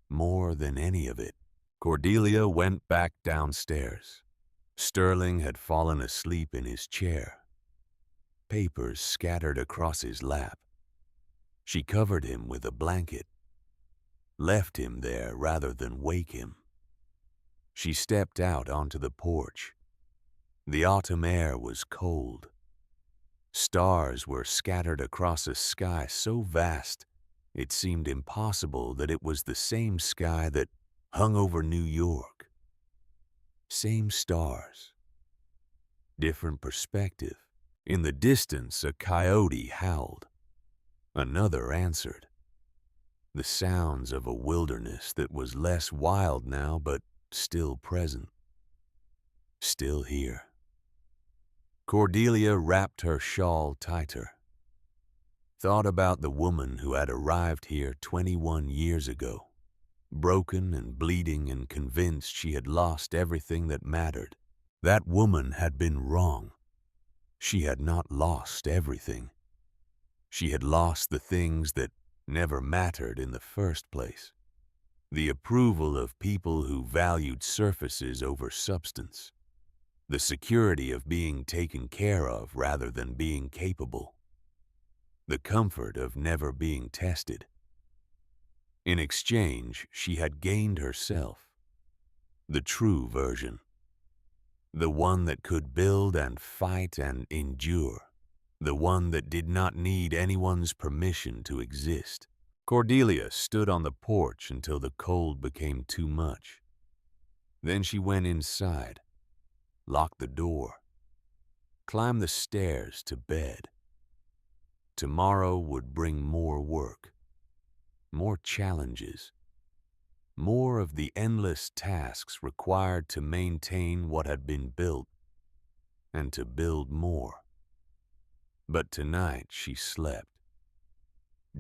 more than any of it. Cordelia went back downstairs. Sterling had fallen asleep in his chair, papers scattered across his lap. She covered him with a blanket, left him there rather than wake him. She stepped out onto the porch. The autumn air was cold. Stars were scattered across a sky so vast it seemed impossible that it was the same sky that hung over New York. Same stars, different perspective. In the distance, a coyote howled. Another answered. The sounds of a wilderness that was less wild now, but still present. Still here. Cordelia wrapped her shawl tighter. Thought about the woman who had arrived here 21 years ago, broken and bleeding and convinced she had lost everything that mattered. That woman had been wrong. She had not lost everything. She had lost the things that never mattered in the first place. The approval of people who valued surfaces over substance. The security of being taken care of rather than being capable. The comfort of never being tested. In exchange, she had gained herself. The true version. The one that could build and fight and endure. The one that did not need anyone's permission to exist. Cordelia stood on the porch until the cold became too much. Then she went inside, locked the door, climbed the stairs to bed. Tomorrow would bring more work, more challenges, more of the endless tasks required to maintain what had been built and to build more. But tonight she slept,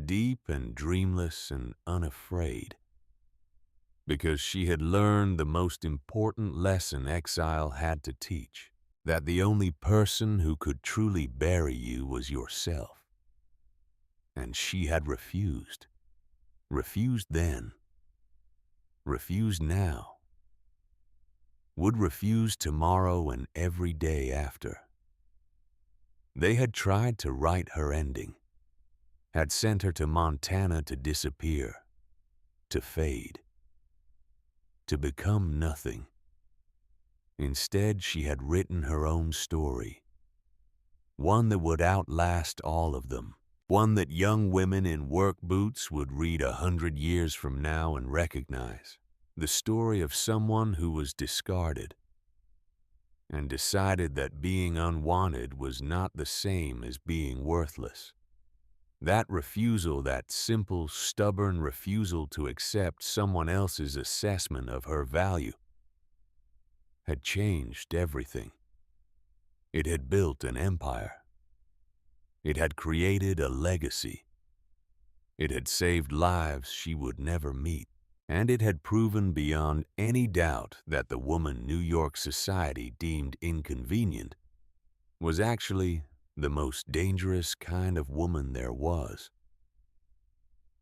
deep and dreamless and unafraid, because she had learned the most important lesson exile had to teach, that the only person who could truly bury you was yourself. And she had refused. Refused then. Refused now. Would refuse tomorrow and every day after. They had tried to write her ending, had sent her to Montana to disappear, to fade, to become nothing. Instead, she had written her own story, one that would outlast all of them, one that young women in work boots would read 100 years from now and recognize, the story of someone who was discarded, and decided that being unwanted was not the same as being worthless. That refusal, that simple, stubborn refusal to accept someone else's assessment of her value, had changed everything. It had built an empire. It had created a legacy. It had saved lives she would never meet. And it had proven beyond any doubt that the woman New York society deemed inconvenient was actually the most dangerous kind of woman there was.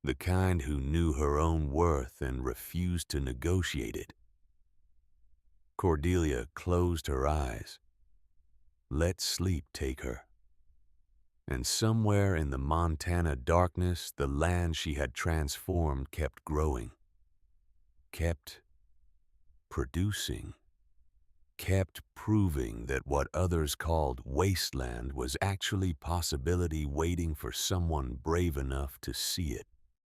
The kind who knew her own worth and refused to negotiate it. Cordelia closed her eyes, let sleep take her. And somewhere in the Montana darkness, the land she had transformed kept growing. Kept producing, kept proving that what others called wasteland was actually possibility waiting for someone brave enough to see it.